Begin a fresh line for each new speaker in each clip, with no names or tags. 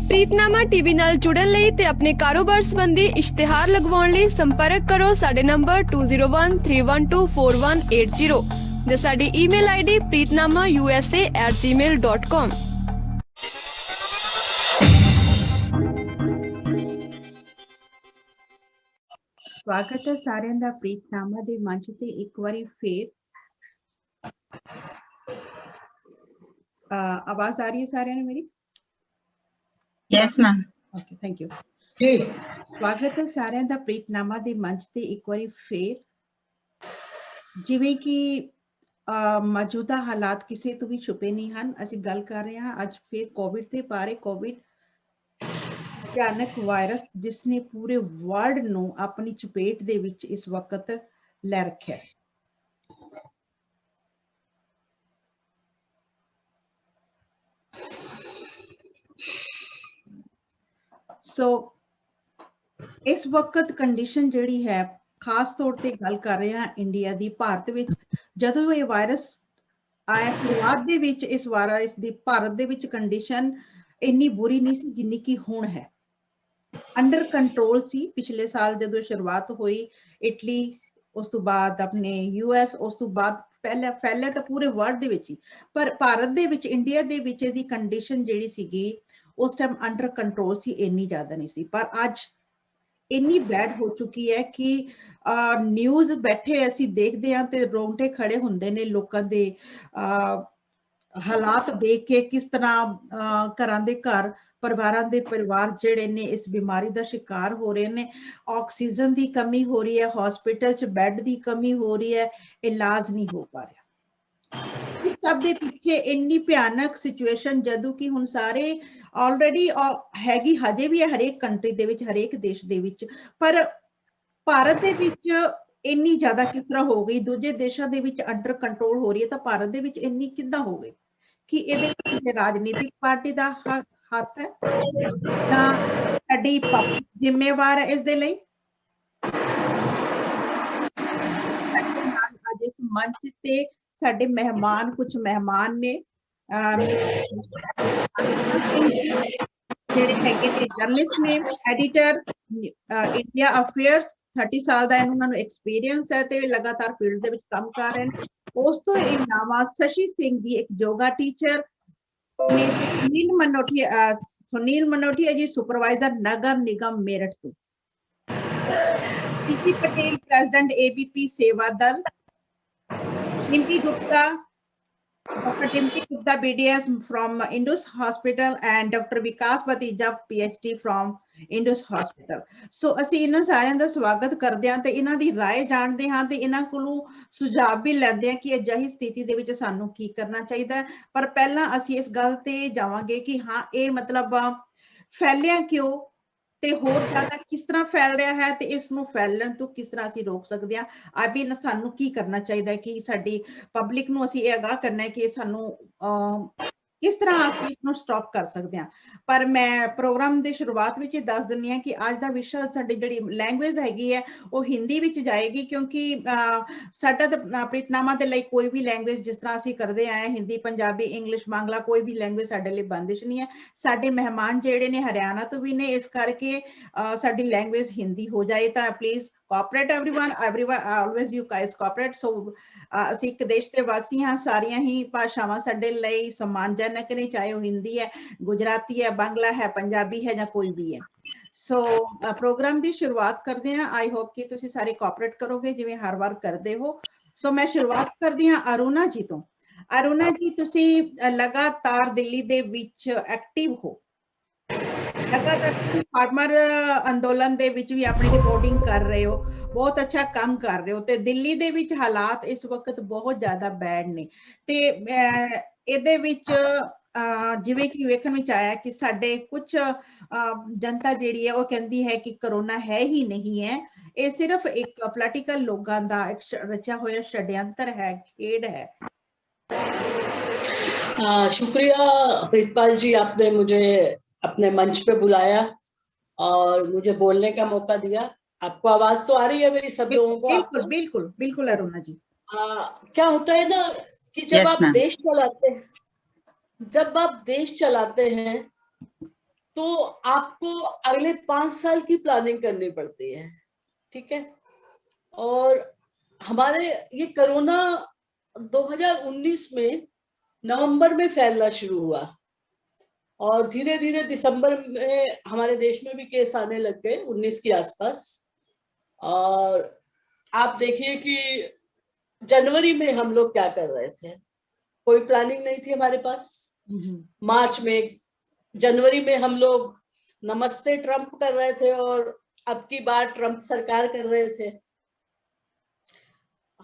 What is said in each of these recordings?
ਪ੍ਰੀਤਨਾਮਾ TV ਨਾਲ ਜੁੜਨ ਲਈ ਤੇ ਆਪਣੇ ਕਾਰੋਬਾਰ ਸੰਬੰਧੀ ਇਸ਼ਤਿਹਾਰ ਲਗਵਾਉਣ ਲਈ ਸੰਪਰਕ ਕਰੋ ਸਾਡੇ ਨੰਬਰ 2013124180 ਜਾਂ ਸਾਡੀ ਈਮੇਲ ਆਈਡੀ preetnamausa@gmail.com।
ਸਵਾਗਤ ਹੈ ਸਾਰਿਆਂ ਦਾ ਪ੍ਰੀਤਨਾਮਾ ਦੇ ਮੰਚ ਤੇ ਇੱਕ ਵਾਰੀ ਫੇਰ। ਆਵਾਜ਼ ਆ ਰਹੀ ਹੈ ਸਾਰਿਆਂ ਨੂੰ ਮੇਰੀ?
Yes ma'am.
Okay, thank you.
जी
ਸਵਾਗਤ ਹੈ ਸਾਰਿਆਂ ਦਾ ਪ੍ਰੀਤਨਾਮਾ ਦੇ ਮੰਚ ਤੇ ਇੱਕ ਵਾਰੀ ਫੇਰ। ਜਿਵੇਂ ਕਿ ਮੌਜੂਦਾ ਹਾਲਾਤ ਕਿਸੇ ਤੋਂ ਵੀ ਛੁਪੇ ਨਹੀਂ ਹਨ, ਅਸੀਂ ਗੱਲ ਕਰ ਰਹੇ ਹਾਂ ਅੱਜ ਫੇਰ ਕੋਵਿਡ ਦੇ ਬਾਰੇ। ਕੋਵਿਡ ਭਿਆਨਕ ਵਾਇਰਸ ਜਿਸ ਨੇ ਪੂਰੇ ਵਰਲਡ ਨੂੰ ਆਪਣੀ ਚਪੇਟ ਦੇ ਵਿੱਚ ਇਸ ਵਕਤ ਲੈ ਰੱਖਿਆ ਹੈ। ਸੋ ਇਸ ਵਕਤ ਕੰਡੀਸ਼ਨ ਜਿਹੜੀ ਹੈ, ਖਾਸ ਤੌਰ ਤੇ ਗੱਲ ਕਰ ਰਹੇ ਹਾਂ ਇੰਡੀਆ ਦੀ, ਭਾਰਤ ਵਿੱਚ ਜਦੋਂ ਇਹ ਵਾਇਰਸ ਆਇਆ ਸ਼ੁਰੂਆਤ ਦੇ ਵਿੱਚ ਇਸ ਵਾਇਰਸ ਦੀ ਭਾਰਤ ਦੇ ਵਿੱਚ ਕੰਡੀਸ਼ਨ ਇੰਨੀ ਬੁਰੀ ਨਹੀਂ ਸੀ ਜਿੰਨੀ ਕਿ ਹੁਣ ਹੈ। ਅੰਡਰ ਕੰਟਰੋਲ ਸੀ। ਪਿਛਲੇ ਸਾਲ ਜਦੋਂ ਸ਼ੁਰੂਆਤ ਹੋਈ ਇਟਲੀ, ਉਸ ਤੋਂ ਬਾਅਦ ਆਪਣੇ US, ਉਸ ਤੋਂ ਬਾਅਦ ਫੈਲਿਆ ਤਾਂ ਪੂਰੇ ਵਰਲਡ ਦੇ ਵਿੱਚ ਹੀ, ਪਰ ਭਾਰਤ ਦੇ ਵਿੱਚ, ਇੰਡੀਆ ਦੇ ਵਿੱਚ ਇਹਦੀ ਕੰਡੀਸ਼ਨ ਜਿਹੜੀ ਸੀਗੀ ਉਸ ਟਾਈਮ ਅੰਡਰ ਕੰਟਰੋਲ ਸੀ, ਇੰਨੀ ਜ਼ਿਆਦਾ ਨਹੀਂ ਸੀ। ਪਰ ਅੱਜ ਇੰਨੀ ਬੈਡ ਹੋ ਚੁੱਕੀ ਹੈ ਕਿ ਨਿਊਜ਼ ਬੈਠੇ ਅਸੀਂ ਦੇਖਦੇ ਹਾਂ ਤੇ ਰੋਂਗਟੇ ਖੜੇ ਹੁੰਦੇ ਨੇ ਲੋਕਾਂ ਦੇ ਹਾਲਾਤ ਦੇਖ ਕੇ, ਕਿਸ ਤਰ੍ਹਾਂ ਘਰਾਂ ਦੇ ਘਰ, ਪਰਿਵਾਰਾਂ ਦੇ ਪਰਿਵਾਰ ਜਿਹੜੇ ਨੇ ਇਸ ਬਿਮਾਰੀ ਦਾ ਸ਼ਿਕਾਰ ਹੋ ਰਹੇ ਨੇ। ਆਕਸੀਜਨ ਦੀ ਕਮੀ ਹੋ ਰਹੀ ਹੈ, ਹਸਪੀਟਲ 'ਚ ਬੈੱਡ ਦੀ ਕਮੀ ਹੋ ਰਹੀ ਹੈ, ਇਲਾਜ ਨਹੀਂ ਹੋ ਪਾ ਰਿਹਾ। ਇਸ ਸਭ ਦੇ ਪਿੱਛੇ ਇੰਨੀ ਭਿਆਨਕ ਸਿਚੁਏਸ਼ਨ, ਜਦੋਂ ਕਿ ਹੁਣ ਸਾਰੇ ਆਲਰੇਡੀ ਹੈਗੀ, ਹਜੇ ਵੀ ਹੈ ਹਰੇਕ ਕੰਟਰੀ ਦੇ ਵਿੱਚ, ਹਰੇਕ ਦੇਸ਼ ਦੇ ਵਿੱਚ, ਪਰ ਭਾਰਤ ਦੇ ਵਿੱਚ ਇੰਨੀ ਜ਼ਿਆਦਾ ਕਿਸ ਤਰ੍ਹਾਂ ਹੋ ਗਈ? ਦੂਜੇ ਦੇਸ਼ਾਂ ਦੇ ਵਿੱਚ ਅੰਡਰ ਕੰਟਰੋਲ ਹੋ ਰਹੀ ਹੈ ਤਾਂ ਭਾਰਤ ਦੇ ਵਿੱਚ ਇੰਨੀ ਕਿੱਦਾਂ ਹੋ ਗਈ? ਕਿ ਇਹਦੇ ਵਿੱਚ ਕਿਸੇ ਰਾਜਨੀਤਿਕ ਪਾਰਟੀ ਦਾ ਹੱਥ ਹੈ ਜਾਂ ਸਾਡੀ ਪਬਲਿਕ ਜ਼ਿੰਮੇਵਾਰ ਹੈ ਇਸ ਦੇ ਲਈ? ਅੱਜ ਇਸ ਮੰਚ ਤੇ ਸਾਡੇ ਮਹਿਮਾਨ, ਕੁਝ ਮਹਿਮਾਨ ਨੇ, ਜਿਹੜੇ ਹੈਗੇ ਨੇ ਜਰਨਲਿਸਟ ਨੇ, ਐਡੀਟਰ ਇੰਡੀਆ ਅਫੇਅਰਸ, 30 ਸਾਲ ਦਾ ਇਹਨਾਂ ਨੂੰ ਐਕਸਪੀਰੀਅੰਸ ਹੈ ਤੇ ਲਗਾਤਾਰ ਫੀਲਡ ਦੇ ਵਿੱਚ ਕੰਮ ਕਰ ਰਹੇ ਨੇ। ਉਸ ਤੋਂ ਇਲਾਵਾ ਸ਼ਸ਼ੀ ਸਿੰਘ ਜੀ ਇੱਕ ਯੋਗਾ ਟੀਚਰ ਨੇ। ਸੁਨੀਲ ਮਨੋਟੀਆ ਜੀ ਸੁਪਰਵਾਈਜ਼ਰ ਨਗਰ ਨਿਗਮ ਮੇਰਠ ਤੋਂ। ਪੀਪੀ ਪਟੇਲ ਪ੍ਰੈਜ਼ੀਡੈਂਟ ABP ਸੇਵਾ Dal. Dimpy Gupta, Dr. Dimpy Gupta BDS from Indus Hospital and Dr. Vikas Batija PhD from Indus Hospital। ਸੋ ਅਸੀਂ ਇਹਨਾਂ ਸਾਰਿਆਂ ਦਾ ਸਵਾਗਤ ਕਰਦੇ ਹਾਂ ਤੇ ਇਹਨਾਂ ਦੀ ਰਾਏ ਜਾਣਦੇ ਹਾਂ ਤੇ ਇਹਨਾਂ ਕੋਲੋਂ ਸੁਝਾਅ ਵੀ ਲੈਂਦੇ ਹਾਂ ਕਿ ਅਜਿਹੀ ਸਥਿਤੀ ਦੇ ਵਿੱਚ ਸਾਨੂੰ ਕੀ ਕਰਨਾ ਚਾਹੀਦਾ ਹੈ। ਪਰ ਪਹਿਲਾਂ ਅਸੀਂ ਇਸ ਗੱਲ ਤੇ ਜਾਵਾਂਗੇ ਕਿ ਹਾਂ, ਇਹ ਮਤਲਬ ਫੈਲਿਆ ਕਿਉਂ ਤੇ ਹੋਰ ਜ਼ਿਆਦਾ ਕਿਸ ਤਰ੍ਹਾਂ ਫੈਲ ਰਿਹਾ ਹੈ ਤੇ ਇਸ ਨੂੰ ਫੈਲਣ ਤੋਂ ਕਿਸ ਤਰ੍ਹਾਂ ਅਸੀਂ ਰੋਕ ਸਕਦੇ ਹਾਂ। ਅਭੀ ਸਾਨੂੰ ਕੀ ਕਰਨਾ ਚਾਹੀਦਾ ਹੈ ਕਿ ਸਾਡੀ ਪਬਲਿਕ ਨੂੰ ਅਸੀਂ ਇਹ ਆਗਾਹ ਕਰਨਾ ਹੈ ਕਿ ਸਾਨੂੰ ਕਿਸ ਤਰ੍ਹਾਂ ਅਸੀਂ ਇਸਨੂੰ ਸਟਾਪ ਕਰ ਸਕਦੇ ਹਾਂ। ਪਰ ਮੈਂ ਪ੍ਰੋਗਰਾਮ ਦੀ ਸ਼ੁਰੂਆਤ ਵਿੱਚ ਦੱਸ ਦਿੰਦੀ ਹਾਂ ਕਿ ਅੱਜ ਦਾ ਵਿਸ਼ਾ, ਸਾਡੀ ਜਿਹੜੀ ਲੈਂਗੁਏਜ ਹੈਗੀ ਹੈ ਉਹ ਹਿੰਦੀ ਵਿੱਚ ਜਾਏਗੀ, ਕਿਉਂਕਿ ਸਾਡਾ ਤਾਂ ਪ੍ਰੀਤਨਾਮਾ ਦੇ ਲਈ ਕੋਈ ਵੀ ਲੈਂਗੁਏਜ ਜਿਸ ਤਰ੍ਹਾਂ ਅਸੀਂ ਕਰਦੇ ਆਏ, ਹਿੰਦੀ, ਪੰਜਾਬੀ, ਇੰਗਲਿਸ਼, ਬਾਂਗਲਾ, ਕੋਈ ਵੀ ਲੈਂਗੁਏਜ ਸਾਡੇ ਲਈ ਬੰਦਿਸ਼ ਨਹੀਂ ਹੈ। ਸਾਡੇ ਮਹਿਮਾਨ ਜਿਹੜੇ ਨੇ ਹਰਿਆਣਾ ਤੋਂ ਵੀ ਨੇ, ਇਸ ਕਰਕੇ ਸਾਡੀ ਲੈਂਗੁਏਜ ਹਿੰਦੀ ਹੋ ਜਾਏ ਤਾਂ please cooperate everyone always you guys cooperate। ਸੋ ਅਸੀਂ ਇੱਕ ਦੇਸ਼ ਦੇ ਵਾਸੀ ਹਾਂ, ਸਾਰੀਆਂ ਹੀ ਭਾਸ਼ਾਵਾਂ ਸਾਡੇ ਲਈ ਸਨਮਾਨਜਨਕ ਨੇ, ਚਾਹੇ ਉਹ ਹਿੰਦੀ ਹੈ, ਗੁਜਰਾਤੀ ਹੈ, ਬਾਂਗਲਾ ਹੈ, ਪੰਜਾਬੀ ਹੈ ਜਾਂ ਕੋਈ ਵੀ ਹੈ। ਸੋ ਪ੍ਰੋਗਰਾਮ ਦੀ ਸ਼ੁਰੂਆਤ ਕਰਦੇ ਹਾਂ। ਆਈ ਹੋਪ ਕਿ ਤੁਸੀਂ ਸਾਰੇ ਕੋਆਪਰੇਟ ਕਰੋਗੇ ਜਿਵੇਂ ਹਰ ਵਾਰ ਕਰਦੇ ਹੋ। ਸੋ ਮੈਂ ਸ਼ੁਰੂਆਤ ਕਰਦੀ ਹਾਂ ਅਰੁਣਾ ਜੀ ਤੋਂ। ਅਰੁਣਾ ਜੀ, ਤੁਸੀਂ ਲਗਾਤਾਰ ਦਿੱਲੀ ਦੇ ਵਿੱਚ ਐਕਟਿਵ ਹੋ, ਲਗਾਤਾਰ ਫਾਰਮਰ ਅੰਦੋਲਨ ਦੇ ਵਿੱਚ ਵੀ ਆਪਣੀ ਰਿਪੋਰਟਿੰਗ ਕਰ ਰਹੇ ਹੋ, ਬਹੁਤ ਅੱਛਾ ਕੰਮ ਕਰ ਰਹੇ ਹੋ ਤੇ ਦਿੱਲੀ ਦੇ ਵਿੱਚ ਹਾਲਾਤ ਇਸ ਵਕਤ ਬਹੁਤ ਜ਼ਿਆਦਾ ਬੈਡ ਨੇ ਤੇ ਇਹਦੇ ਵਿੱਚ ਜਿਵੇਂ ਕਿ ਵੇਖਣ ਵਿੱਚ ਆਇਆ ਕਿ ਸਾਡੇ ਕੁਝ ਜਨਤਾ ਜਿਹੜੀ ਹੈ ਉਹ ਕਹਿੰਦੀ ਹੈ ਕਿ ਕਰੋਨਾ ਹੈ ਹੀ ਨਹੀਂ ਹੈ, ਇਹ ਸਿਰਫ ਇੱਕ ਪੋਲੀਟੀਕਲ ਲੋਕਾਂ ਦਾ ਇੱਕ ਰਚਿਆ ਹੋਇਆ षड्यंत्र है, खेड है।
शुक्रिया प्रीतपाल जी, आपने मुझे अपने मंच पे बुलाया और मुझे बोलने का मौका दिया। आपको आवाज तो आ रही है मेरी सब लोगों को?
बिल्कुल बिल्कुल बिल्कुल अरुणा जी।
क्या होता है ना कि जब आप देश चलाते हैं तो आपको अगले 5 साल की प्लानिंग करनी पड़ती है, ठीक है। और हमारे ये कोरोना 2019 में नवंबर में फैलना शुरू हुआ और धीरे धीरे दिसंबर में हमारे देश में भी केस आने लग गए 19 के आसपास। और आप देखिए कि जनवरी में हम लोग क्या कर रहे थे, कोई प्लानिंग नहीं थी हमारे पास। मार्च में, जनवरी में हम लोग नमस्ते ट्रंप कर रहे थे और अब की बार ट्रंप सरकार कर रहे थे।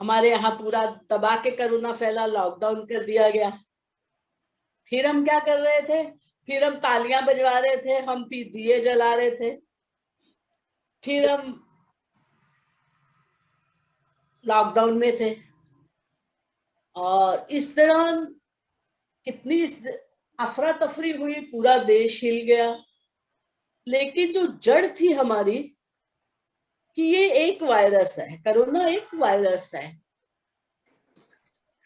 हमारे यहाँ पूरा दबा के कोरोना फैला, लॉकडाउन कर दिया गया। फिर हम क्या कर रहे थे, फिर हम तालियां बजवा रहे थे, हम दिए जला रहे थे, फिर हम लॉकडाउन में थे। और इस दौरान कितनी अफरा तफरी हुई, पूरा देश हिल गया। लेकिन जो जड़ थी हमारी कि ये एक वायरस है, कोरोना एक वायरस है।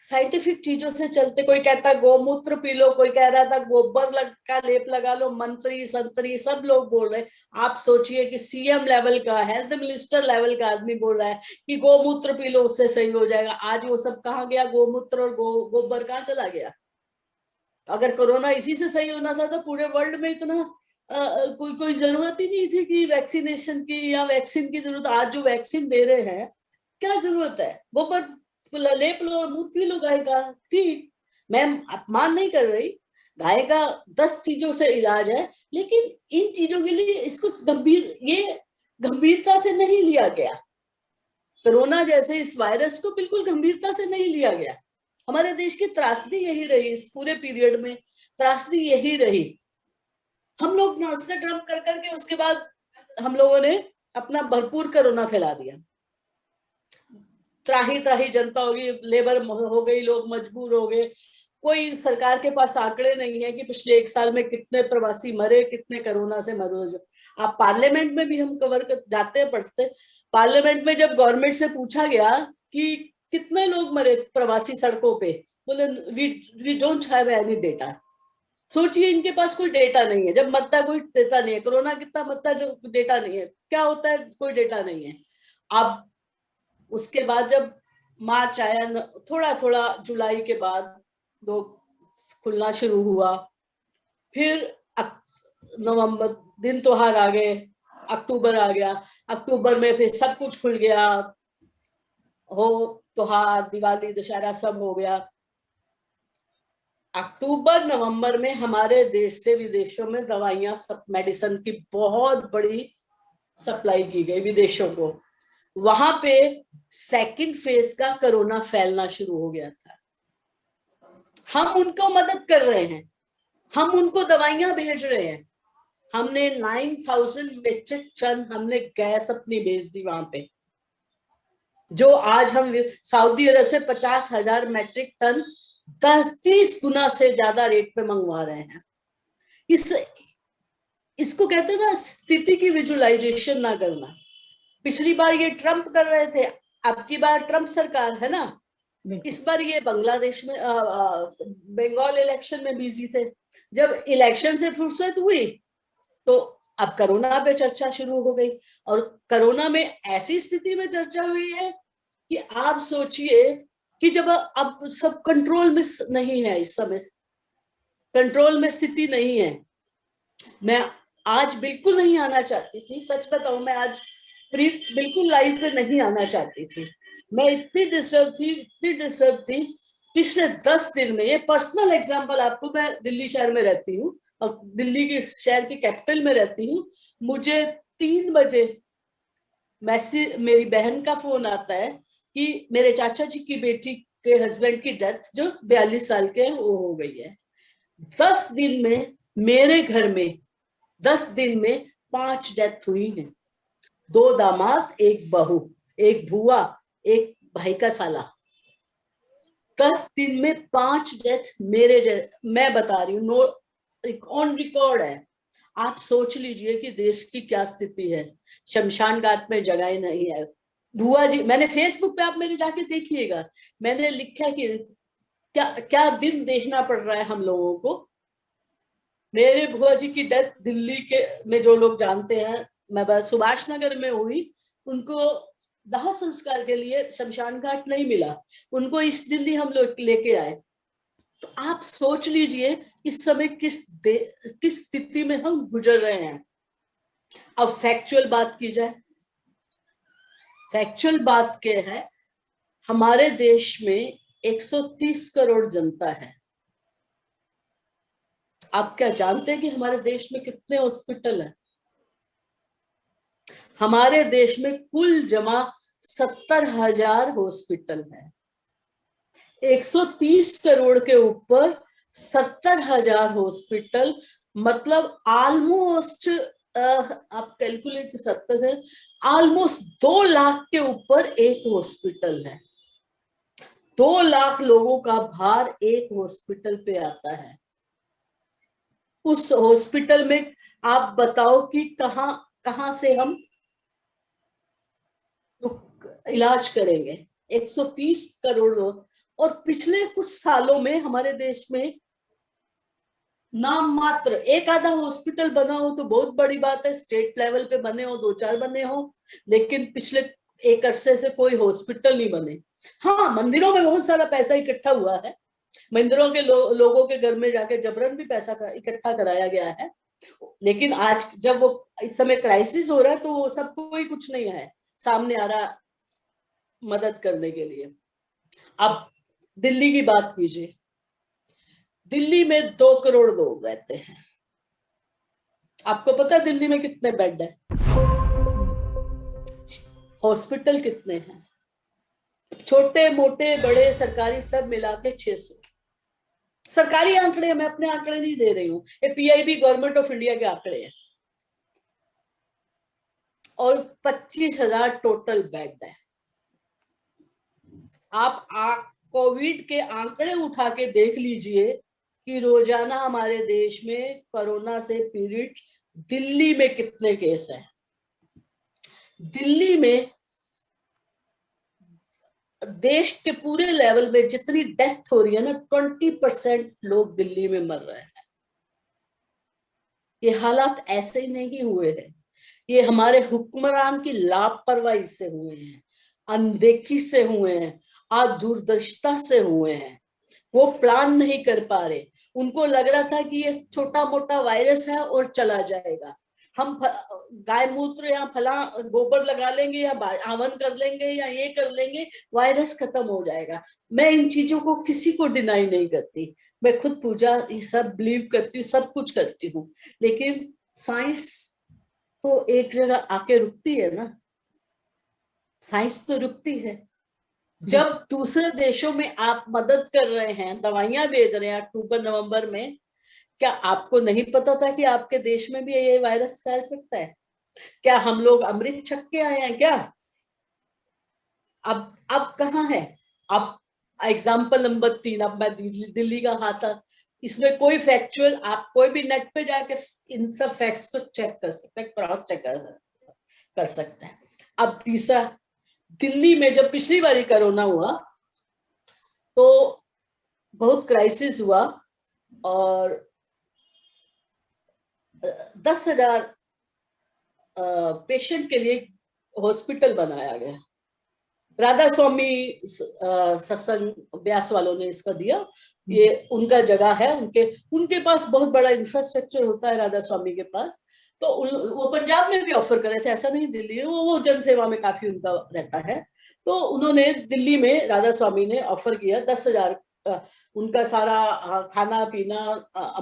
साइंटिफिक चीजों से चलते, कोई कहता गोमूत्र पी लो, कोई कह रहा था गोबर का लेप लगा लो, मंत्री संतरी सब लोग बोल रहे। आप सोचिए कि सीएम लेवल का, हेल्थ मिनिस्टर लेवल का आदमी बोल रहा है कि गोमूत्र पी लो उससे सही हो जाएगा। आज वो सब कहाँ गया, गोमूत्र और गोबर कहाँ चला गया। अगर कोरोना इसी से सही होना था तो पूरे वर्ल्ड में इतना कोई जरूरत ही नहीं थी कि वैक्सीनेशन की या वैक्सीन की जरूरत। आज जो वैक्सीन दे रहे हैं, क्या जरूरत है, गोबर लेप लो और दूध पी लो गाय का। ठीक, मैं अपमान नहीं कर रही, गाय का 10 चीजों से इलाज है, लेकिन इन चीजों के लिए इसको गंभीरता से नहीं लिया गया। कोरोना जैसे इस वायरस को बिल्कुल गंभीरता से नहीं लिया गया। हमारे देश की त्रासदी यही रही, इस पूरे पीरियड में त्रासदी यही रही। हम लोग नाश्ता ट्रम्प कर करके उसके बाद हम लोगों ने अपना भरपूर कोरोना फैला दिया। त्राही त्राही जनता होगी, लेबर हो गई, लोग मजबूर हो गए। कोई सरकार के पास आंकड़े नहीं है कि पिछले 1 साल में कितने प्रवासी मरे, कितने कोरोना से मरे। आप पार्लियामेंट में भी हम कवर कर जाते हैं, पढ़ते। पार्लियामेंट में जब गवर्नमेंट से पूछा गया कि कितने लोग मरे प्रवासी सड़कों पे, बोले we don't have any data. सोचिए, इनके पास कोई डेटा नहीं है। जब मरता है कोई डेटा नहीं है, कोरोना कितना मरता है डेटा नहीं है, क्या होता है कोई डेटा नहीं है। अब उसके बाद जब मार्च आया, थोड़ा थोड़ा जुलाई के बाद दो खुलना शुरू हुआ, फिर नवंबर दिन त्योहार आ गए, अक्टूबर आ गया, अक्टूबर में फिर सब कुछ खुल गया, हो त्योहार, दिवाली, दशहरा सब हो गया। अक्टूबर नवंबर में हमारे देश से विदेशों में दवाइयां, मेडिसिन की बहुत बड़ी सप्लाई की गई विदेशों को। वहां पे सेकंड फेज का कोरोना फैलना शुरू हो गया था। हम उनको मदद कर रहे हैं, हम उनको दवाइयां भेज रहे हैं। हमने 9000 मेट्रिक टन हमने गैस अपनी भेज दी वहां पे, जो आज हम सऊदी अरब से 50,000 मेट्रिक टन 30 गुना से ज्यादा रेट पे मंगवा रहे हैं। इसको कहते हैं ना, स्थिति की विजुअलाइजेशन ना करना। पिछली बार ये ट्रंप कर रहे थे, अब की बार ट्रंप सरकार है ना। इस बार ये बांग्लादेश में बंगाल इलेक्शन में बिजी थे। जब इलेक्शन से फुर्सत हुई तो अब कोरोना पे चर्चा शुरू हो गई। और कोरोना में ऐसी स्थिति में चर्चा हुई है कि आप सोचिए कि जब अब सब कंट्रोल में नहीं है, इस समय कंट्रोल में स्थिति नहीं है। मैं आज बिल्कुल नहीं आना चाहती थी, सच बताऊं, मैं आज प्रीत बिल्कुल लाइव पे नहीं आना चाहती थी। मैं इतनी डिस्टर्ब थी पिछले 10 दिन में। ये पर्सनल एग्जांपल आपको, मैं दिल्ली शहर में रहती हूँ और दिल्ली के शहर की कैपिटल में रहती हूँ। मुझे 3 बजे मैसेज, मेरी बहन का फोन आता है कि मेरे चाचा जी की बेटी के हस्बैंड की डेथ, जो 42 साल के हैं, वो हो गई है। 10 दिन में मेरे घर में 10 दिन में 5 डेथ हुई हैं। 2 दामाद, 1 बहू, 1 भुआ, 1 भाई का साला। 10 दिन में 5 डेथ मैं बता रही हूँ, ऑन रिकॉर्ड है। आप सोच लीजिए कि देश की क्या स्थिति है। शमशान घाट में जगह नहीं है। भुआ जी, मैंने फेसबुक पे, आप मेरे जाके देखिएगा, मैंने लिखा कि क्या क्या दिन देखना पड़ रहा है हम लोगों को। मेरे बुआ जी की डेथ दिल्ली के में जो लोग जानते हैं, मैं बस सुभाष नगर में हुई, उनको दाह संस्कार के लिए शमशान घाट नहीं मिला, उनको इस दिल्ली हम लोग लेके आए। तो आप सोच लीजिए इस समय किस स्थिति में हम गुजर रहे हैं। अब फैक्चुअल बात की जाए, फैक्चुअल बात क्या है, हमारे देश में 130 करोड़ जनता है। आप क्या जानते हैं कि हमारे देश में कितने हॉस्पिटल हैं? हमारे देश में कुल जमा 70,000 हॉस्पिटल है। 130 करोड़ के ऊपर 70,000 हॉस्पिटल, मतलब ऑलमोस्ट आप कैलकुलेट कर सकते हैं, ऑलमोस्ट 2 लाख के ऊपर एक हॉस्पिटल है। 2 लाख लोगों का भार एक हॉस्पिटल पे आता है। उस हॉस्पिटल में आप बताओ कि कहां से हम इलाज करेंगे? 130 करोड़ लोग। और पिछले कुछ सालों में हमारे देश में नाम मात्र एक आधा हॉस्पिटल बना हो तो बहुत बड़ी बात है, स्टेट लेवल पे बने हो, 2-4 बने हो, लेकिन पिछले एक अरसे से कोई हॉस्पिटल नहीं बने। हाँ, मंदिरों में बहुत सारा पैसा इकट्ठा हुआ है, मंदिरों के लोगों के घर में जाके जबरन भी पैसा इकट्ठा कराया गया है, लेकिन आज जब वो इस समय क्राइसिस हो रहा है तो वो सब कोई कुछ नहीं है सामने आ रहा मदद करने के लिए। अब दिल्ली की बात कीजिए, दिल्ली में 2 करोड़ लोग रहते हैं। आपको पता है दिल्ली में कितने बेड है? हॉस्पिटल कितने हैं? छोटे मोटे बड़े सरकारी सब मिला के 600। सरकारी आंकड़े, मैं अपने आंकड़े नहीं दे रही हूं, ये PIB गवर्नमेंट ऑफ इंडिया के आंकड़े हैं। और 25,000 टोटल बेड है। आप कोविड के आंकड़े उठा के देख लीजिए कि रोजाना हमारे देश में कोरोना से पीड़ित दिल्ली में कितने केस हैं। दिल्ली में देश के पूरे लेवल में जितनी डेथ हो रही है ना, 20% लोग दिल्ली में मर रहे हैं। ये हालात ऐसे ही नहीं हुए हैं, ये हमारे हुक्मरान की लापरवाही से हुए हैं, अनदेखी से हुए हैं, दूरदर्शिता से हुए हैं। वो प्लान नहीं कर पा रहे, उनको लग रहा था कि ये छोटा मोटा वायरस है और चला जाएगा, हम गाय मूत्र या फला गोबर लगा लेंगे या हवन कर लेंगे या ये कर लेंगे, वायरस खत्म हो जाएगा। मैं इन चीजों को किसी को डिनाई नहीं करती, मैं खुद पूजा ये सब बिलीव करती हूँ, सब कुछ करती हूँ, लेकिन साइंस तो एक जगह आके रुकती है ना, साइंस तो रुकती है। जब दूसरे देशों में आप मदद कर रहे हैं, दवाइयां भेज रहे हैं अक्टूबर-नवंबर में, क्या आपको नहीं पता था कि आपके देश में भी ये वायरस फैल सकता है? क्या हम लोग अमृत छक के आए हैं क्या? अब कहाँ है? अब एग्जाम्पल नंबर 3, अब मैं दिल्ली का खाता, इसमें कोई फैक्चुअल, आप कोई भी नेट पे जाके इन सब फैक्ट्स को चेक कर सकते हैं, क्रॉस चेक कर सकते हैं। अब तीसरा, दिल्ली में जब पिछली बारी कोरोना हुआ तो बहुत क्राइसिस हुआ और 10,000 पेशेंट के लिए हॉस्पिटल बनाया गया। राधा स्वामी सत्संग ब्यास वालों ने इसका दिया, ये उनका जगह है, उनके पास बहुत बड़ा इंफ्रास्ट्रक्चर होता है राधा स्वामी के पास, तो वो पंजाब में भी ऑफर कर रहे थे, ऐसा नहीं दिल्ली, वो जन सेवा में काफी उनका रहता है, तो उन्होंने दिल्ली में राधा स्वामी ने ऑफर किया 10,000 उनका सारा खाना पीना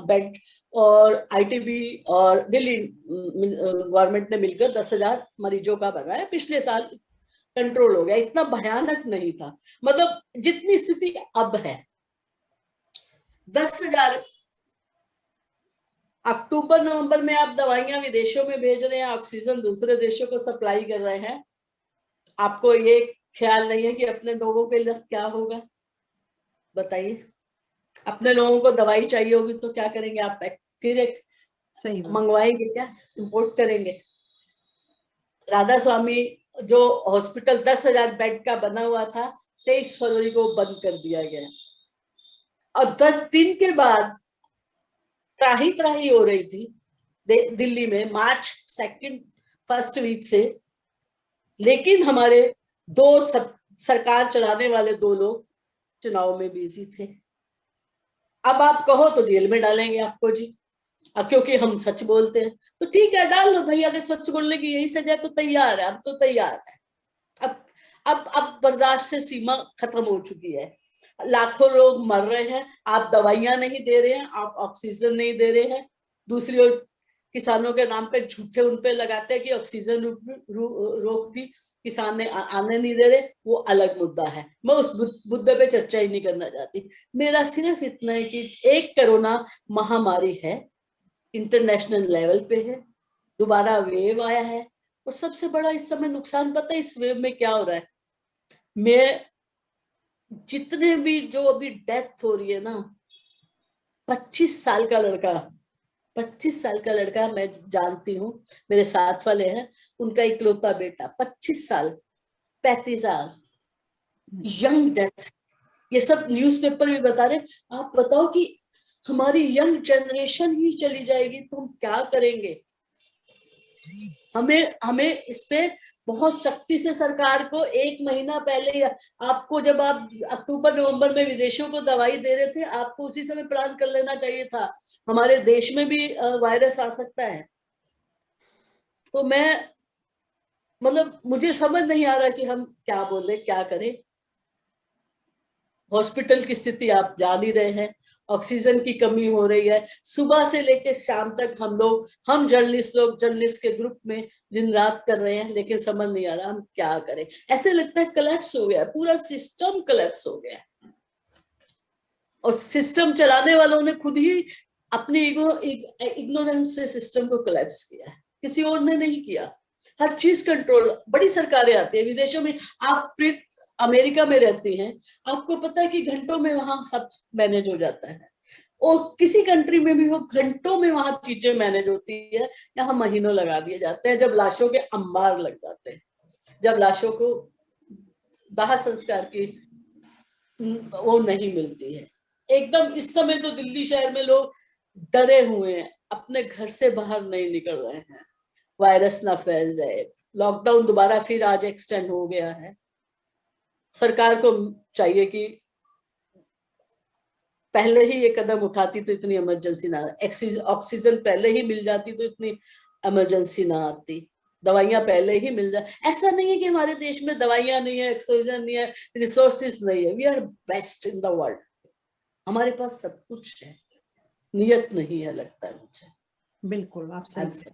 बेड, और ITB और दिल्ली गवर्नमेंट ने मिलकर 10,000 मरीजों का बनाया। पिछले साल कंट्रोल हो गया, इतना भयानक नहीं था, मतलब जितनी स्थिति अब है। 10,000 अक्टूबर-नवंबर में आप दवाइयां विदेशों में भेज रहे हैं, ऑक्सीजन दूसरे देशों को सप्लाई कर रहे हैं, आपको ये ख्याल नहीं है कि अपने लोगों के लिए क्या होगा? बताइए, अपने लोगों को दवाई चाहिए होगी तो क्या करेंगे आप? फिर एक सही मंगवाएंगे क्या? इंपोर्ट करेंगे? राधा स्वामी जो हॉस्पिटल 10,000 बेड का बना हुआ था, 23 फरवरी को बंद कर दिया गया, और 10 दिन के बाद त्राही त्राही हो रही थी दिल्ली में मार्च 1st वीक से, लेकिन हमारे सरकार चलाने वाले 2 लोग चुनाव में बिजी थे। अब आप कहो तो जेल में डालेंगे आपको जी, अब क्योंकि हम सच बोलते हैं तो ठीक है डाल लो भाई, अगर सच बोलने की यही सजा तो तैयार है, अब तो तैयार है। अब बर्दाश्त से सीमा खत्म हो चुकी है। लाखों लोग मर रहे हैं, आप दवाइयां नहीं दे रहे हैं, आप ऑक्सीजन नहीं दे रहे हैं, दूसरी ओर किसानों के नाम पे झूठे उन पे लगाते हैं कि ऑक्सीजन रोक दी, किसान ने आने नहीं दे रहे, वो अलग मुद्दा है, मैं उस मुद्दे पे चर्चा ही नहीं करना चाहती। मेरा सिर्फ इतना है कि एक कोरोना महामारी है, इंटरनेशनल लेवल पे है, दोबारा वेव आया है, और सबसे बड़ा इस समय नुकसान पता है इस वेव में क्या हो रहा है? मैं जितने भी जो अभी डेथ हो रही है ना, 25 साल का लड़का 25 साल का लड़का मैं जानती हूँ, मेरे साथ वाले हैं, उनका इकलौता बेटा 25 साल 35 साल यंग डेथ, ये सब न्यूज़पेपर भी बता रहे। आप बताओ कि हमारी यंग जनरेशन ही चली जाएगी तो हम क्या करेंगे? हमें इस पे बहुत सख्ती से सरकार को 1 महीना पहले ही, आपको जब आप अक्टूबर नवंबर में विदेशों को दवाई दे रहे थे, आपको उसी समय प्लान कर लेना चाहिए था, हमारे देश में भी वायरस आ सकता है। तो मैं मतलब मुझे समझ नहीं आ रहा कि हम क्या बोले क्या करें। हॉस्पिटल की स्थिति आप जान ही रहे हैं, ऑक्सीजन की कमी हो रही है, सुबह से लेकर शाम तक हम जर्नलिस्ट के ग्रुप में दिन रात कर रहे हैं, लेकिन समझ नहीं आ रहा हम क्या करें। ऐसे लगता है कोलैप्स हो गया, पूरा सिस्टम कोलैप्स हो गया, और सिस्टम चलाने वालों ने खुद ही अपनी इग्नोरेंस से सिस्टम को कोलैप्स किया है, किसी और ने नहीं किया। हर चीज कंट्रोल, बड़ी सरकारें आती है विदेशों में, आप अमेरिका में रहती हैं, आपको पता है कि घंटों में वहां सब मैनेज हो जाता है, और किसी कंट्री में भी वो घंटों में वहां चीजें मैनेज होती है, यहाँ महीनों लगा दिए जाते हैं, जब लाशों के अंबार लग जाते हैं, जब लाशों को दाह संस्कार की वो नहीं मिलती है। एकदम इस समय तो दिल्ली शहर में लोग डरे हुए हैं, अपने घर से बाहर नहीं निकल रहे हैं, वायरस ना फैल जाए। लॉकडाउन दोबारा फिर आज एक्सटेंड हो गया है। सरकार को चाहिए कि पहले ही ये कदम उठाती तो इतनी इमरजेंसी ना, ऑक्सीजन पहले ही मिल जाती तो इतनी इमरजेंसी ना आती, दवाइयां पहले ही मिल जाए। ऐसा नहीं है कि हमारे देश में दवाइयां नहीं है, ऑक्सीजन नहीं है, रिसोर्सेज नहीं है, we are best in the world, हमारे पास सब कुछ है, नियत नहीं है लगता है मुझे।
बिल्कुल आप सही,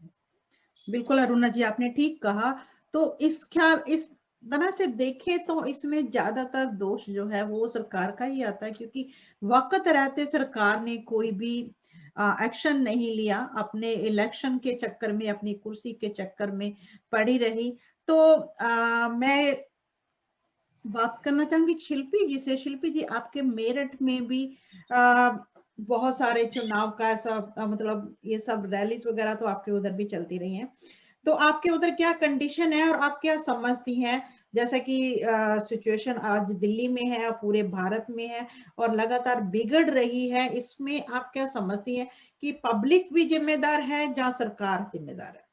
बिल्कुल अरुणा जी आपने ठीक कहा। तो इस तरह से देखें तो इसमें ज्यादातर दोष जो है वो सरकार का ही आता है, क्योंकि वक्त रहते सरकार ने कोई भी एक्शन नहीं लिया, अपने इलेक्शन के चक्कर में, अपनी कुर्सी के चक्कर में पड़ी रही। तो मैं बात करना चाहूंगी शिल्पी जी से। शिल्पी जी, आपके मेरठ में भी बहुत सारे चुनाव का ऐसा मतलब ये सब रैलीज वगैरह तो आपके उधर भी चलती रही हैं, तो आपके उधर क्या कंडीशन है और आप क्या समझती हैं, जैसा कि सिचुएशन आज दिल्ली में है और पूरे भारत में है और लगातार बिगड़ रही है, इसमें आप क्या समझती हैं कि पब्लिक भी जिम्मेदार है या सरकार जिम्मेदार है?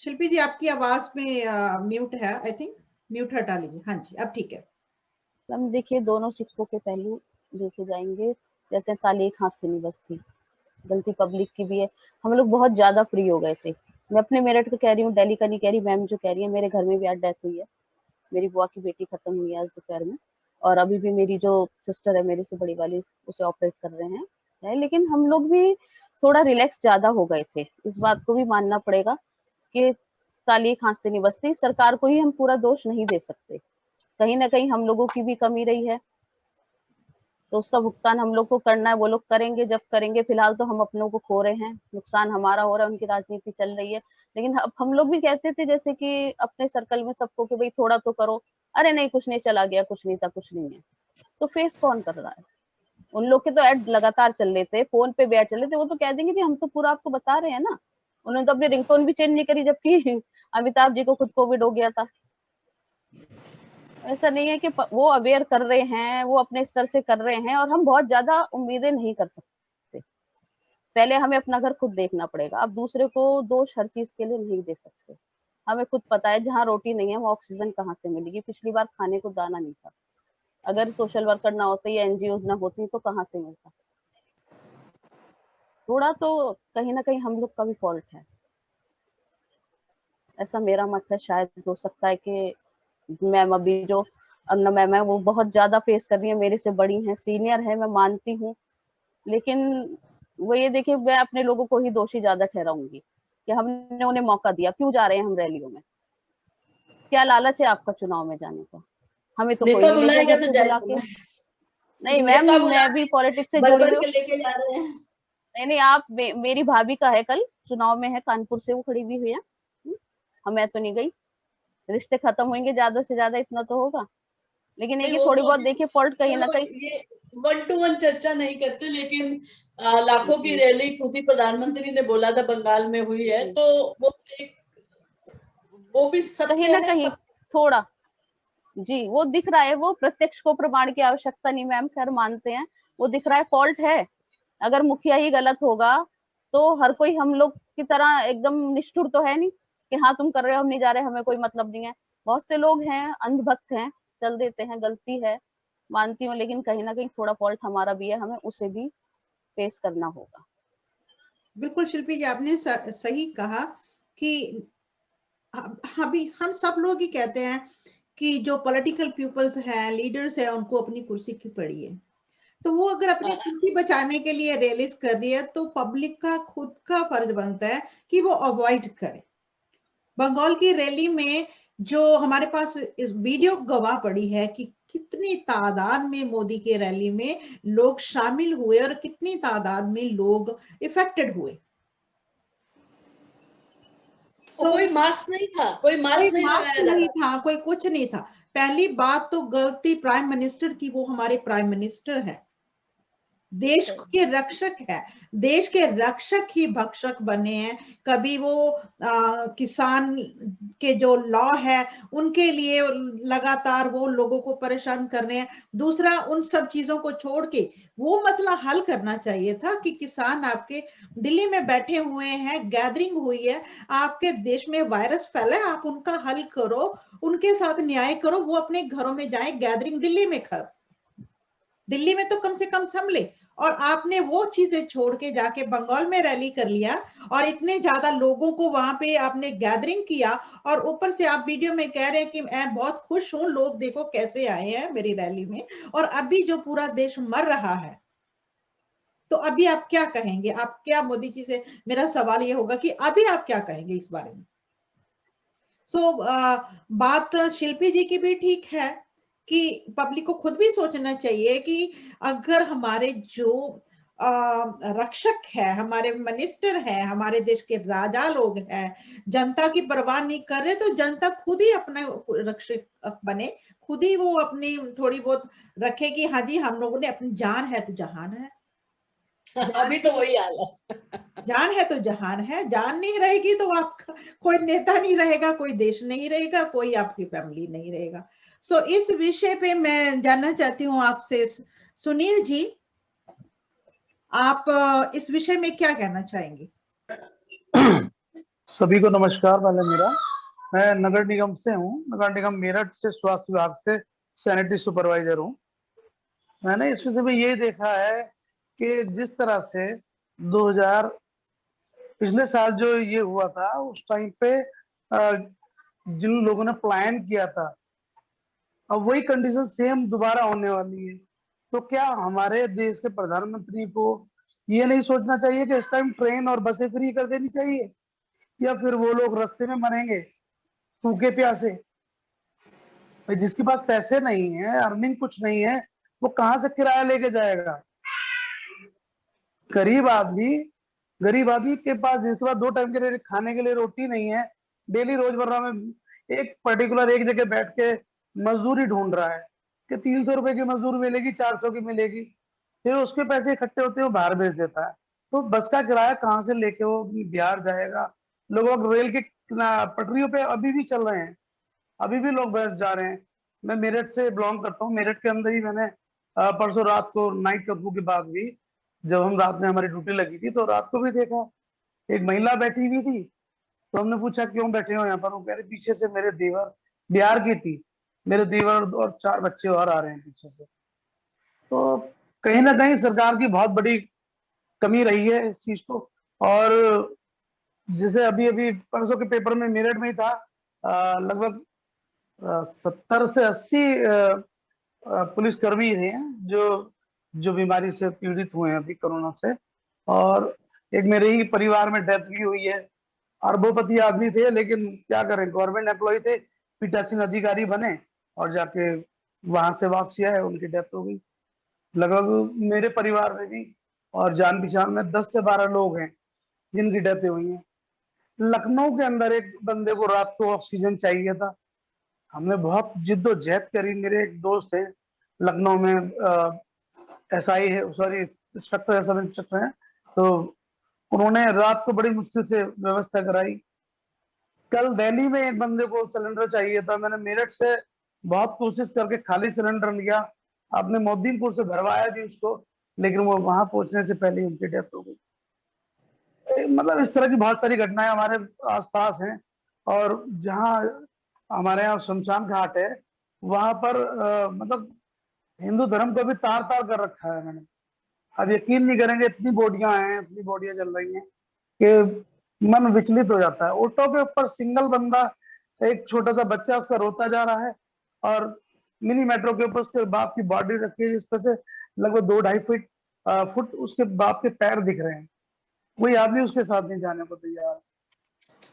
शिल्पी जी आपकी आवाज में म्यूट है, आई थिंक म्यूट हटा लीजिए। हाँ जी अब ठीक है।
हम देखिए दोनों सिक्कों के पहलू देखे जाएंगे, जैसे ताली एक हाथ से नहीं बजती, गलती पब्लिक की भी है। हम लोग बहुत ज्यादा फ्री हो गए थे, मैं अपने मेरठ का कह रही हूँ, दिल्ली का नहीं कह रही, मैम जो कह रही है, मेरे घर में भी आज डेथ हुई है, मेरी बुआ की बेटी खत्म हुई है आज दोपहर में, और अभी भी मेरी जो सिस्टर है मेरी से बड़ी वाली, उसे ऑपरेट कर रहे हैं। लेकिन हम लोग भी थोड़ा रिलैक्स ज्यादा हो गए थे, इस बात को भी मानना पड़ेगा कि ताली एक हाथ से नहीं बजती। सरकार को ही हम पूरा दोष नहीं दे सकते, कहीं ना कहीं हम लोगों की भी कमी रही है, तो उसका भुगतान हम लोग को करना है, वो लोग करेंगे जब करेंगे। फिलहाल तो हम अपनों को खो रहे हैं, नुकसान हमारा हो रहा है, उनकी राजनीति चल रही है। लेकिन अब हम लोग भी कहते थे जैसे कि अपने सर्कल में सबको कि भाई थोड़ा तो करो, अरे नहीं कुछ नहीं, चला गया, कुछ नहीं था, कुछ नहीं है। तो फेस कौन कर रहा है? उन लोग के तो ऐड लगातार चल रहे थे, फोन पे भी ऐड चल रहे थे, वो तो कह देंगे जी हम तो पूरा आपको बता रहे हैं ना। उन्होंने तो अपनी रिंगटोन भी चेंज नहीं करी, जबकि अमिताभ जी को खुद कोविड हो गया था। ऐसा नहीं है कि वो अवेयर कर रहे हैं, वो अपने स्तर से कर रहे हैं, और हम बहुत ज्यादा उम्मीदें नहीं कर सकते। पहले हमें अपना घर खुद देखना पड़ेगा। अब दूसरे को दोष हर चीज के लिए नहीं दे सकते। हमें खुद पता है जहाँ रोटी नहीं है वहाँ ऑक्सीजन कहाँ से मिलेगी। पिछली बार खाने को दाना नहीं था, अगर सोशल वर्कर ना होते या एनजीओ ना होती तो कहाँ से मिलता। थोड़ा तो कहीं ना कहीं हम लोग का भी फॉल्ट है, ऐसा मेरा मत है। शायद हो सकता है कि मैम अभी जो अन्ना मैम है वो बहुत ज्यादा फेस कर रही है, मेरे से बड़ी हैं, सीनियर है, मैं मानती हूँ। लेकिन वो ये देखिए, मैं अपने लोगों को ही दोषी ज्यादा ठहराऊंगी कि हमने उन्हें मौका दिया, क्यों जा रहे हैं हम रैलियों में, क्या लालच है आपका चुनाव में जाने का। हमें तो कोई
नेता
नहीं ले गया
बुलाएगा
घर
तो
पे बुला के।
जाएगा।
नहीं मैम,
नेता बुला
मैं भी पॉलिटिक्स से
भर
जुड़ी
भर
हुई हूँ।
के लेके जा रहे हैं।
नहीं नहीं, आप मेरी भाभी का है, कल चुनाव में है, कानपुर से वो खड़ी भी हुई है। मैं तो नहीं गई। रिश्ते खत्म होंगे ज्यादा से ज्यादा, इतना तो होगा। लेकिन ये
नहीं,
कि
वो
थोड़ी
तो
बहुत
अभी
देखिए फॉल्ट कहीं ना
चलो
कहीं।
ये 1-to-1 चर्चा नहीं करते, लेकिन लाखों की
जी
रैली खुद ही प्रधानमंत्री ने बोला था बंगाल में हुई है,
जी,
तो वो एक वो भी
कहीं
सत्य
ना
है
कहीं
सब।
थोड़ा, जी वो दिख रहा है। वो प्रत्यक्ष को प्रमाण की आवश्यकता नहीं मैम, खैर मानते हैं, वो दिख रहा है फॉल्ट है। अगर मुखिया ही गलत होगा तो हर कोई हम लोग की तरह एकदम निष्ठुर तो है नहीं कि हाँ तुम कर रहे हो हम नहीं जा रहे, हमें कोई मतलब नहीं है। बहुत से लोग हैं अंधभक्त हैं, चल देते हैं, गलती है मानती हूँ, लेकिन कहीं ना कहीं थोड़ा फॉल्ट हमारा भी है, हमें उसे भी फेस करना होगा।
बिल्कुल शिल्पी जी, आपने सही कहा कि अभी हम सब लोग ही कहते हैं कि जो पॉलिटिकल पीपल्स हैं, लीडर्स हैं, उनको अपनी कुर्सी की पड़ी है। तो वो अगर अपनी
हाँ,
कुर्सी बचाने के लिए रैलीज कर रही है तो पब्लिक का खुद का फर्ज बनता है कि वो अवॉइड करे। बंगाल की रैली में जो हमारे पास इस वीडियो गवाह पड़ी है कि कितनी तादाद में मोदी के रैली में लोग शामिल हुए और कितनी तादाद में लोग इफेक्टेड हुए।
और
सो
कोई मास्क नहीं था, कोई
कोई
मास्क नहीं
मास्क
लगाया जा
नहीं
रहा
था, कोई कुछ नहीं था। पहली बात तो गलती प्राइम मिनिस्टर की, वो हमारे प्राइम मिनिस्टर है, देश के रक्षक है। देश के रक्षक ही भक्षक बने हैं। कभी वो किसान के जो लॉ है उनके लिए लगातार वो लोगों को परेशान कर रहे हैं। दूसरा, उन सब चीजों को छोड़ के वो मसला हल करना चाहिए था कि किसान आपके दिल्ली में बैठे हुए हैं, गैदरिंग हुई है, आपके देश में वायरस फैला है, आप उनका हल करो, उनके साथ न्याय करो, वो अपने घरों में जाए, गैदरिंग दिल्ली में कर, दिल्ली में तो कम से कम संभले। और आपने वो चीजें छोड़ के जाके बंगाल में रैली कर लिया और इतने ज्यादा लोगों को वहां पे आपने गैदरिंग किया, और ऊपर से आप वीडियो में कह रहे हैं कि मैं बहुत खुश हूं, लोग देखो कैसे आए हैं मेरी रैली में, और अभी जो पूरा देश मर रहा है। तो अभी आप क्या कहेंगे? आप क्या मोदी जी से, मेरा सवाल ये होगा कि अभी आप क्या कहेंगे इस बारे में? बात शिल्पी जी की भी ठीक है कि पब्लिक को खुद भी सोचना चाहिए कि अगर हमारे जो रक्षक है, हमारे मिनिस्टर है, हमारे देश के राजा लोग हैं, जनता की परवाह नहीं कर रहे, तो जनता खुद ही अपना रक्षक बने, खुद ही वो अपनी थोड़ी बहुत रखे कि हाँ जी हम लोगों ने, अपनी जान है तो जहान है।
था।
जान
अभी तो वही हाल है।
जान है तो जहान है, जान नहीं रहेगी तो आपका कोई नेता नहीं रहेगा, कोई देश नहीं रहेगा, कोई आपकी फैमिली नहीं रहेगा। इस विषय पे मैं जानना चाहती हूँ आपसे, सुनील जी, आप इस विषय में क्या कहना चाहेंगे?
सभी को नमस्कार। पहले मेरा, मैं नगर निगम से हूँ, नगर निगम मेरठ से, स्वास्थ्य विभाग से सैनिटरी सुपरवाइजर हूँ। मैंने इस विषय में ये देखा है कि जिस तरह से 2000 पिछले साल जो ये हुआ था, उस टाइम पे जिन लोगों ने प्लान किया था, अब वही कंडीशन सेम दोबारा होने वाली है। तो क्या हमारे देश के प्रधानमंत्री को ये नहीं सोचना चाहिए कि इस टाइम ट्रेन और बसें फ्री कर देनी चाहिए, या फिर वो लोग रास्ते में मरेंगे भूखे प्यासे? भाई जिसके पास पैसे नहीं है, अर्निंग कुछ नहीं है, वो कहाँ से किराया लेके जाएगा? गरीब आदमी, गरीब आदमी के पास, जिसके पास 2 टाइम के लिए खाने के लिए रोटी नहीं है, डेली रोजमर्रा में एक पर्टिकुलर एक जगह बैठ के मजदूरी ढूंढ रहा है कि 300 रुपए की मजदूरी मिलेगी, 400 की मिलेगी, फिर उसके पैसे इकट्ठे होते हैं, वो बाहर भेज देता है। तो बस का किराया कहाँ से लेके वो बिहार जाएगा? लोग रेल के पटरियों पे अभी भी चल रहे हैं, अभी भी लोग बस जा रहे हैं। मैं मेरठ से बिलोंग करता हूँ। मेरठ के अंदर ही मैंने परसों रात को नाइट कर्फ्यू के बाद भी, जब हम रात में हमारी ड्यूटी लगी थी, तो रात को भी देखा एक महिला बैठी हुई थी। तो हमने पूछा क्यों बैठे हो यहाँ पर? वो कह रहे पीछे से मेरे देवर, बिहार की थी, मेरे देवर और 4 बच्चे और आ रहे हैं पीछे से। तो कहीं ना कहीं सरकार की बहुत बड़ी कमी रही है इस चीज को। और जैसे अभी अभी परसों के पेपर में मेरठ में ही था, लगभग 70 से 80 पुलिसकर्मी हैं जो बीमारी से पीड़ित हुए हैं अभी कोरोना से। और एक मेरे ही परिवार में डेथ भी हुई है। अरबोपति आदमी थे, लेकिन क्या करें, गवर्नमेंट एम्प्लॉय थे, पीठासीन अधिकारी बने और जाके वहां से वापसी आए, उनकी डेथ हो गई। लगभग मेरे परिवार में भी और जान पहचान में 10 से 12 लोग हैं जिनकी डेथ हुई है। लखनऊ के अंदर एक बंदे को रात को ऑक्सीजन चाहिए था। हमने बहुत जिद्दोजहद करी। मेरे एक दोस्त है लखनऊ में, एसआई है, सॉरी इंस्पेक्टर, सब इंस्पेक्टर है, तो उन्होंने रात को बड़ी मुश्किल से व्यवस्था कराई। कल दिल्ली में एक बंदे को सिलेंडर चाहिए था। मैंने मेरठ से बहुत कोशिश करके खाली सिलेंडर लिया, आपने मोदीपुर से भरवाया भी उसको, लेकिन वो वहां पहुंचने से पहले ही उनकी डेथ हो गई। मतलब इस तरह की बहुत सारी घटनाएं हमारे आसपास हैं। और जहाँ हमारे यहाँ शमशान घाट है, वहां पर मतलब हिंदू धर्म को भी तार तार कर रखा है मैंने। अब यकीन नहीं करेंगे, इतनी बॉडियां हैं, इतनी बॉडियां चल रही हैं कि मन विचलित हो जाता है। ऑटो के ऊपर सिंगल बंदा, एक छोटा सा बच्चा उसका रोता जा रहा है, और मिनी मेट्रो के ऊपर उसके बाप की बॉडी रखी है, जिसपे से लगभग 2-2.5 फुट उसके बाप के पैर दिख रहे हैं। कोई आदमी उसके साथ नहीं जाने को तैयार।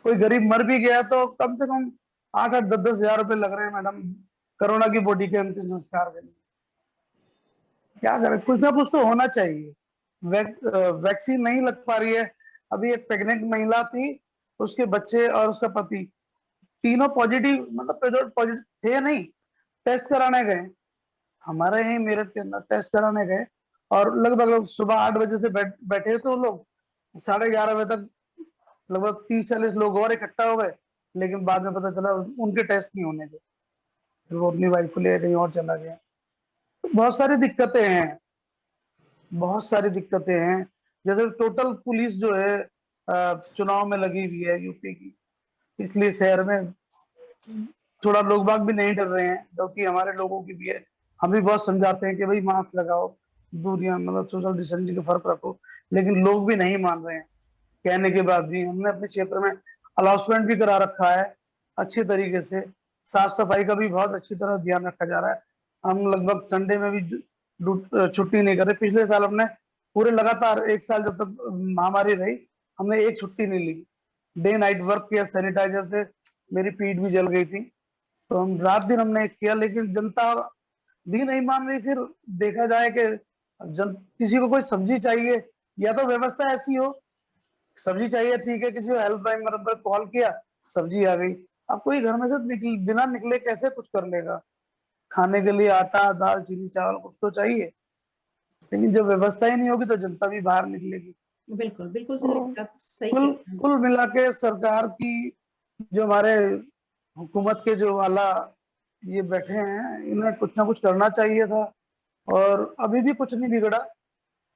कोई गरीब मर भी गया तो कम से कम 8-8, 10-10 हजार रुपए लग रहे हैं मैडम कोरोना की बॉडी के अंतिम संस्कार के लिए। क्या करें, कुछ ना कुछ तो होना चाहिए। वैक्सीन नहीं लग पा रही है। अभी एक प्रेग्नेंट महिला थी, उसके बच्चे और उसका पति तीनों पॉजिटिव, मतलब पॉजिटिव थे नहीं, टेस्ट कराने गए हमारे यहीं मेरठ के अंदर, टेस्ट कराने गए और लगभग सुबह 8 बजे से बैठे थे वो लोग, 11:30 बजे तक लगभग 30-40 लोग और इकट्ठा हो गए। लेकिन बाद में पता चला उनके टेस्ट नहीं होने थे, फिर वो अपनी वाइफ को ले कहीं और चला गया। तो बहुत सारी दिक्कतें हैं, बहुत सारी दिक्कतें हैं। जैसे टोटल पुलिस जो है चुनाव में लगी हुई है यूपी की, इसलिए शहर में थोड़ा लोग बाग भी नहीं डर रहे हैं। गलती हमारे लोगों की भी है, हम भी बहुत समझाते हैं कि भाई मास्क लगाओ, दूरियां, मतलब सोशल डिस्टेंसिंग का फर्क रखो, लेकिन लोग भी नहीं मान रहे हैं। कहने के बाद भी हमने अपने क्षेत्र में अलाउंसमेंट भी करा रखा है अच्छी तरीके से। साफ सफाई का भी बहुत अच्छी तरह ध्यान रखा जा रहा है। हम लगभग संडे में भी छुट्टी नहीं कर रहे। पिछले साल हमने पूरे लगातार 1 साल जब तक महामारी रही, हमने एक छुट्टी नहीं ली। डे नाइट वर्क किया, सैनिटाइजर से मेरी पीठ भी जल गई थी, तो हम रात दिन हमने किया, लेकिन जनता भी नहीं मान रही। फिर देखा जाए कि किसी को कोई सब्जी चाहिए, या तो व्यवस्था ऐसी हो, सब्जी चाहिए ठीक है, किसी को हेल्पलाइन नंबर कॉल किया, सब्जी आ गई। अब कोई घर में से बिना निकले कैसे कुछ कर लेगा? खाने के लिए आटा, दाल, चीनी, चावल कुछ तो चाहिए, लेकिन जब व्यवस्था ही नहीं होगी तो जनता भी बाहर निकलेगी।
बिल्कुल बिल्कुल
तो
सही
कुल मिला के सरकार की, जो हमारे हुकूमत के जो वाला ये बैठे हैं, इन्हें कुछ ना कुछ करना चाहिए था। और अभी भी कुछ नहीं बिगड़ा।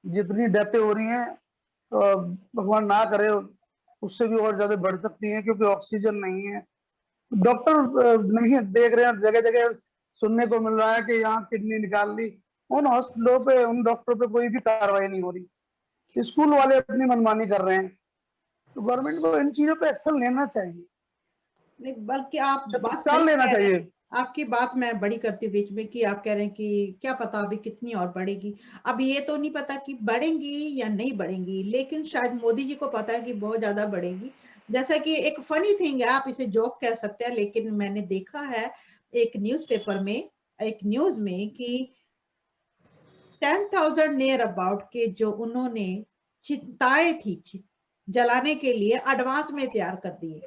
जितनी डेथें हो रही हैं, तो भगवान ना करे उससे भी और ज्यादा बढ़ सकती हैं, क्योंकि ऑक्सीजन नहीं है, डॉक्टर नहीं देख रहे हैं। जगह जगह सुनने को मिल रहा है कि यहाँ किडनी निकाल ली। उन हॉस्पिटलों पे, उन डॉक्टरों पे कोई भी कार्रवाई नहीं हो रही। स्कूल वाले अपनी मनमानी कर रहे हैं। तो गवर्नमेंट को इन चीजों पे एक्शन लेना चाहिए,
नहीं, बल्कि आप बात
तत्काल
सही
लेना
कह रहे हैं।
चाहिए।
आपकी बात मैं बड़ी करती हूँ बीच में कि आप कह रहे हैं कि क्या पता अभी कितनी और बढ़ेगी। अब ये तो नहीं पता कि बढ़ेंगी या नहीं बढ़ेंगी, लेकिन शायद मोदी जी को पता है कि बहुत ज्यादा बढ़ेगी। जैसा कि एक फनी थिंग है, आप इसे जोक कह सकते हैं, लेकिन मैंने देखा है एक न्यूज़पेपर में, एक न्यूज में, कि 10,000 नियर अबाउट के जो उन्होंने चिताएं थी जलाने के लिए एडवांस में तैयार कर दिए।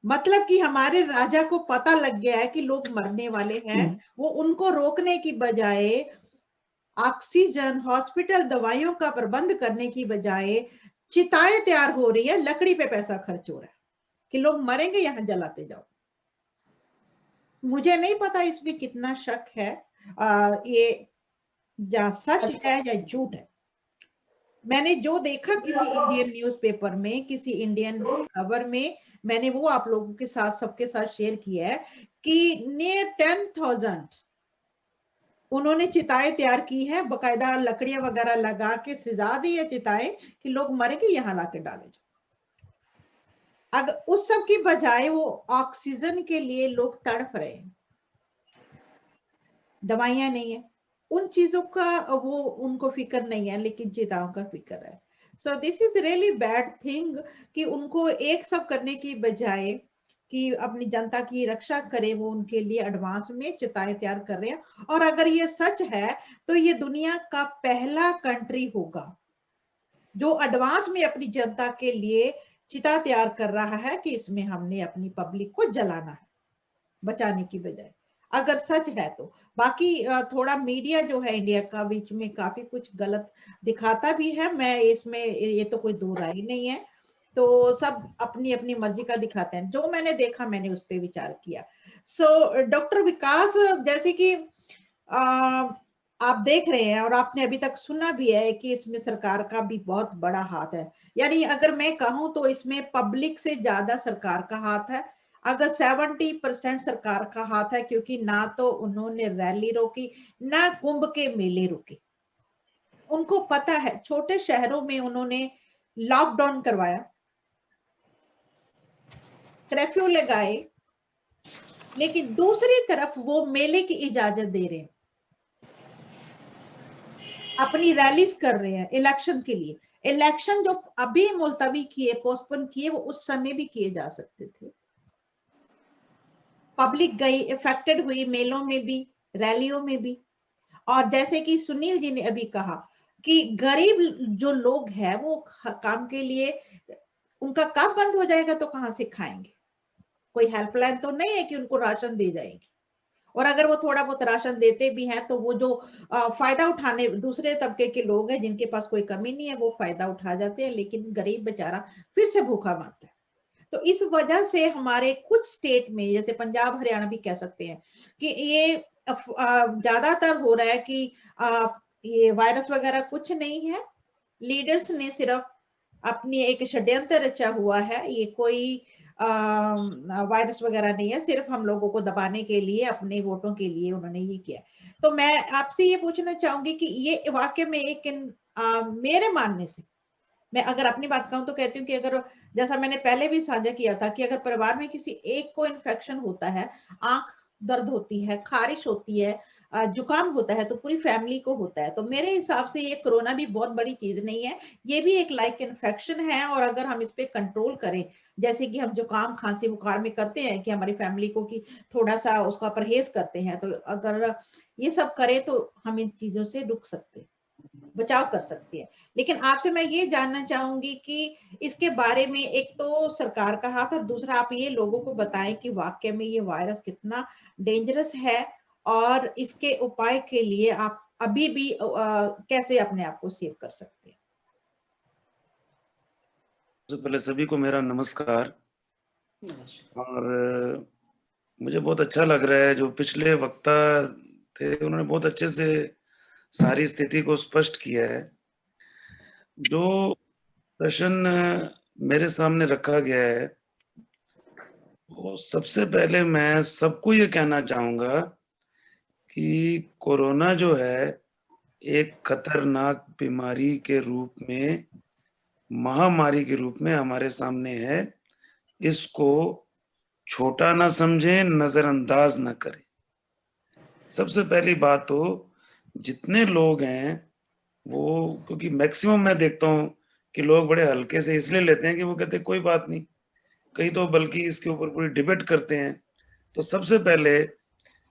मतलब कि हमारे राजा को पता लग गया है कि लोग मरने वाले हैं, वो उनको रोकने की बजाय, ऑक्सीजन, हॉस्पिटल, दवाइयों का प्रबंध करने की बजाय चिताएं तैयार हो रही है, लकड़ी पे पैसा खर्च हो रहा है कि लोग मरेंगे, यहां जलाते जाओ। मुझे नहीं पता इसमें कितना शक है, ये या सच है या झूठ है। मैंने जो देखा किसी इंडियन न्यूज़पेपर में, किसी इंडियन खबर में, मैंने वो आप लोगों के साथ, सबके साथ शेयर किया है कि नियर 10,000 उन्होंने चिताएं तैयार की है, बकायदा लकड़ियां वगैरह लगा के सजा दी है चिताएं कि लोग मर के यहाँ लाके डाले जाओ। अगर उस सब की बजाय वो ऑक्सीजन के लिए लोग तड़प रहे हैं, दवाइयां नहीं है, उन चीजों का वो उनको फिक्र नहीं है, लेकिन चिताओं का फिक्र है। So this is really bad thing कि उनको एक सब करने की बजाय कि अपनी जनता की रक्षा करे, वो उनके लिए एडवांस में चिताएं तैयार कर रहे हैं। और अगर ये सच है तो ये दुनिया का पहला कंट्री होगा जो एडवांस में अपनी जनता के लिए चिता तैयार कर रहा है कि इसमें हमने अपनी पब्लिक को जलाना है बचाने की बजाय, अगर सच है तो। बाकी थोड़ा मीडिया जो है इंडिया का बीच में काफी कुछ गलत दिखाता भी है, मैं इसमें ये तो कोई दो राय नहीं है, तो सब अपनी अपनी मर्जी का दिखाते हैं। जो मैंने देखा मैंने उस पर विचार किया। सो डॉक्टर विकास, जैसे कि आप देख रहे हैं और आपने अभी तक सुना भी है कि इसमें सरकार का भी बहुत बड़ा हाथ है, यानी अगर मैं कहूं तो इसमें पब्लिक से ज्यादा सरकार का हाथ है। अगर 70% सरकार का हाथ है, क्योंकि ना तो उन्होंने रैली रोकी, ना कुंभ के मेले रोके। उनको पता है, छोटे शहरों में उन्होंने लॉकडाउन करवाया, कर्फ्यू लगाए, लेकिन दूसरी तरफ वो मेले की इजाजत दे रहे हैं, अपनी रैलीज कर रहे हैं इलेक्शन के लिए। इलेक्शन जो अभी मुलतवी किए, पोस्टपोन किए, वो उस समय भी किए जा सकते थे। पब्लिक गई, इफेक्टेड हुई, मेलों में भी, रैलियों में भी। और जैसे कि सुनील जी ने अभी कहा कि गरीब जो लोग हैं वो काम के लिए, उनका काम बंद हो जाएगा तो कहां से खाएंगे? कोई हेल्पलाइन तो नहीं है कि उनको राशन दे जाएगी। और अगर वो थोड़ा बहुत राशन देते भी हैं तो वो जो फायदा उठाने दूसरे तबके के लोग हैं जिनके पास कोई कमी नहीं है, वो फायदा उठा जाते हैं, लेकिन गरीब बेचारा फिर से भूखा मरता है। तो इस वजह से हमारे कुछ स्टेट में, जैसे पंजाब हरियाणा भी कह सकते हैं, कि ये ज्यादातर हो रहा है कि ये वायरस वगैरह कुछ नहीं है, लीडर्स ने सिर्फ अपनी एक षड्यंत्र रचा हुआ है, ये कोई वायरस वगैरह नहीं है, सिर्फ हम लोगों को दबाने के लिए, अपने वोटों के लिए उन्होंने ये किया। तो मैं आपसे ये पूछना चाहूंगी कि ये वाकई में एक मेरे मानने से, मैं अगर अपनी बात कहूं तो कहती हूँ कि अगर, जैसा मैंने पहले भी साझा किया था, कि अगर परिवार में किसी एक को इन्फेक्शन होता है, आंख दर्द होती है, खारिश होती है, जुकाम होता है, तो पूरी फैमिली को होता है। तो मेरे हिसाब से ये कोरोना भी बहुत बड़ी चीज नहीं है, ये भी एक लाइक इन्फेक्शन है। और अगर हम इस पे कंट्रोल करें, जैसे कि हम जुकाम खांसी बुखार में करते हैं कि हमारी फैमिली को कि थोड़ा सा उसका परहेज करते हैं, तो अगर ये सब करें तो हम इन चीजों से रुक सकते हैं, बचाव कर सकती है। लेकिन आपसे मैं ये जानना चाहूंगी कि इसके बारे में एक तो सरकार का हाथ, और दूसरा आप ये लोगों को बताएं कि वाकई में ये वायरस कितना डेंजरस है और इसके उपाय के लिए आप अभी भी कैसे अपने आप को सेव कर सकते हैं।
सबसे पहले सभी को मेरा नमस्कार। और मुझे बहुत अच्छा लग रहा है, जो पिछले वक्ता थे उन्होंने बहुत अच्छे से सारी स्थिति को स्पष्ट किया है। जो प्रश्न मेरे सामने रखा गया है, वो सबसे पहले मैं सबको ये कहना चाहूंगा कि कोरोना जो है एक खतरनाक बीमारी के रूप में, महामारी के रूप में हमारे सामने है। इसको छोटा ना समझें, नजरअंदाज ना करें। सबसे पहली बात तो जितने लोग हैं वो, क्योंकि मैक्सिमम मैं देखता हूं कि लोग बड़े हल्के से इसलिए लेते हैं कि वो कहते हैं कोई बात नहीं, कई तो बल्कि इसके ऊपर पूरी डिबेट करते हैं। तो सबसे पहले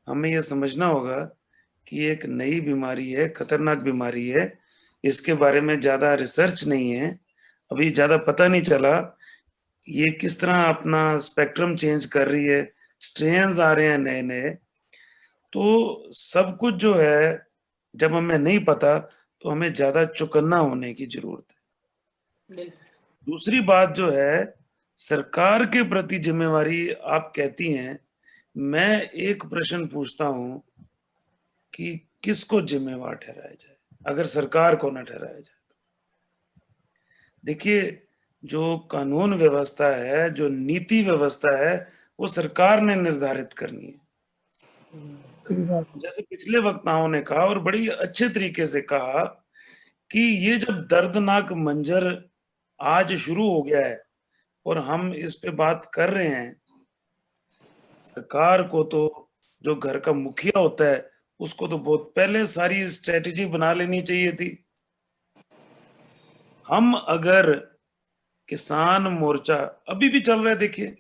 हमें यह समझना होगा कि एक नई बीमारी है, खतरनाक बीमारी है, इसके बारे में ज्यादा रिसर्च नहीं है, अभी ज्यादा पता नहीं चला ये किस तरह अपना स्पेक्ट्रम चेंज कर रही है, स्ट्रेन्स आ रहे हैं नए नए। तो सब कुछ जो है जब हमें नहीं पता तो हमें ज्यादा चौकन्ना होने की जरूरत है। दूसरी बात जो है, सरकार के प्रति जिम्मेवारी आप कहती हैं मैं एक प्रश्न पूछता हूं कि किसको जिम्मेवार ठहराया जाए अगर सरकार को न ठहराया जाए? देखिए, जो कानून व्यवस्था है, जो नीति व्यवस्था है, वो सरकार ने निर्धारित करनी है। जैसे पिछले वक्ताओं ने कहा और बड़ी अच्छे तरीके से कहा कि ये जब दर्दनाक मंजर आज शुरू हो गया है और हम इस पे बात कर रहे हैं, सरकार को तो, जो घर का मुखिया होता है, उसको तो बहुत पहले सारी स्ट्रेटेजी बना लेनी चाहिए थी। हम अगर किसान मोर्चा अभी भी चल रहा है, देखिए,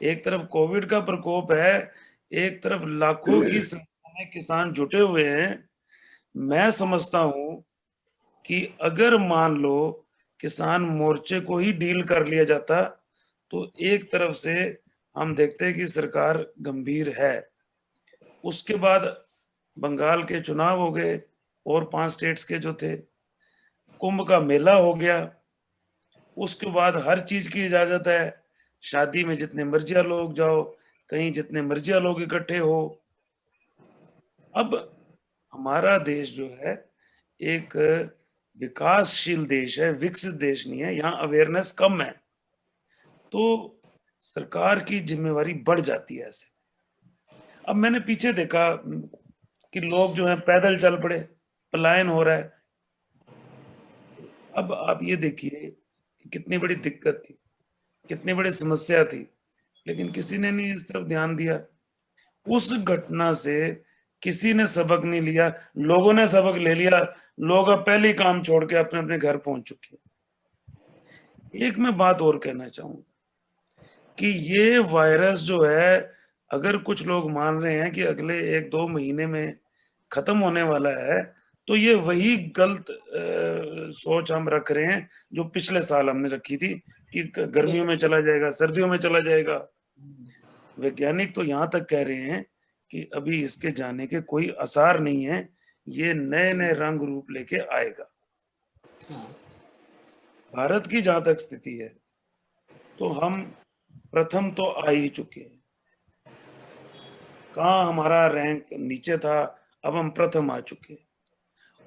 एक तरफ कोविड का प्रकोप है, एक तरफ लाखों की संख्या में किसान जुटे हुए हैं। मैं समझता हूं कि अगर मान लो किसान मोर्चे को ही डील कर लिया जाता, तो एक तरफ से हम देखते हैं कि सरकार गंभीर है। उसके बाद बंगाल के चुनाव हो गए और 5 स्टेट्स के जो थे, कुंभ का मेला हो गया, उसके बाद हर चीज की इजाजत है, शादी में जितने मर्जी लोग जाओ, कहीं जितने मर्जी लोग इकट्ठे हो। अब हमारा देश जो है एक विकासशील देश है, विकसित देश नहीं है, यहाँ अवेयरनेस कम है, तो सरकार की जिम्मेवारी बढ़ जाती है ऐसे। अब मैंने पीछे देखा कि लोग जो हैं पैदल चल पड़े, पलायन हो रहा है। अब आप ये देखिए कितनी बड़ी दिक्कत थी, कितनी बड़ी समस्या थी, लेकिन किसी ने नहीं इस तरफ ध्यान दिया। उस घटना से किसी ने सबक नहीं लिया, लोगों ने सबक ले लिया, लोग अब पहले ही काम छोड़ के अपने अपने घर पहुंच चुके हैं। एक मैं बात और कहना चाहूंगा कि ये वायरस जो है, अगर कुछ लोग मान रहे हैं कि अगले 1-2 महीने में खत्म होने वाला है, तो ये वही गलत सोच हम रख रहे हैं जो पिछले साल हमने रखी थी कि गर्मियों में चला जाएगा, सर्दियों में चला जाएगा। वैज्ञानिक तो यहाँ तक कह रहे हैं कि अभी इसके जाने के कोई आसार नहीं है, ये नए नए रंग रूप लेके आएगा। भारत की जहां तक स्थिति है, तो हम प्रथम तो आ ही चुके हैं। कहाँ हमारा रैंक नीचे था, अब हम प्रथम आ चुके हैं।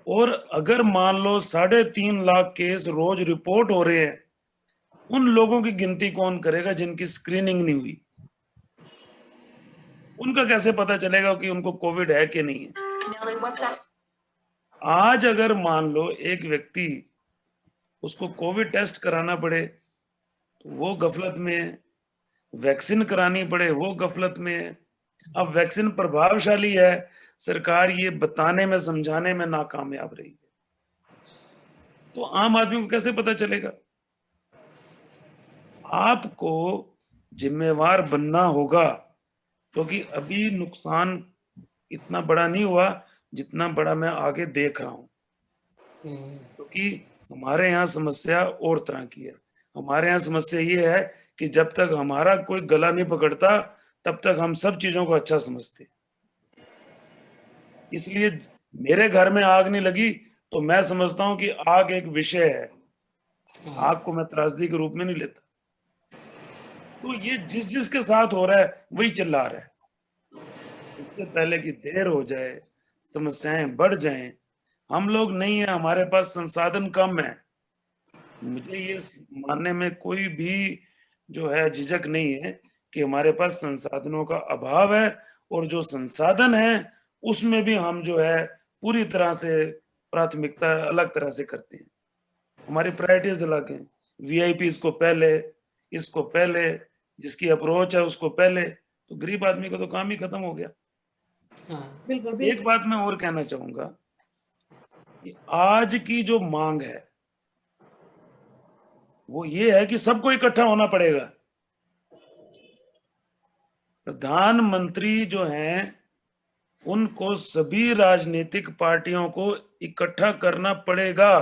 और अगर मान लो 3.5 लाख केस रोज रिपोर्ट हो रहे हैं, उन लोगों की गिनती कौन करेगा जिनकी स्क्रीनिंग नहीं हुई? उनका कैसे पता चलेगा कि उनको कोविड है कि नहीं है? आज अगर मान लो एक व्यक्ति, उसको कोविड टेस्ट कराना पड़े तो वो गफलत में है, वैक्सीन करानी पड़े वो गफलत में है। अब वैक्सीन प्रभावशाली है, सरकार ये बताने में, समझाने में नाकामयाब रही है, तो आम आदमी को कैसे पता चलेगा? आपको जिम्मेवार बनना होगा, क्योंकि अभी नुकसान इतना बड़ा नहीं हुआ जितना बड़ा मैं आगे देख रहा हूं। क्योंकि हमारे यहाँ समस्या और तरह की है। हमारे यहाँ समस्या ये है कि जब तक हमारा कोई गला नहीं पकड़ता, तब तक हम सब चीजों को अच्छा समझते। इसलिए मेरे घर में आग नहीं लगी तो मैं समझता हूं कि आग एक विषय है, आग को मैं त्रासदी के रूप में नहीं लेता। तो ये जिस जिसके साथ हो रहा है वही चिल्ला रहा है। इससे पहले कि देर हो जाए, समस्याएं बढ़ जाएं, हम लोग नहीं है, हमारे पास संसाधन कम है। मुझे ये मानने में कोई भी जो है झिझक नहीं है कि हमारे पास संसाधनों का अभाव है, और जो संसाधन है उसमें भी हम जो है पूरी तरह से प्राथमिकता अलग तरह से करते हैं। हमारी प्रायोरिटीज अलग हैं। वीआईपी इसको पहले, इसको पहले, जिसकी अप्रोच है उसको पहले, तो गरीब आदमी का तो काम ही खत्म हो गया।
बिल्कुल
एक बात मैं और कहना चाहूंगा कि आज की जो मांग है वो ये है कि सबको इकट्ठा होना पड़ेगा। प्रधानमंत्री जो हैं उनको सभी राजनीतिक पार्टियों को इकट्ठा करना पड़ेगा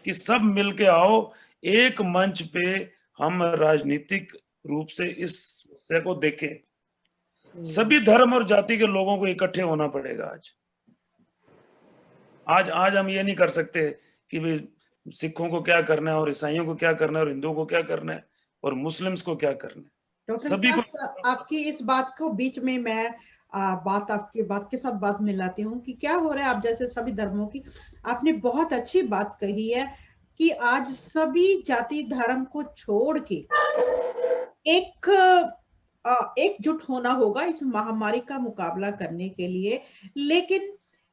कि सब मिलके आओ, एक मंच पे हम राजनीतिक रूप से इस समस्या को देखें। सभी धर्म और जाति के लोगों को इकट्ठे होना पड़ेगा। आज हम ये नहीं कर सकते कि भाई सिखों को क्या करना है और ईसाइयों को क्या करना है और हिंदुओं को क्या करना है और मुस्लिम्स को क्या करना है।
डॉक्टर
सभी को
विकास, आपकी इस बात को बीच में मैं आपकी बात के साथ बात मिलाती हूँ कि क्या हो रहा है। आप जैसे सभी धर्मों की, आपने बहुत अच्छी बात कही है कि आज सभी जाति धर्म को छोड़ के एक एकजुट होना होगा इस महामारी का मुकाबला करने के लिए। लेकिन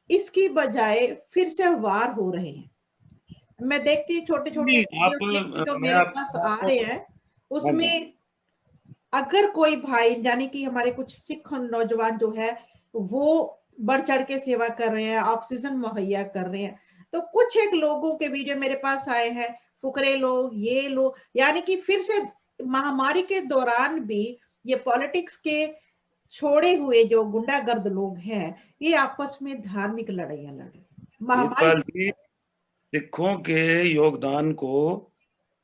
इसकी बजाय फिर से वार हो रहे हैं। मैं देखती हूँ छोटे छोटे
नहीं,
वीडियो जो
मैं
मेरे पास आ रहे हैं,
हाँ जी,
उसमें अगर कोई भाई, यानी कि हमारे कुछ सिख नौजवान जो है वो बढ़ चढ़ के सेवा कर रहे हैं, ऑक्सीजन मुहैया कर रहे हैं, तो कुछ एक लोगों के वीडियो मेरे पास आए हैं, फुकरे लोग, ये लोग, यानी कि फिर से महामारी के दौरान भी ये पॉलिटिक्स के छोड़े हुए जो गुंडागर्द लोग हैं, ये आपस में धार्मिक लड़ाइयां लड़ रहे हैं। महामारी
वीरपाल जी, सिखों के योगदान को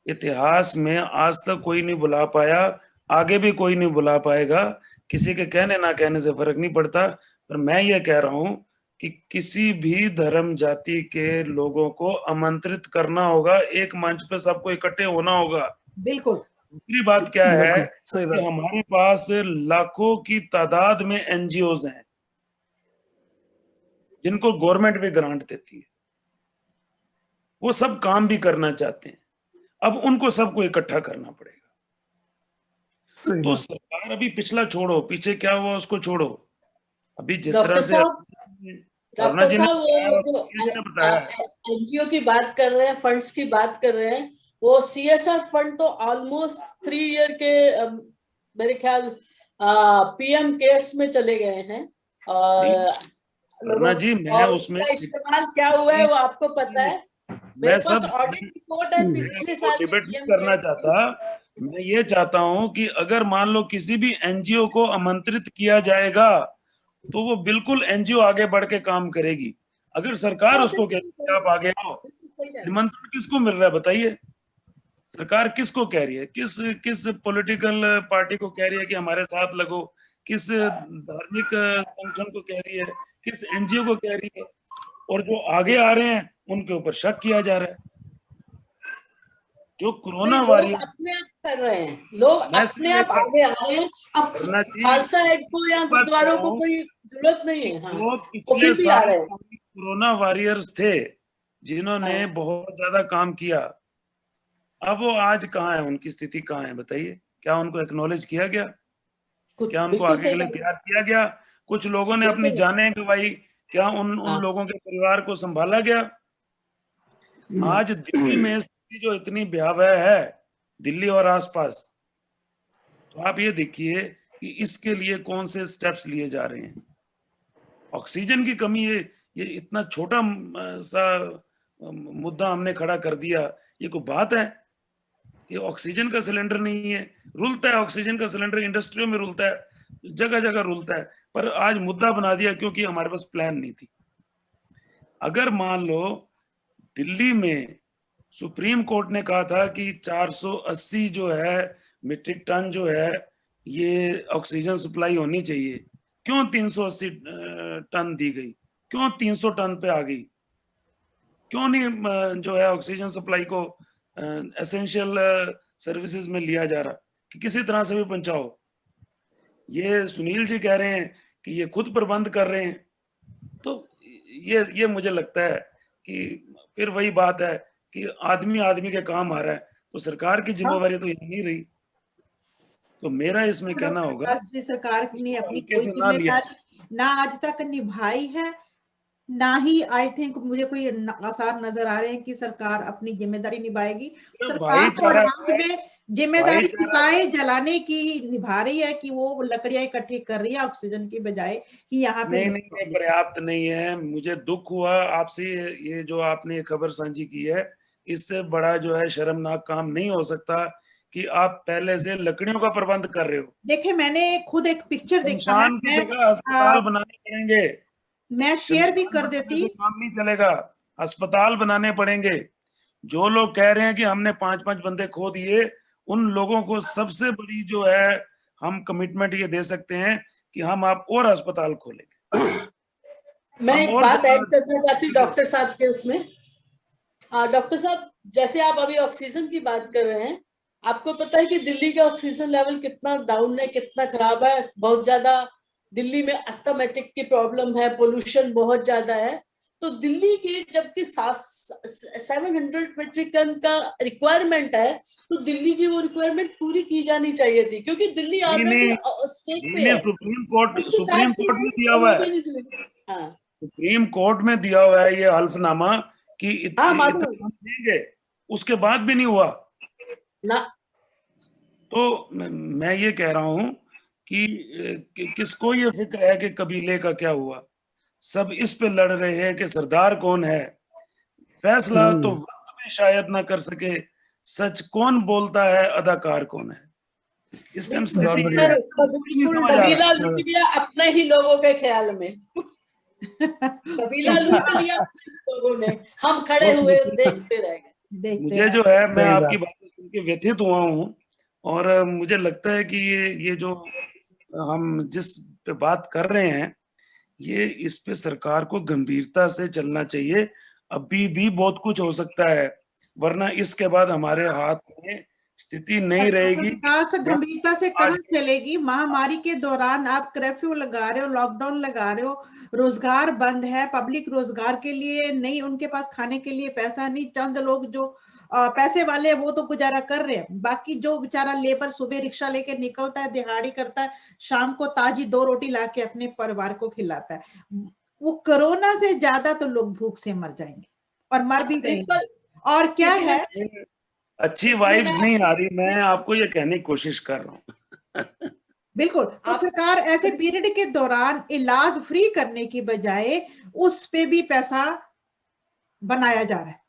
इतिहास में आज तक कोई नहीं बुला पाया, आगे भी कोई नहीं बुला पाएगा। किसी के कहने ना कहने से फर्क नहीं पड़ता, पर मैं ये कह रहा हूं कि किसी भी धर्म जाति के लोगों को आमंत्रित करना होगा, एक मंच पे सबको इकट्ठे होना होगा।
बिल्कुल
दूसरी बात क्या है
बिल्कुल सही
कि
बात।
हमारे पास लाखों की तादाद में एनजीओज हैं जिनको गवर्नमेंट भी ग्रांट देती है, वो सब काम भी करना चाहते हैं। अब उनको सबको इकट्ठा करना पड़ेगा।
सही
तो
बात।
सरकार अभी पिछला छोड़ो, पीछे क्या हुआ उसको छोड़ो। अभी जिस तरह
डॉक्टर
से
साहब,
अरुणा जी ने
वो
बताया,
जो
जी ने बताया,
एनजीओ की बात कर रहे हैं, फंड्स की बात कर रहे हैं, वो सीएसआर फंड तो ऑलमोस्ट 3 ईयर के मेरे ख्याल पीएम केयर्स में चले गए हैं। और
अरुणा जी, मैं
और
उसमें
उसका इस्तेमाल क्या हुआ है वो आपको पता है। मेरे
मैं
पास
सब
ऑडिट रिपोर्ट है पिछले साल की
डिबेट नहीं
PM
करना
केयर्स की।
चाहता। मैं ये चाहता हूं कि अगर मान लो किसी भी एनजीओ को आमंत्रित किया जाएगा तो वो बिल्कुल एनजीओ आगे बढ़ के काम करेगी। अगर सरकार
हाँ,
उसको कहती है आप आगे आओ,
बिल्कुल सही कह रहे हैं।
निमंत्रण किसको मिल रहा है बताइए? सरकार किसको कह रही है? किस किस पॉलिटिकल पार्टी को कह रही है कि हमारे साथ लगो? किस धार्मिक संगठन को कह रही है? किस एनजीओ को कह रही है? और जो आगे आ रहे हैं उनके ऊपर शक किया जा रहा है। जो कोरोना
नहीं,
वॉरियर,
लोग अपने आप कर रहे हैं, लोग
मैं
अपने आप आगे आ रहे हैं। अब
अरुणा जी,
खालसा हेड को या
बात कर
गुरुद्वारों
रहा
को
हूं
कोई जरूरत नहीं है। हाँ,
जो
वो
पिछले
फिर भी आ
साल
रहे हैं।
कोरोना वॉरियर्स थे जिन्होंने
हाँ।
बहुत ज्यादा काम किया, अब वो आज कहाँ है? उनकी स्थिति कहाँ है बताइए? क्या उनको एक्नॉलेज किया गया? क्या उनको
बिल्कुल
आगे के
सही
लिए
बात है।
तैयार किया गया? कुछ लोगों ने अपनी
बिल्कुल।
जानें गंवाई, क्या उन
हाँ।
लोगों के परिवार को संभाला गया? आज दिल्ली में स्थिति जो इतनी भयावह है, दिल्ली और आसपास, तो आप ये देखिए कि इसके लिए कौन से स्टेप्स लिए जा रहे हैं। ऑक्सीजन की कमी, ये इतना छोटा सा मुद्दा हमने खड़ा कर दिया, ये कोई बात है? ये ऑक्सीजन का सिलेंडर नहीं है, रुलता है ऑक्सीजन का सिलेंडर, इंडस्ट्रियों में रुलता है, जगह जगह रुलता है, पर आज मुद्दा बना दिया क्योंकि हमारे पास प्लान नहीं थी। अगर मान लो दिल्ली में सुप्रीम कोर्ट ने कहा था कि 480 जो है मीट्रिक टन जो है ये ऑक्सीजन सप्लाई होनी चाहिए, क्यों 380 टन दी गई? क्यों 300 टन पे आ गई? क्यों नहीं जो है ऑक्सीजन सप्लाई को एसेंशियल सर्विसेज में लिया जा रहा कि किसी तरह से भी पहुंचाओ? ये सुनील जी कह रहे हैं कि ये खुद प्रबंध कर रहे हैं। तो ये मुझे लगता है कि फिर वही बात है कि आदमी आदमी के काम आ रहा है, तो सरकार की जिम्मेवारी तो ये नहीं रही। तो मेरा इसमें कहना होगा
विकास जी, सरकार ने अपनी
हल्के
कोई
से ना लिया
जिम्मेदारी ना आज तक निभाई है, ना ही आई थिंक मुझे कोई आसार नजर आ रहे हैं कि सरकार अपनी जिम्मेदारी निभाएगी।
तो
सरकार तो
भाईचारा
एडवांस में जिम्मेदारी
भाईचारा
चिताएं जलाने की निभा रही है कि वो लकड़ियां इकट्ठी कर रही है ऑक्सीजन की बजाय कि यहाँ पे
नहीं, ये पर्याप्त नहीं है। मुझे दुख हुआ आपसे, ये जो आपने खबर साझी की है, इससे बड़ा जो है शर्मनाक काम नहीं हो सकता कि आप पहले से लकड़ियों का प्रबंध कर रहे हो।
देखिए, मैंने खुद एक पिक्चर देखा है,
शमशान की जगह अस्पताल बनाने पड़ेंगे।
मैं शेयर भी कर
शमशान बनाने
देती।
से काम नहीं चलेगा, अस्पताल बनाने पड़ेंगे। जो लोग कह रहे हैं कि हमने 5-5 बंदे खो दिए, उन लोगों को सबसे बड़ी जो है हम कमिटमेंट ये दे सकते हैं कि हम आप और अस्पताल खोलेंगे।
मैं एक बात ऐड करना चाहती हूँ डॉक्टर साहब के उसमें। डॉक्टर साहब, जैसे आप अभी ऑक्सीजन की बात कर रहे हैं, आपको पता है कि दिल्ली का ऑक्सीजन लेवल कितना डाउन है, कितना खराब है, बहुत ज्यादा दिल्ली में अस्थमेटिक की प्रॉब्लम है, पोल्यूशन बहुत ज्यादा है। तो दिल्ली की जबकि 700 मेट्रिक टन का रिक्वायरमेंट है, तो दिल्ली की वो रिक्वायरमेंट पूरी की जानी चाहिए थी, क्योंकि दिल्ली ऑलरेडी स्टेट पे है। उसके
सुप्रीम
साथ
कोर्ट में दिया हुआ है,
हाँ
सुप्रीम कोर्ट में दिया हुआ है ये हल्फनामा कि
हाँ
इतना
मालूम
हम देंगे, उसके बाद भी नहीं हुआ।
ना।
तो मैं ये कह रहा हूं कि किसको ये फिक्र है कि कबीले का क्या हुआ। सब इस पे लड़ रहे हैं कि सरदार कौन है। फैसला तो वक्त में शायद ना कर सके, सच कौन बोलता है, अदाकार कौन है। इस टाइम स्थिति ये है, कोई नहीं समझ आ रहा।
कबीला लूट लिया अपने ही लोगों के ख्याल में। कबीला लूट लिया अपने ही लोगों ने, हम खड़े हुए देखते रह गए।
मुझे जो है, मैं
सही
आपकी
बात।
बातें सुन के व्यथित हुआ हूँ, और मुझे लगता है कि ये जो हम जिस पे बात कर रहे हैं, ये इस पे सरकार को गंभीरता से चलना चाहिए। अभी भी बहुत कुछ हो सकता है, वरना इसके बाद हमारे हाथ में स्थिति नहीं रहेगी।
विकास गंभीरता से कहाँ चलेगी? महामारी के दौरान आप कर्फ्यू लगा रहे हो, लॉकडाउन लगा रहे हो, रोजगार बंद है, पब्लिक रोजगार के लिए नहीं, उनके पास खाने के लिए पैसा नहीं। चंद लोग जो पैसे वाले हैं वो तो गुजारा कर रहे हैं, बाकी जो बेचारा लेबर सुबह रिक्शा लेके निकलता है, दिहाड़ी करता है, शाम को ताजी 2 रोटी लाके अपने परिवार को खिलाता है, वो कोरोना से ज्यादा तो लोग भूख से मर जाएंगे और मर भी रहे हैं। और क्या है,
अच्छी वाइब्स नहीं आ रही, मैं आपको ये कहने की कोशिश कर रहा हूँ।
बिल्कुल। तो सरकार ऐसे पीरियड के दौरान इलाज फ्री करने की बजाय उस पे भी पैसा बनाया जा रहा है,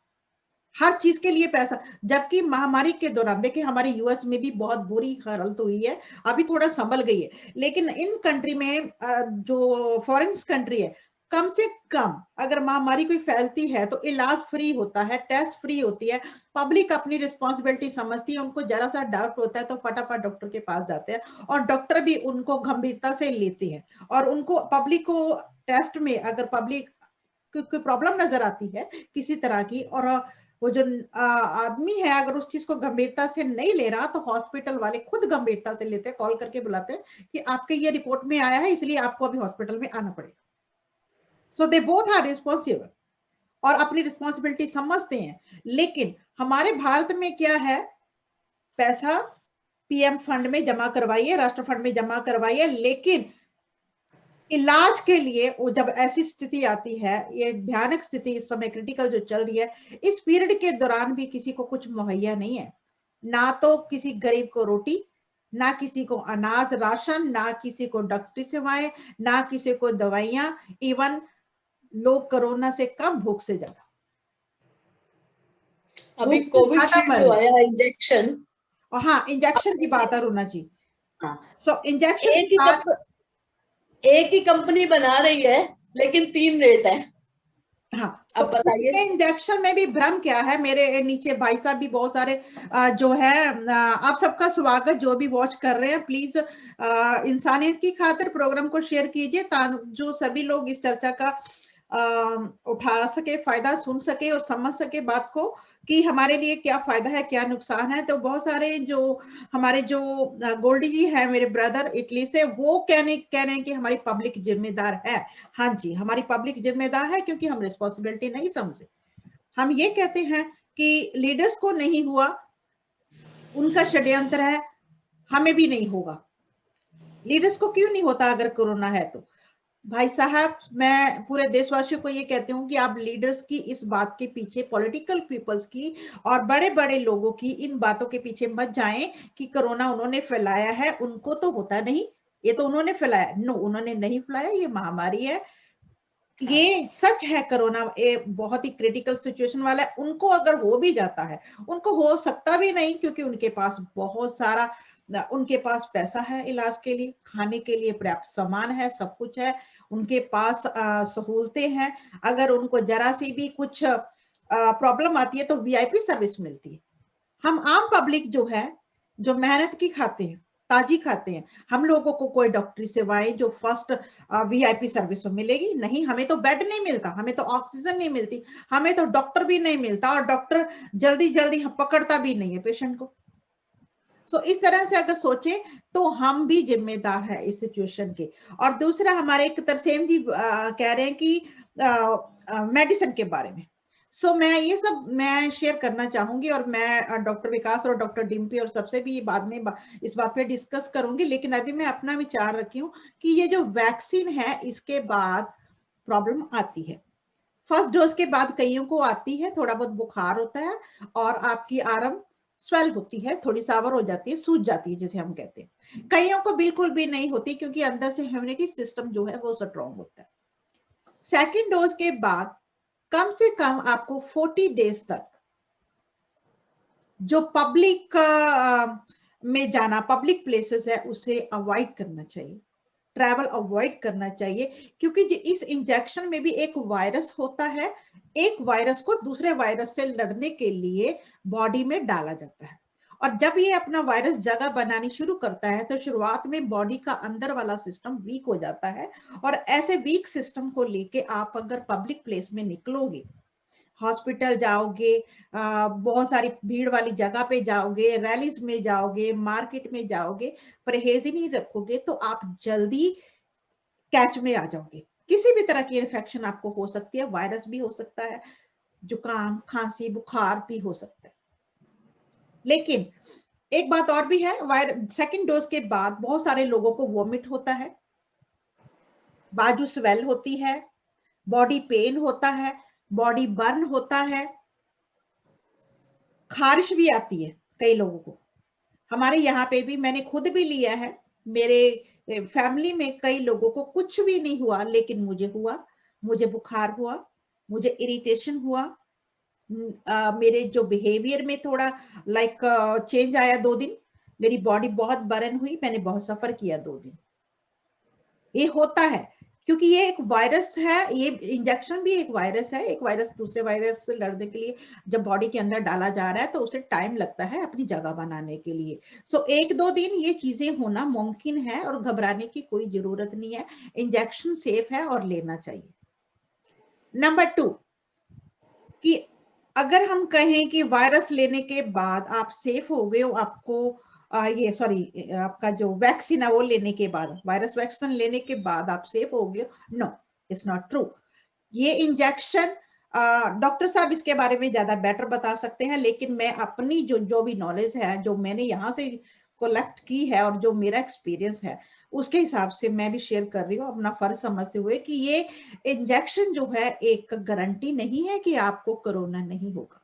हर चीज के लिए पैसा। जबकि महामारी के दौरान देखिए, हमारे यूएस में भी बहुत बुरी हालत हुई है, अभी थोड़ा संभल गई है, लेकिन इन कंट्री में जो फॉरेन कंट्री है, कम से कम अगर महामारी कोई फैलती है तो इलाज फ्री होता है, टेस्ट फ्री होती है, पब्लिक अपनी रिस्पॉन्सिबिलिटी समझती है, उनको जरा सा डाउट होता है तो फटाफट डॉक्टर के पास जाते हैं, और डॉक्टर भी उनको गंभीरता से लेते हैं, और उनको पब्लिक को टेस्ट में अगर पब्लिक कोई प्रॉब्लम नजर आती है किसी तरह की, और वो जो आदमी है अगर उस चीज को गंभीरता से नहीं ले रहा, तो हॉस्पिटल वाले खुद गंभीरता से लेते हैं, कॉल करके बुलाते हैं कि आपके ये रिपोर्ट में आया है, इसलिए आपको अभी हॉस्पिटल में आना पड़ेगा। सो दे बोथ आर रिस्पॉन्सिबल और अपनी रिस्पॉन्सिबिलिटी समझते हैं। लेकिन हमारे भारत में क्या है, पैसा पीएम फंड में जमा करवाइए, राष्ट्र फंड में जमा करवाइए, लेकिन इलाज के लिए वो जब ऐसी स्थिति आती है, ये भयानक स्थिति इस समय क्रिटिकल जो चल रही है, इस पीरियड के दौरान भी किसी को कुछ मुहैया नहीं है, ना तो किसी गरीब को रोटी, ना किसी को अनाज राशन, ना किसी को डॉक्टरी सेवाएं, ना किसी को दवाइयां, इवन लोग कोरोना से कम, भूख से ज्यादा।
अभी कोविशील्ड जो आया इंजेक्शन,
हाँ इंजेक्शन की बात है रुना जी।
हाँ
सो इंजेक्शन
एक ही कंपनी बना रही है, लेकिन 3 रेट है।
हाँ,
अब
तो
बताइए
इंजेक्शन में भी भ्रम क्या है? मेरे नीचे भाई साहब भी बहुत सारे जो है, आप सबका स्वागत, जो भी वॉच कर रहे हैं, प्लीज इंसानियत की खातिर प्रोग्राम को शेयर कीजिए, जो सभी लोग इस चर्चा का उठा सके, फायदा सुन सके और समझ सके बात को कि हमारे लिए क्या फायदा है, क्या नुकसान है। तो बहुत सारे जो हमारे जो गोल्डी जी है, मेरे ब्रदर इटली से, वो कह रहे हैं कि हमारी पब्लिक जिम्मेदार है। हाँ जी, हमारी पब्लिक जिम्मेदार है, क्योंकि हम रिस्पॉन्सिबिलिटी नहीं समझे। हम ये कहते हैं कि लीडर्स को नहीं हुआ, उनका षड्यंत्र है, हमें भी नहीं होगा। लीडर्स को क्यों नहीं होता अगर कोरोना है तो? भाई साहब, मैं पूरे देशवासियों को ये कहती हूँ कि आप लीडर्स की इस बात के पीछे, पॉलिटिकल पीपल्स की और बड़े बड़े लोगों की इन बातों के पीछे मत जाएं कि कोरोना उन्होंने फैलाया है, उनको तो होता नहीं, ये तो उन्होंने फैलाया। नो, उन्होंने नहीं फैलाया, ये महामारी है, ये सच है। कोरोना बहुत ही क्रिटिकल सिचुएशन वाला है। उनको अगर हो भी जाता है, उनको हो सकता भी नहीं, क्योंकि उनके पास बहुत सारा, उनके पास पैसा है इलाज के लिए, खाने के लिए पर्याप्त सामान है, सब कुछ है, उनके पास सहूलतें हैं। अगर उनको जरा सी भी कुछ प्रॉब्लम आती है तो वीआईपी सर्विस मिलती है। हम आम पब्लिक जो है, जो मेहनत की खाते हैं, ताजी खाते हैं, हम लोगों को कोई डॉक्टरी सेवाएं जो फर्स्ट वीआईपी सर्विस में मिलेगी नहीं। हमें तो बेड नहीं मिलता, हमें तो ऑक्सीजन नहीं मिलती, हमें तो डॉक्टर भी नहीं मिलता, और डॉक्टर जल्दी जल्दी पकड़ता भी नहीं है पेशेंट को। सो इस तरह से अगर सोचे तो हम भी जिम्मेदार है इस सिचुएशन के। और दूसरा हमारे एक तरसेम जी कह रहे हैं कि मेडिसिन के बारे में। सो मैं ये सब मैं शेयर करना चाहूंगी, और मैं डॉक्टर विकास और डॉक्टर डिम्पी और सबसे भी बाद में इस बात पे डिस्कस करूंगी, लेकिन अभी मैं अपना विचार रखी हूँ कि ये जो वैक्सीन है इसके बाद प्रॉब्लम आती है। फर्स्ट डोज के बाद कईयों को आती है, थोड़ा बहुत बुखार होता है और आपकी आर्म स्वेल होती है, थोड़ी सावर हो जाती है, सूज जाती है जिसे हम कहते हैं। कईयों को बिल्कुल भी नहीं होती क्योंकि अंदर से इम्यूनिटी सिस्टम जो है वो स्ट्रॉन्ग होता है। सेकेंड डोज के बाद कम से कम आपको 40 डेज तक जो पब्लिक में जाना, पब्लिक प्लेसेस है, उसे अवॉइड करना चाहिए, ट्रैवल अवॉइड करना चाहिए, क्योंकि इस इंजेक्शन में भी एक वायरस होता है। एक वायरस को दूसरे वायरस से लड़ने के लिए बॉडी में डाला जाता है, और जब ये अपना वायरस जगह बनानी शुरू करता है तो शुरुआत में बॉडी का अंदर वाला सिस्टम वीक हो जाता है, और ऐसे वीक सिस्टम को लेके आप अगर पब्लिक प्लेस में निकलोगे, हॉस्पिटल जाओगे, बहुत सारी भीड़ वाली जगह पे जाओगे, रैलीज में जाओगे, मार्केट में जाओगे, परहेज ही नहीं रखोगे तो आप जल्दी कैच में आ जाओगे। किसी भी तरह की इन्फेक्शन आपको हो सकती है, वायरस भी हो सकता है, जुकाम, खांसी, बुखार भी हो सकता है। लेकिन एक बात और भी है, सेकेंड डोज के बाद बहुत सारे लोगों को वॉमिट होता है, बाजू स्वेल होती है, बॉडी पेन होता है, बॉडी बर्न होता है, खारिश भी आती है कई लोगों को। हमारे यहाँ पे भी मैंने खुद भी लिया है, मेरे फैमिली में कई लोगों को कुछ भी नहीं हुआ, लेकिन मुझे हुआ, मुझे बुखार हुआ, मुझे इरिटेशन हुआ, मेरे जो बिहेवियर में थोड़ा चेंज आया 2 दिन, मेरी बॉडी बहुत बर्न हुई, मैंने बहुत सफर किया 2 दिन। ये होता है क्योंकि ये एक वायरस है, ये इंजेक्शन भी एक वायरस है। एक वायरस दूसरे वायरस से लड़ने के लिए जब बॉडी के अंदर डाला जा रहा है तो उसे टाइम लगता है अपनी जगह बनाने के लिए। सो 1-2 दिन ये चीजें होना मुमकिन है और घबराने की कोई जरूरत नहीं है। इंजेक्शन सेफ है और लेना चाहिए। नंबर 2 कि अगर हम कहें कि वायरस लेने के बाद आप सेफ हो गए हो, आपको आपका जो वैक्सीन है वो लेने के बाद, वायरस वैक्सीन लेने के बाद आप सेफ हो गए, नो, इट्स नॉट ट्रू। ये इंजेक्शन डॉक्टर साहब इसके बारे में ज्यादा बेटर बता सकते हैं, लेकिन मैं अपनी जो भी नॉलेज है, जो मैंने यहाँ से कलेक्ट की है और जो मेरा एक्सपीरियंस है, उसके हिसाब से मैं भी शेयर कर रही हूँ, अपना फर्ज समझते हुए कि ये इंजेक्शन जो है एक गारंटी नहीं है कि आपको कोरोना नहीं होगा।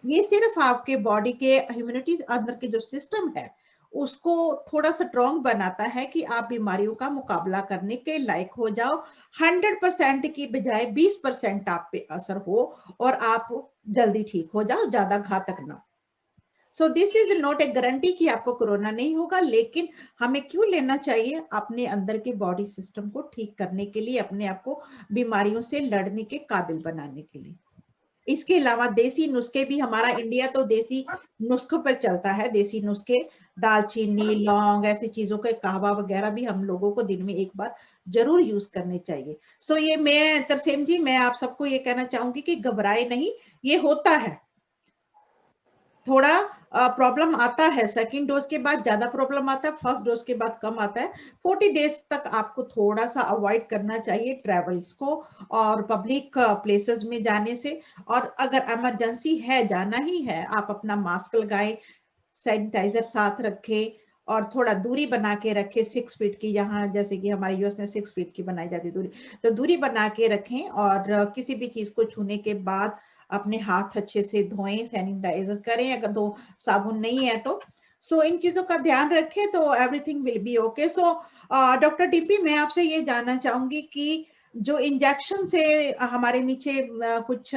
ये सिर्फ आपके बॉडी के इम्यूनिटी अंदर के जो सिस्टम है उसको थोड़ा स्ट्रॉन्ग बनाता है कि आप बीमारियों का मुकाबला करने के लायक हो जाओ। 100% की बजाय 20% आप पे असर हो और आप जल्दी ठीक हो जाओ, ज्यादा घातक ना। So this is not a guarantee कि आपको कोरोना नहीं होगा, लेकिन हमें क्यों लेना चाहिए? अपने अंदर के बॉडी सिस्टम को ठीक करने के लिए, अपने आप को बीमारियों से लड़ने के काबिल बनाने के लिए। इसके अलावा देसी नुस्खे भी, हमारा इंडिया तो देसी नुस्खों पर चलता है। देसी नुस्खे, दालचीनी, लौंग, ऐसी चीजों के कहवा वगैरह भी हम लोगों को दिन में एक बार जरूर यूज करने चाहिए। सो ये मैं तरसेम जी, मैं आप सबको ये कहना चाहूंगी कि घबराए नहीं, ये होता है, थोड़ा प्रॉब्लम आता है। सेकंड डोज के बाद ज्यादा प्रॉब्लम आता है, फर्स्ट डोज के बाद कम आता है। 40 डेज तक आपको थोड़ा सा अवॉइड करना चाहिए ट्रेवल्स को और पब्लिक प्लेसेस में जाने से। और अगर इमरजेंसी है, जाना ही है, आप अपना मास्क लगाएं, सैनिटाइजर साथ रखें और थोड़ा दूरी बना के रखें 6 फीट की। यहाँ जैसे कि हमारे यूएस में 6 फीट की बनाई जाती है दूरी, तो दूरी बना के रखें। और किसी भी चीज को छूने के बाद अपने हाथ अच्छे से धोएं, सैनिटाइजर करें, अगर तो साबुन नहीं है तो। सो इन चीजों का ध्यान रखें तो everything will be okay. So doctor TP, मैं आपसे ये जानना चाहूंगी कि जो इंजेक्शन से हमारे नीचे कुछ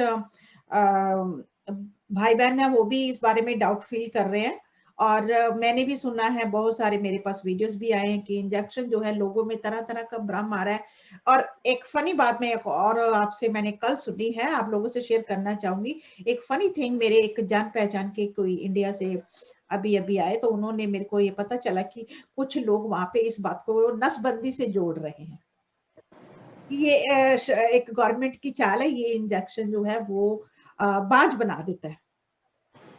भाई बहन है वो भी इस बारे में डाउट फील कर रहे हैं, और मैंने भी सुना है, बहुत सारे मेरे पास वीडियोस भी आए हैं कि इंजेक्शन जो है लोगों में तरह तरह का भ्रम आ रहा है। और एक फनी बात मैं एक और आपसे मैंने कल सुनी है, आप लोगों से शेयर करना चाहूंगी। एक फनी थिंग, मेरे एक जान पहचान के कोई इंडिया से अभी अभी आए, तो उन्होंने मेरे को ये पता चला कि कुछ लोग वहां पे इस बात को नसबंदी से जोड़ रहे हैं। ये एक गवर्नमेंट की चाल है, ये इंजेक्शन जो है वो बांझ बना देता है।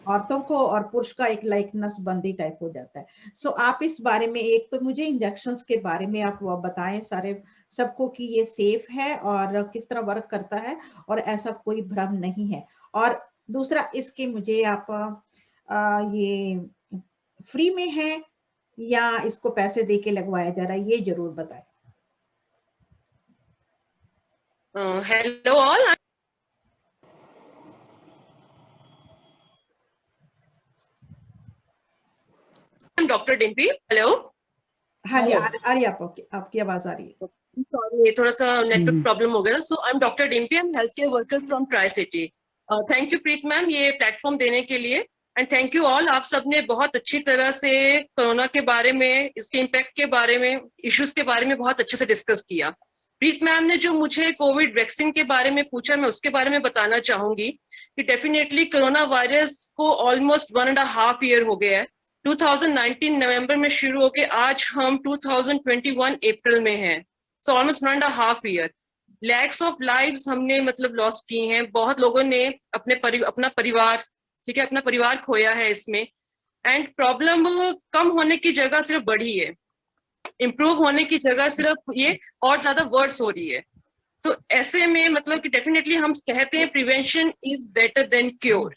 औरतों को और पुरुष का एक लाइक नसबंदी टाइप हो जाता है। सो आप इस बारे में, एक तो मुझे इंजेक्शंस के बारे में आप वो बताएं सारे सबको कि ये सेफ है और किस तरह वर्क करता है और ऐसा कोई भ्रम नहीं है। और दूसरा इसके मुझे आप ये फ्री में है या इसको पैसे दे के लगवाया जा रहा है, ये जरूर बताएं।
Hello all. I'm Dr. Dimpy. Hello.
हाँ जी,
Hello.
आ रही है आपकी आवाज आ रही है।
Sorry, थोड़ा सा नेटवर्क प्रॉब्लम हो गया। So I'm Dr. Dimpy. I'm healthcare worker from Tri-City. Thank you Preet ma'am ये प्लेटफॉर्म देने के लिए, एंड थैंक यू ऑल। आप सबने बहुत अच्छी तरह से कोरोना के बारे में, इसके इम्पैक्ट के बारे में, इश्यूज के बारे में बहुत अच्छे से डिस्कस किया। प्रीत मैम ने जो मुझे कोविड वैक्सीन के बारे में पूछा, मैं उसके बारे में बताना चाहूंगी कि डेफिनेटली कोरोना वायरस को ऑलमोस्ट 1.5 ईयर हो गया है। 2019 नवंबर में शुरू होके आज हम 2021 अप्रैल में हैं। So almost 1.5 year. Lakhs of lives हमने मतलब लॉस की हैं। बहुत लोगों ने अपना परिवार, ठीक है, अपना परिवार खोया है इसमें। एंड प्रॉब्लम कम होने की जगह सिर्फ बढ़ी है, इम्प्रूव होने की जगह सिर्फ ये और ज्यादा वर्ड्स हो रही है। तो ऐसे में मतलब कि डेफिनेटली हम कहते हैं prevention is better than cure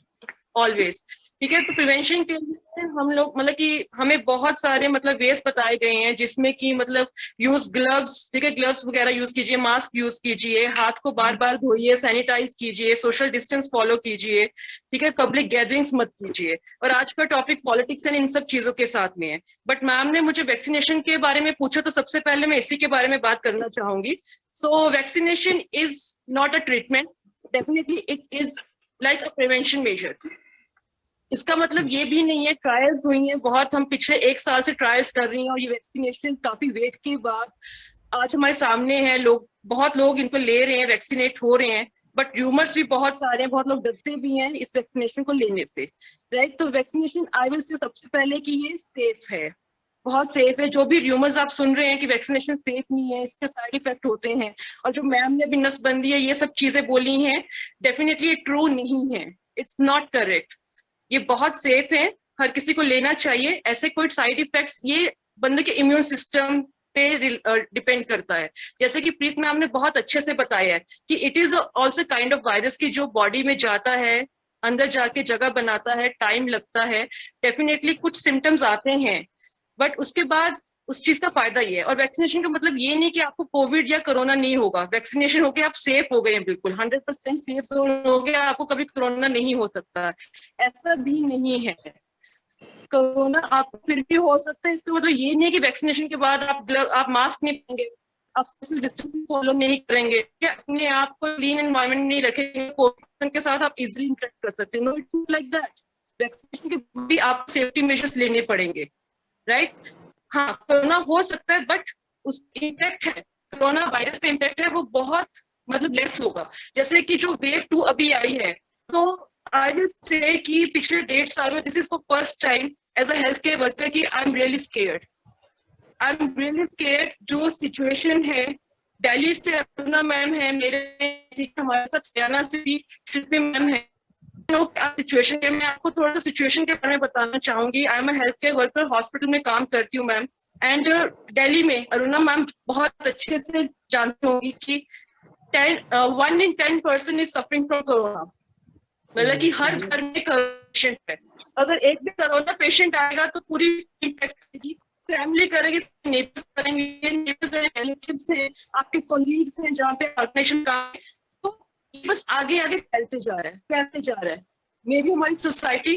always, ठीक है। तो प्रिवेंशन के लिए हम लोग मतलब कि हमें बहुत सारे मतलब वेज बताए गए हैं, जिसमें कि मतलब यूज ग्लव्स, ठीक है, ग्लव्स वगैरह यूज कीजिए, मास्क यूज कीजिए, हाथ को बार बार धोइए, सैनिटाइज कीजिए, सोशल डिस्टेंस फॉलो कीजिए, ठीक है, पब्लिक गैदरिंग्स मत कीजिए। और आज का टॉपिक पॉलिटिक्स एंड इन सब चीजों के साथ में है। बट मैम ने मुझे वैक्सीनेशन के बारे में पूछा, तो सबसे पहले मैं इसी के बारे में बात करना चाहूंगी। So vaccination is not a treatment, definitely it is like a prevention measure. इसका मतलब ये भी नहीं है, ट्रायल्स हुई हैं बहुत, हम पिछले 1 साल से ट्रायल्स कर रही हैं और ये वैक्सीनेशन काफी वेट के बाद आज हमारे सामने है। बहुत लोग इनको ले रहे हैं, वैक्सीनेट हो रहे हैं, बट र्यूमर्स भी बहुत सारे हैं, बहुत लोग डरते भी हैं इस वैक्सीनेशन को लेने से, राइट। तो वैक्सीनेशन आई विल से सबसे पहले कि ये सेफ है, बहुत सेफ है। जो भी र्यूमर्स आप सुन रहे हैं कि वैक्सीनेशन सेफ नहीं है, इससे साइड इफेक्ट होते हैं, और जो मैम ने अभी नसबंदी है ये सब चीजें बोली हैं, डेफिनेटली ट्रू नहीं है, इट्स नॉट करेक्ट। ये बहुत सेफ है, हर किसी को लेना चाहिए। ऐसे कोई साइड इफेक्ट्स, ये बंदे के इम्यून सिस्टम पे डिपेंड करता है। जैसे कि प्रीत मैम ने बहुत अच्छे से बताया है कि it is also kind of virus की जो बॉडी में जाता है, अंदर जाके जगह बनाता है, टाइम लगता है, डेफिनेटली कुछ सिम्टम्स आते हैं, बट उसके बाद उस चीज का फायदा ये है। और वैक्सीनेशन का मतलब ये नहीं कि आपको कोविड या कोरोना नहीं होगा, वैक्सीनेशन होके आप सेफ हो गए हैं, बिल्कुल 100% सेफ हो गया, आपको कभी कोरोना नहीं हो सकता, ऐसा भी नहीं है। कोरोना आपको फिर भी हो सकता है, इसका मतलब ये नहीं है कि वैक्सीनेशन के बाद आप मास्क नहीं पहनेंगे, आप सोशल डिस्टेंसिंग फॉलो नहीं करेंगे, या अपने आप को क्लीन एनवायरनमेंट नहीं रखेंगे, पर्सन के साथ आप इजिली इंटरेक्ट कर सकते हैं। No, it's like that. Vaccination के बाद भी आप सेफ्टी मेजर्स लेने पड़ेंगे, राइट। हाँ, कोरोना हो सकता है, बट उस इम्पैक्ट है, कोरोना वायरस का इम्पैक्ट है वो बहुत मतलब लेस होगा। जैसे कि जो वेव 2 अभी आई है, तो आई विल से कि पिछले 1.5 साल में this is for first time as a health care worker कि आई एम रियली स्केयर्ड। जो सिचुएशन है, दिल्ली से अरुणा मैम है मेरे, हमारे साथ हरियाणा से भी शिल्पी मैम है, सिचुएशन है। मैं आपको थोड़ा सा सिचुएशन के बारे में बताना चाहूंगी। I am a health care worker, hospital में काम करती हूँ मैम, एंड दिल्ली में अरुणा मैम बहुत अच्छे से जानती होंगी कि 1 in 10 person is suffering from corona, मतलब कि हर घर में पेशेंट है। अगर एक भी कोरोना पेशेंट आएगा तो पूरी इम्पैक्ट करेगी, फैमिली करेगी, नेबर्स करेंगे, नेबर्स हैं, रिलेटिव्स हैं, आपके कोलीग्स हैं जहाँ पे ऑर्गेनाइजेशन काम है, तो बस आगे आगे फैलते जा रहा है। मे भी हमारी सोसाइटी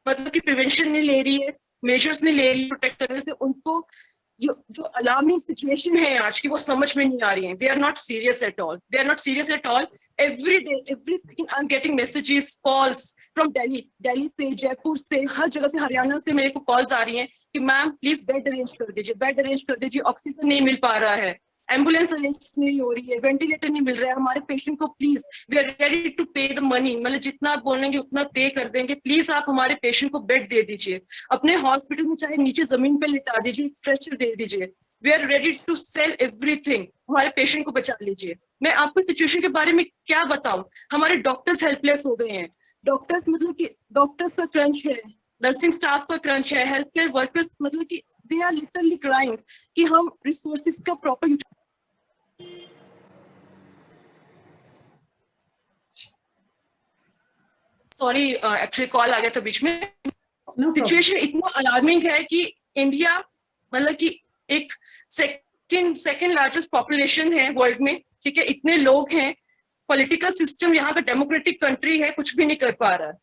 मतलब कि प्रिवेंशन नहीं ले रही है, मेजर्स नहीं ले रही है प्रोटेक्ट करने से, उनको जो अलार्मिंग सिचुएशन है आज की वो समझ में नहीं आ रही है। They are not serious at all. Every day every second I am getting messages, calls from Delhi से, जयपुर से, हर जगह से, हरियाणा से मेरे को कॉल्स आ रही हैं कि मैम प्लीज बेड अरेंज कर दीजिए, ऑक्सीजन नहीं मिल पा रहा है, एम्बुलेंस अरेंज नहीं हो रही है, वेंटिलेटर नहीं मिल रहा है, हमारे पेशेंट को please, we are ready to pay the money, मतलब जितना आप बोलेंगे उतना पे कर देंगे, प्लीज आप हमारे पेशेंट को बेड दे दीजिए, अपने हॉस्पिटल में चाहे नीचे जमीन पे लिटा दीजिए, स्ट्रेचर दे दीजिए, we are ready to sell everything, हमारे पेशेंट को बचा लीजिए। मैं आपको सिचुएशन के बारे में क्या बताऊं, हमारे डॉक्टर्स हेल्पलेस हो गए हैं, डॉक्टर्स मतलब कि डॉक्टर्स का क्रंच है, नर्सिंग स्टाफ का क्रंच है, हेल्थ केयर वर्कर्स मतलब कि दे आर लिटरली क्राइंग कि हम रिसोर्सेज का प्रॉपर सॉरी एक्चुअली कॉल आ गया था बीच में। सिचुएशन इतना अलार्मिंग है कि इंडिया मतलब कि एक सेकंड लार्जेस्ट पॉपुलेशन है वर्ल्ड में, ठीक है, इतने लोग हैं, पॉलिटिकल सिस्टम यहाँ पे डेमोक्रेटिक कंट्री है, कुछ भी नहीं कर पा रहा है,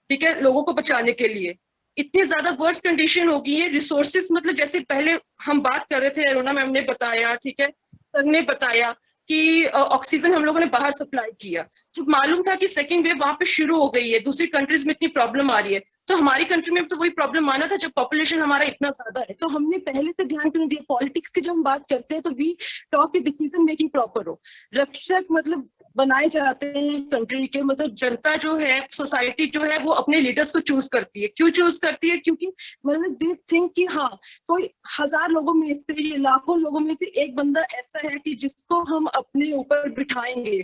ठीक है, लोगों को बचाने के लिए इतनी ज्यादा वर्स्ट कंडीशन हो गई है। रिसोर्सेज मतलब जैसे पहले हम बात कर रहे थे, अरुणा मैम ने बताया, ठीक है, सर ने बताया कि ऑक्सीजन हम लोगों ने बाहर सप्लाई किया, जब मालूम था कि सेकेंड वेव वहां पे शुरू हो गई है, दूसरी कंट्रीज में इतनी प्रॉब्लम आ रही है, तो हमारी कंट्री में तो वही प्रॉब्लम आना था जब पॉपुलेशन हमारा इतना ज्यादा है। तो हमने पहले से ध्यान क्यों दिया? पॉलिटिक्स की जब हम बात करते हैं तो वी टॉक की डिसीजन मेकिंग प्रॉपर हो, रक्षक मतलब बनाए जाते हैं कंट्री के, मतलब जनता जो है, सोसाइटी जो है, वो अपने लीडर्स को चूज करती है। क्यों चूज करती है? क्योंकि मतलब दे थिंक कि हाँ कोई 1000 लोगों में से, ये लाखों लोगों में से एक बंदा ऐसा है कि जिसको हम अपने ऊपर बिठाएंगे,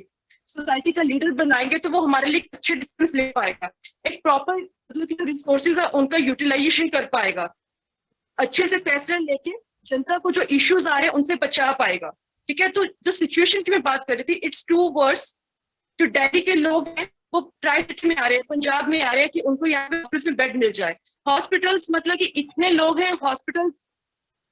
सोसाइटी का लीडर बनाएंगे, तो वो हमारे लिए अच्छे डिसीजन ले पाएगा, एक प्रॉपर मतलब कि रिसोर्सेज है उनका यूटिलाइजेशन कर पाएगा, अच्छे से फैसला लेके जनता को जो इश्यूज आ रहे हैं उनसे बचा पाएगा, ठीक है। तो जो सिचुएशन की मैं बात कर रही थी, इट्स टू वर्स। जो दिल्ली के लोग हैं वो ट्राई सिटी में आ रहे हैं, पंजाब में आ रहे हैं कि उनको यहाँ पे हॉस्पिटल में बेड मिल जाए। हॉस्पिटल्स मतलब कि इतने लोग हैं, हॉस्पिटल्स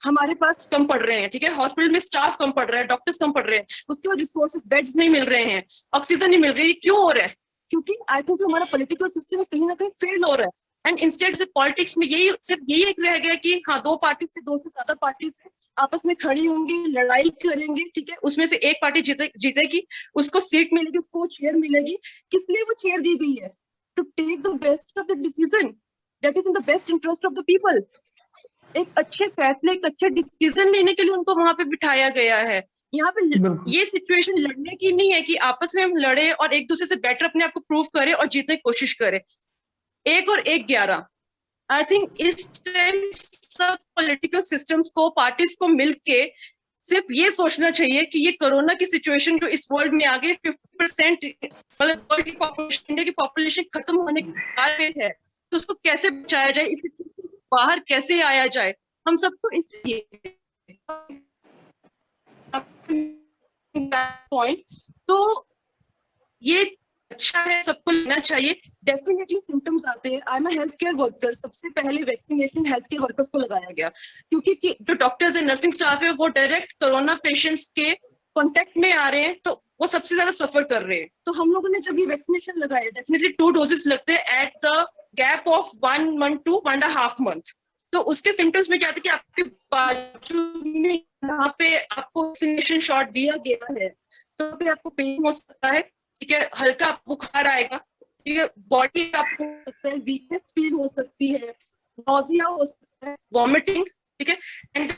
हमारे पास कम पड़ रहे हैं, ठीक है, हॉस्पिटल में स्टाफ कम पड़ रहा है, डॉक्टर्स कम पड़ रहे हैं, उसके बाद रिसोर्सेज बेड्स नहीं मिल रहे हैं, ऑक्सीजन नहीं मिल रही। क्यों हो रहा है? क्योंकि आई थिंक हमारा पॉलिटिकल सिस्टम कहीं ना कहीं फेल हो रहा है। एंड इंस्टेड से पॉलिटिक्स में यही सिर्फ यही एक रह गया कि हाँ दो से ज्यादा पार्टी से आपस में खड़ी होंगी, लड़ाई करेंगे, ठीक है, उसमें से एक पार्टी जीतेगी, उसको सीट मिलेगी, उसको चेयर मिलेगी। किस लिए वो चेयर दी गई है? To take the best of the decision that is in the best interest of the people. एक अच्छे फैसले, एक अच्छे डिसीजन लेने के लिए उनको वहां पे बिठाया गया है। यहाँ पे ये सिचुएशन लड़ने की नहीं है कि आपस में हम लड़े और एक दूसरे से बेटर अपने आप को प्रूव करें और जीतने की कोशिश करें। 1 और 1 11। आई थिंक इस टाइम सब पॉलिटिकल सिस्टम्स को, पार्टीज को मिलके सिर्फ ये सोचना चाहिए कि ये कोरोना की सिचुएशन जो इस वर्ल्ड में आ गई, 50% मतलब वर्ल्ड की पॉपुलेशन, इंडिया की पॉपुलेशन खत्म होने के बारे में है, तो उसको कैसे बचाया जाए, इससे बाहर कैसे आया जाए, हम सबको इसलिए पॉइंट तो ये अच्छा है, सबको लेना चाहिए। डेफिनेटली सिम्टम्स आते हैं। I am health care worker, सबसे पहले वैक्सीनेशन हेल्थ केयर वर्कर्स को लगाया गया, क्योंकि जो डॉक्टर्स एंड नर्सिंग स्टाफ है वो डायरेक्ट कोरोना पेशेंट्स के कांटेक्ट में आ रहे हैं, तो वो सबसे ज्यादा सफर कर रहे हैं। तो हम लोगों ने जब ये वैक्सीनेशन लगाया, डेफिनेटली 2 डोजेस लगते हैं at the gap of 1 month to 1.5 month। तो उसके सिम्टम्स में क्या था कि आपके बाजू में यहाँ पे आपको वैक्सीनेशन शॉट दिया गया है, तो पे आपको पेन हो सकता है, ठीक है, हल्का बुखार आएगा, ठीक है, बॉडी आपको हो सकता है, वीकनेस फील हो सकती है, नॉजिया हो सकता है, वॉमिटिंग, ठीक है, एंड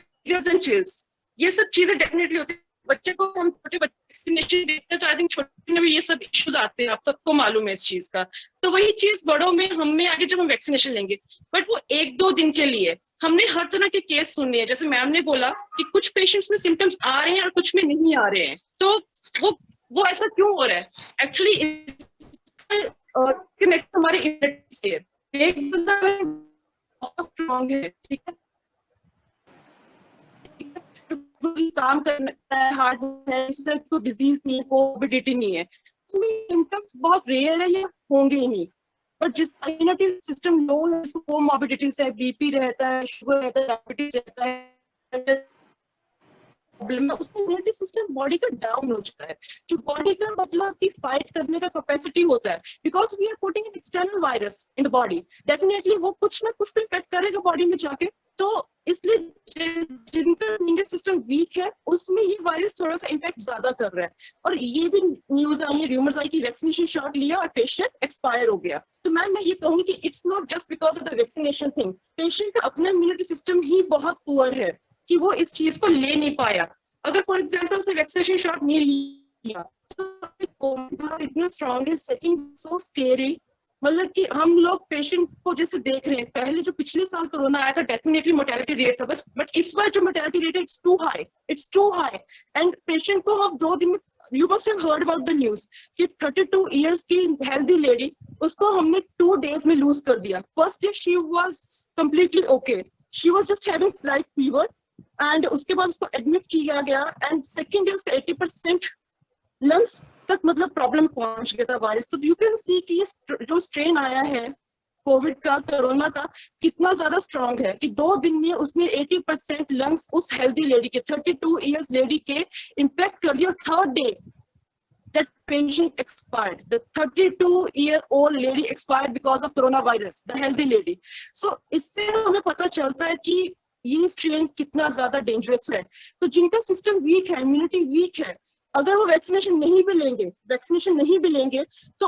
चिल्स, ये सब चीजें डेफिनेटली होती है। बच्चे को हम छोटे बच्चे वैक्सीनेशन देते हैं तो आई थिंक छोटे में भी ये सब इश्यूज आते हैं, आप सबको मालूम है इस चीज का। तो वही चीज बड़ों में हमें आगे जब हम वैक्सीनेशन लेंगे, बट वो 1-2 दिन के लिए। हमने हर तरह के केस सुनने हैं, जैसे मैम ने बोला कि कुछ पेशेंट्स में सिम्टम्स आ रहे हैं और कुछ में नहीं आ रहे हैं, तो वो ऐसा क्यों हो रहा है? एक्चुअली कनेक्ट हमारे इम्यूनिटी से। एक बंदा बहुत स्ट्रांग है, ठीक है, काम करना है, हार्ट है, कोई डिजीज नहीं है, कोमोर्बिडिटी नहीं है, सिम्टम्स बहुत रेयर है, ये होंगे ही नहीं। बट जिस इम्यूनिटी सिस्टम लो है, कोमोर्बिडिटीज है, बीपी रहता है, शुगर रहता है, डायबिटीज रहता है, उसका इम्यूनिटी सिस्टम बॉडी का डाउन हो चुका है। जो बॉडी का मतलब कि फाइट करने का कैपेसिटी होता है, because we are putting an external virus in the body, definitely वो कुछ ना कुछ तो इफेक्ट करेगा बॉडी में जाके। तो इसलिए जिनका इम्यूनिटी सिस्टम वीक है उसमें ये वायरस थोड़ा सा इम्पैक्ट ज्यादा कर रहा है। और ये भी न्यूज आई है, रूमर्स आई कि वैक्सीनेशन शॉट लिया और पेशेंट एक्सपायर हो गया। तो मैं ये कहूंगी कि it's not just because of the vaccination thing, patient का अपना इम्यूनिटी सिस्टम ही बहुत पुअर है कि वो इस चीज को ले नहीं पाया। अगर फॉर एग्जाम्पल उसने वैक्सीनेशन शॉट नहीं लिया तो इतना स्ट्रॉन्ग है, सेकंड सो स्केरी, मतलब कि हम लोग पेशेंट को जैसे देख रहे हैं। पहले जो पिछले साल कोरोना आया था डेफिनेटली मोर्टेलिटी रेट था बस, बट इस बार जो मोर्टेलिटी रेट है it's too high and patient को हम 2 दिन में you must have heard about the news कि 32 इयर्स की हेल्दी लेडी, उसको हमने 2 days में लूज कर दिया। First day she was completely okay, she was just having slight fever and उसके बाद उसको एडमिट किया गया एंड सेकेंड डे उसका 80% लंग्स तक मतलब प्रॉब्लम पहुंच गया था वायरस। तो यू कैन सी कि ये जो स्ट्रेन आया है कोविड का, कोरोना का, कितना ज्यादा स्ट्रांग है कि 2 दिन में उसने 80% लंग्स उस हेल्दी लेडी के, 32 इयर्स लेडी के इम्पैक्ट कर दिया। Third day that patient expired, the 32-year-old lady expired because of coronavirus, the healthy lady. So इससे हमें पता चलता है कि ये स्ट्रेन कितना ज्यादा डेंजरस है। तो जिनका सिस्टम वीक है, इम्यूनिटी वीक है, अगर वो वैक्सीनेशन नहीं भी लेंगे तो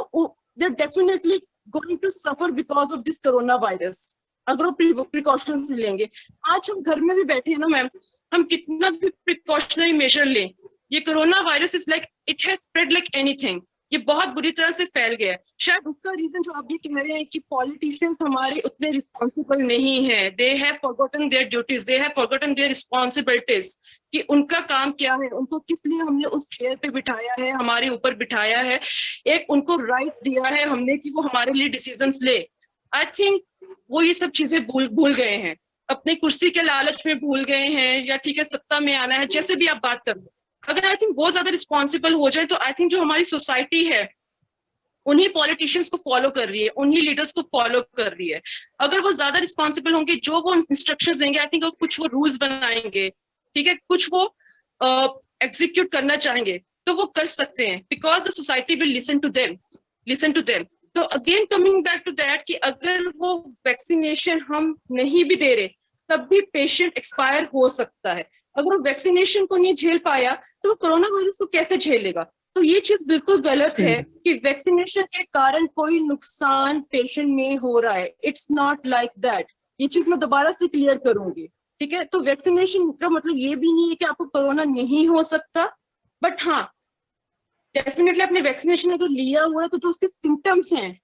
they're definitely going to suffer because of this coronavirus, अगर वो प्रिकॉशंस लेंगे। आज हम घर में भी बैठे हैं ना मैम, हम कितना भी प्रिकॉशनरी मेजर लें, ये corona virus is like it has spread like anything, ये बहुत बुरी तरह से फैल गया है। शायद उसका रीजन जो आप ये कह रहे हैं कि पॉलिटिशियंस हमारे उतने रिस्पॉन्सिबल नहीं है, they have forgotten their duties, they have forgotten there responsibilities, कि उनका काम क्या है, उनको किस लिए हमने उस चेयर पे बिठाया है, हमारे ऊपर बिठाया है, एक उनको राइट दिया है हमने कि वो हमारे लिए डिसीजंस ले। आई थिंक वो ये सब चीजें भूल गए हैं, अपने कुर्सी के लालच में भूल गए हैं, या ठीक है सत्ता में आना है, जैसे भी आप बात कर लो। अगर आई थिंक बहुत ज्यादा रिस्पॉन्सिबल हो जाए तो आई थिंक जो हमारी सोसाइटी है उन्हीं पॉलिटिशियंस को फॉलो कर रही है, उन्हीं लीडर्स को फॉलो कर रही है। अगर वो ज्यादा रिस्पॉन्सिबल होंगे, जो वो इंस्ट्रक्शंस देंगे, आई थिंक कुछ वो रूल्स बनाएंगे, ठीक है, कुछ वो एग्जीक्यूट करना चाहेंगे तो वो कर सकते हैं, because the society will listen to them. तो again coming back to that कि अगर वो वैक्सीनेशन हम नहीं भी दे रहे तब भी पेशेंट एक्सपायर हो सकता है। अगर वो वैक्सीनेशन को नहीं झेल पाया तो वो कोरोना वायरस को कैसे झेलेगा? तो ये चीज बिल्कुल गलत है कि वैक्सीनेशन के कारण कोई नुकसान पेशेंट में हो रहा है। It's not like that. ये चीज मैं दोबारा से क्लियर करूंगी, ठीक है। तो वैक्सीनेशन का मतलब ये भी नहीं है कि आपको कोरोना नहीं हो सकता, बट हाँ डेफिनेटली आपने वैक्सीनेशन अगर लिया हुआ है तो जो उसके सिम्टम्स हैं,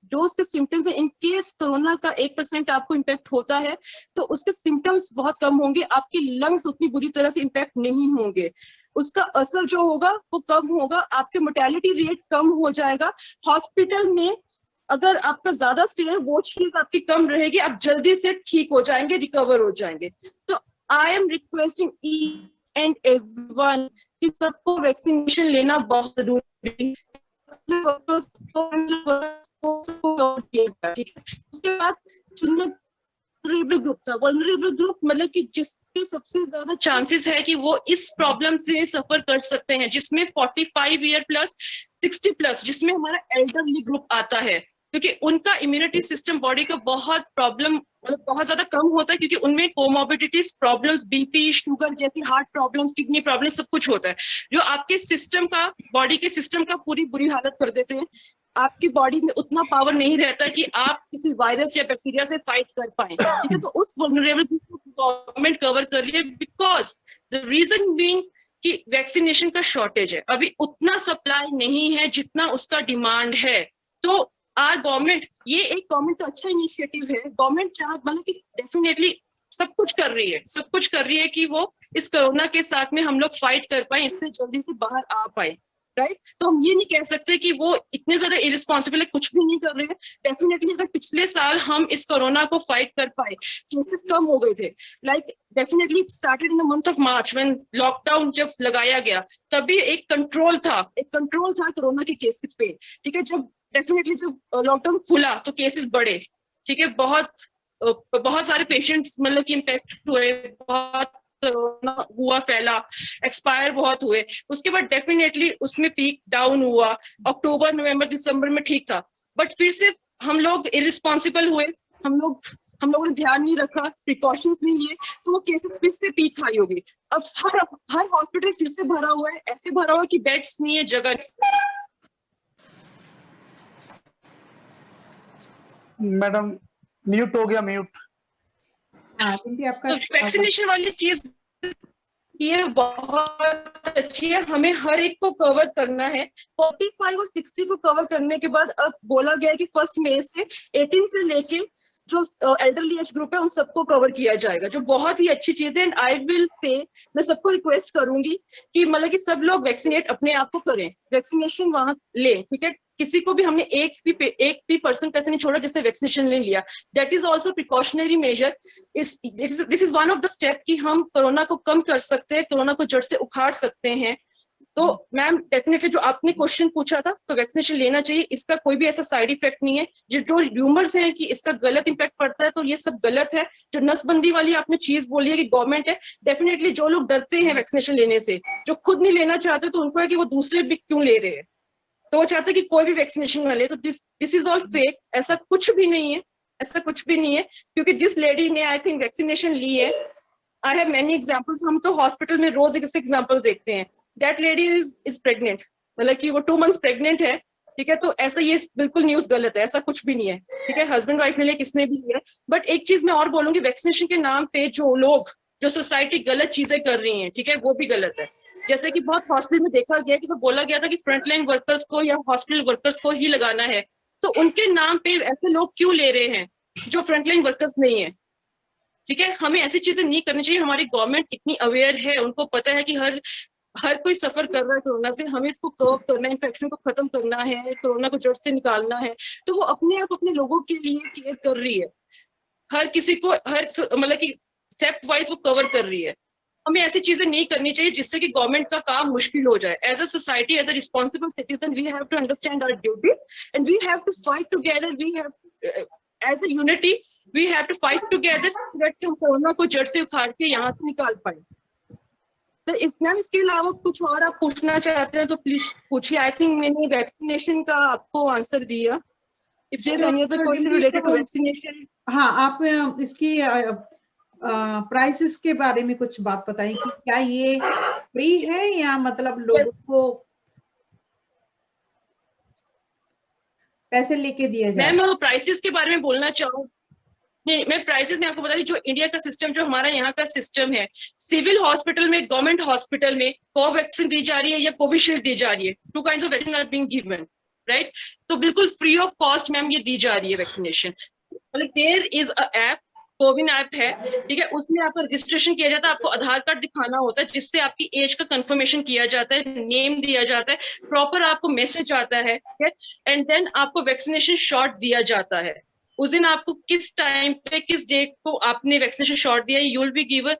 इन केस कोरोना का 1% आपको इम्पैक्ट होता है तो उसके सिम्टम्स बहुत कम होंगे, आपके लंग्स उतनी बुरी तरह से इम्पैक्ट नहीं होंगे, उसका असर जो होगा वो कम होगा, आपके मोर्टेलिटी रेट कम हो जाएगा। हॉस्पिटल में अगर आपका ज्यादा स्टे है वो चीज आपकी कम रहेगी, आप जल्दी से ठीक हो जाएंगे, रिकवर हो जाएंगे। तो I am requesting each and everyone कि सबको वैक्सीनेशन लेना बहुत जरूरी है। उसके बाद वल्नरेबल ग्रुप था, वल्नरेबल ग्रुप मतलब कि जिसके सबसे ज्यादा चांसेस है कि वो इस प्रॉब्लम से सफर कर सकते हैं, जिसमें 45 ईयर प्लस 60 प्लस, जिसमें हमारा एल्डरली ग्रुप आता है, क्योंकि उनका इम्यूनिटी सिस्टम बॉडी का बहुत प्रॉब्लम मतलब बहुत ज्यादा कम होता है, क्योंकि उनमें कोमोर्बिडिटीज प्रॉब्लम्स, बीपी, शुगर जैसी हार्ट प्रॉब्लम्स, किडनी प्रॉब्लम सब कुछ होता है, जो आपके सिस्टम का, बॉडी के सिस्टम का पूरी बुरी हालत कर देते हैं। आपकी बॉडी में उतना पावर नहीं रहता कि आप किसी वायरस या बैक्टीरिया से फाइट कर पाए, ठीक है। तो उस वल्नरेबल को गवर्नमेंट कवर कर रही है, बिकॉज द रीजन बीइंग कि वैक्सीनेशन का शॉर्टेज है, अभी उतना सप्लाई नहीं है जितना उसका डिमांड है। तो आर गवर्नमेंट, ये एक गवर्नमेंट का अच्छा इनिशिएटिव है, गवर्नमेंट चाह मतलब कि डेफिनेटली सब कुछ कर रही है कि वो इस कोरोना के साथ में हम लोग फाइट कर पाए, इससे जल्दी से बाहर आ पाए, राइट। तो हम ये नहीं कह सकते कि वो इतने ज्यादा इरिस्पॉन्सिबल है, कुछ भी नहीं कर रहे हैं। डेफिनेटली अगर पिछले साल हम इस कोरोना को फाइट कर पाए, केसेस कम हो गए थे, like definitely started in the month of March when lockdown जब लगाया गया, तभी एक कंट्रोल था कोरोना के केसेस पे, ठीक है। जब डेफिनेटली जब लॉकडाउन खुला तो केसेस बढ़े, ठीक है, बहुत सारे पेशेंट्स मतलब कि इम्पैक्ट हुए, बहुत हुआ, फैला, एक्सपायर बहुत हुए। उसके बाद डेफिनेटली उसमें पीक डाउन हुआ, अक्टूबर, नवंबर, दिसंबर में ठीक था, बट फिर से हम लोग इरिस्पॉन्सिबल हुए, हम लोगों ने ध्यान नहीं रखा, प्रिकॉशंस नहीं लिए, तो वो केसेस फिर से पीक हाई हो गई। अब हर हॉस्पिटल फिर से भरा हुआ है, ऐसे भरा हुआ है कि बेड्स नहीं है, जगह।
मैडम म्यूट हो गया, म्यूट।
आपका
वैक्सीनेशन वाली चीज ये बहुत अच्छी है, हमें हर एक को कवर करना है। 45 और 60 को कवर करने के बाद अब बोला गया है कि 1 मई से 18 से लेके जो एल्डरली एज ग्रुप है उन सबको कवर किया जाएगा, जो बहुत ही अच्छी चीज है। एंड आई विल से, मैं सबको रिक्वेस्ट करूंगी कि मतलब कि सब लोग वैक्सीनेट अपने आप को करें, वैक्सीनेशन वहां ले, ठीक है। किसी को भी हमने एक भी पर्सन कैसे नहीं छोड़ा जिसने वैक्सीनेशन नहीं लिया। That is also precautionary major. This is one of the step कि हम कोरोना को कम कर सकते हैं, कोरोना को जड़ से उखाड़ सकते हैं। तो मैम डेफिनेटली जो आपने क्वेश्चन पूछा था, तो वैक्सीनेशन लेना चाहिए, इसका कोई भी ऐसा साइड इफेक्ट नहीं है। जो र्यूमर्स हैं कि इसका गलत इम्पैक्ट पड़ता है, तो ये सब गलत है। जो नसबंदी वाली आपने चीज बोली है कि गवर्नमेंट है, डेफिनेटली जो लोग डरते हैं वैक्सीनेशन लेने से, जो खुद नहीं लेना चाहते, तो उनको है कि वो दूसरे भी क्यों ले रहे हैं, तो वो चाहते हैं कि कोई भी वैक्सीनेशन न ले। तो दिस इज ऑल फेक, ऐसा कुछ भी नहीं है, ऐसा कुछ भी नहीं है। क्योंकि जिस लेडी ने आई थिंक वैक्सीनेशन ली है, आई हैव मेनी एग्जाम्पल्स, हम तो हॉस्पिटल में रोज एक एग्जाम्पल देखते हैं। दैट लेडी इज प्रेग्नेंट, मतलब कि वो 2 months प्रेग्नेंट है, ठीक है। तो ऐसा ये बिल्कुल न्यूज गलत है, ऐसा कुछ भी नहीं है, ठीक है। हस्बैंड वाइफ ने लिया, किसने भी लिया। बट एक चीज मैं और बोलूंगी, वैक्सीनेशन के नाम पे जो लोग, जो सोसाइटी गलत चीजें कर रही है, ठीक है, वो भी गलत है। जैसे कि बहुत हॉस्पिटल में देखा गया कि तो बोला गया था कि फ्रंटलाइन वर्कर्स को या हॉस्पिटल वर्कर्स को ही लगाना है, तो उनके नाम पे ऐसे लोग क्यों ले रहे हैं जो फ्रंटलाइन वर्कर्स नहीं है, ठीक है। हमें ऐसी चीजें नहीं करनी चाहिए। हमारी गवर्नमेंट इतनी अवेयर है, उनको पता है कि हर कोई सफर कर रहा है कोरोना से, हमें इसको कर्व करना है, इन्फेक्शन को खत्म करना है, कोरोना को जड़ से निकालना है। तो वो अपने आप अपने लोगों के लिए केयर कर रही है, हर किसी को मतलब कि स्टेप वाइज वो कवर कर रही है। हमें ऐसी चीजें नहीं करनी चाहिए जिससे कि गवर्नमेंट का काम मुश्किल हो जाए। As a society, as a responsible citizen, we have to understand our duty and we have to fight together. We have as a unity, we have to fight together so that हम corona को जड़ से उखाड़ के यहाँ से निकाल पाए। सर इसके अलावा कुछ और आप पूछना चाहते हैं तो प्लीज पूछिए। आई थिंक मैंने वैक्सीनेशन का आपको आंसर दिया। If there is any other question related to vaccination.
हाँ, आप इसकी प्राइसेस के बारे में कुछ बात बताएं कि क्या ये फ्री है या मतलब लोगों को पैसे लेके दिए जाए?
मैम प्राइसेस के बारे में बोलना चाहूँ, नहीं मैं प्राइसेस में आपको बता रही, जो इंडिया का सिस्टम, जो हमारा यहाँ का सिस्टम है, सिविल हॉस्पिटल में, गवर्नमेंट हॉस्पिटल में कोवैक्सीन दी जा रही है या कोविशील्ड दी जा रही है। 2 kinds of vaccine are being given, right. तो बिल्कुल फ्री ऑफ कॉस्ट मैम ये दी जा रही है वैक्सीनेशन। मतलब there is a app, CoWIN app है, ठीक है। उसमें आपका रजिस्ट्रेशन किया जाता है, आपको आधार कार्ड दिखाना होता है जिससे आपकी एज का कंफर्मेशन किया जाता है, नेम दिया जाता है, प्रॉपर आपको मैसेज आता है, एंड देन आपको वैक्सीनेशन शॉट दिया जाता है। उस दिन आपको किस टाइम पे, किस डेट को आपने वैक्सीनेशन शॉट दिया, यू विल बी गिवन,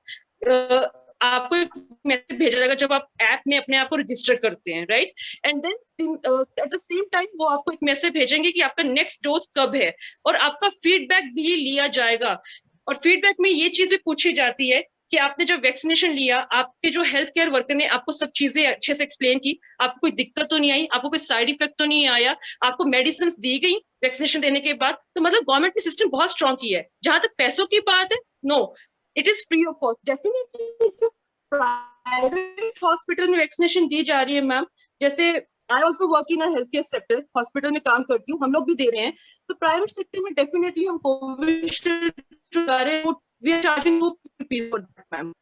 आपको एक मैसेज भेजा जाएगा जब आप ऐप में अपने आप को रजिस्टर करते हैं, right. And then at the same time वो आपको एक मैसेज भेजेंगे कि आपका नेक्स्ट डोज कब है, और आपका फीडबैक भी लिया जाएगा। और फीडबैक में ये चीजें पूछी जाती है कि आपने जब वैक्सीनेशन लिया, आपके जो हेल्थ केयर वर्कर ने आपको सब चीजें अच्छे से एक्सप्लेन की, आपको कोई दिक्कत तो नहीं आई, आपको कोई साइड इफेक्ट तो नहीं आया, आपको मेडिसिन दी गई वैक्सीनेशन देने के बाद। तो मतलब गवर्नमेंट ने सिस्टम बहुत स्ट्रॉन्ग किया है। जहां तक पैसों की बात है, no, it is free of cost. Definitely जो प्राइवेट हॉस्पिटल में वैक्सीनेशन दी जा रही है मैम, जैसे I also work in health care sector, hospital में काम करती हूँ, हम लोग भी दे रहे हैं। तो प्राइवेट सेक्टर में डेफिनेटली हम कोविशील्ड जो जा रहे हैं, we are charging ₹50 for that ma'am,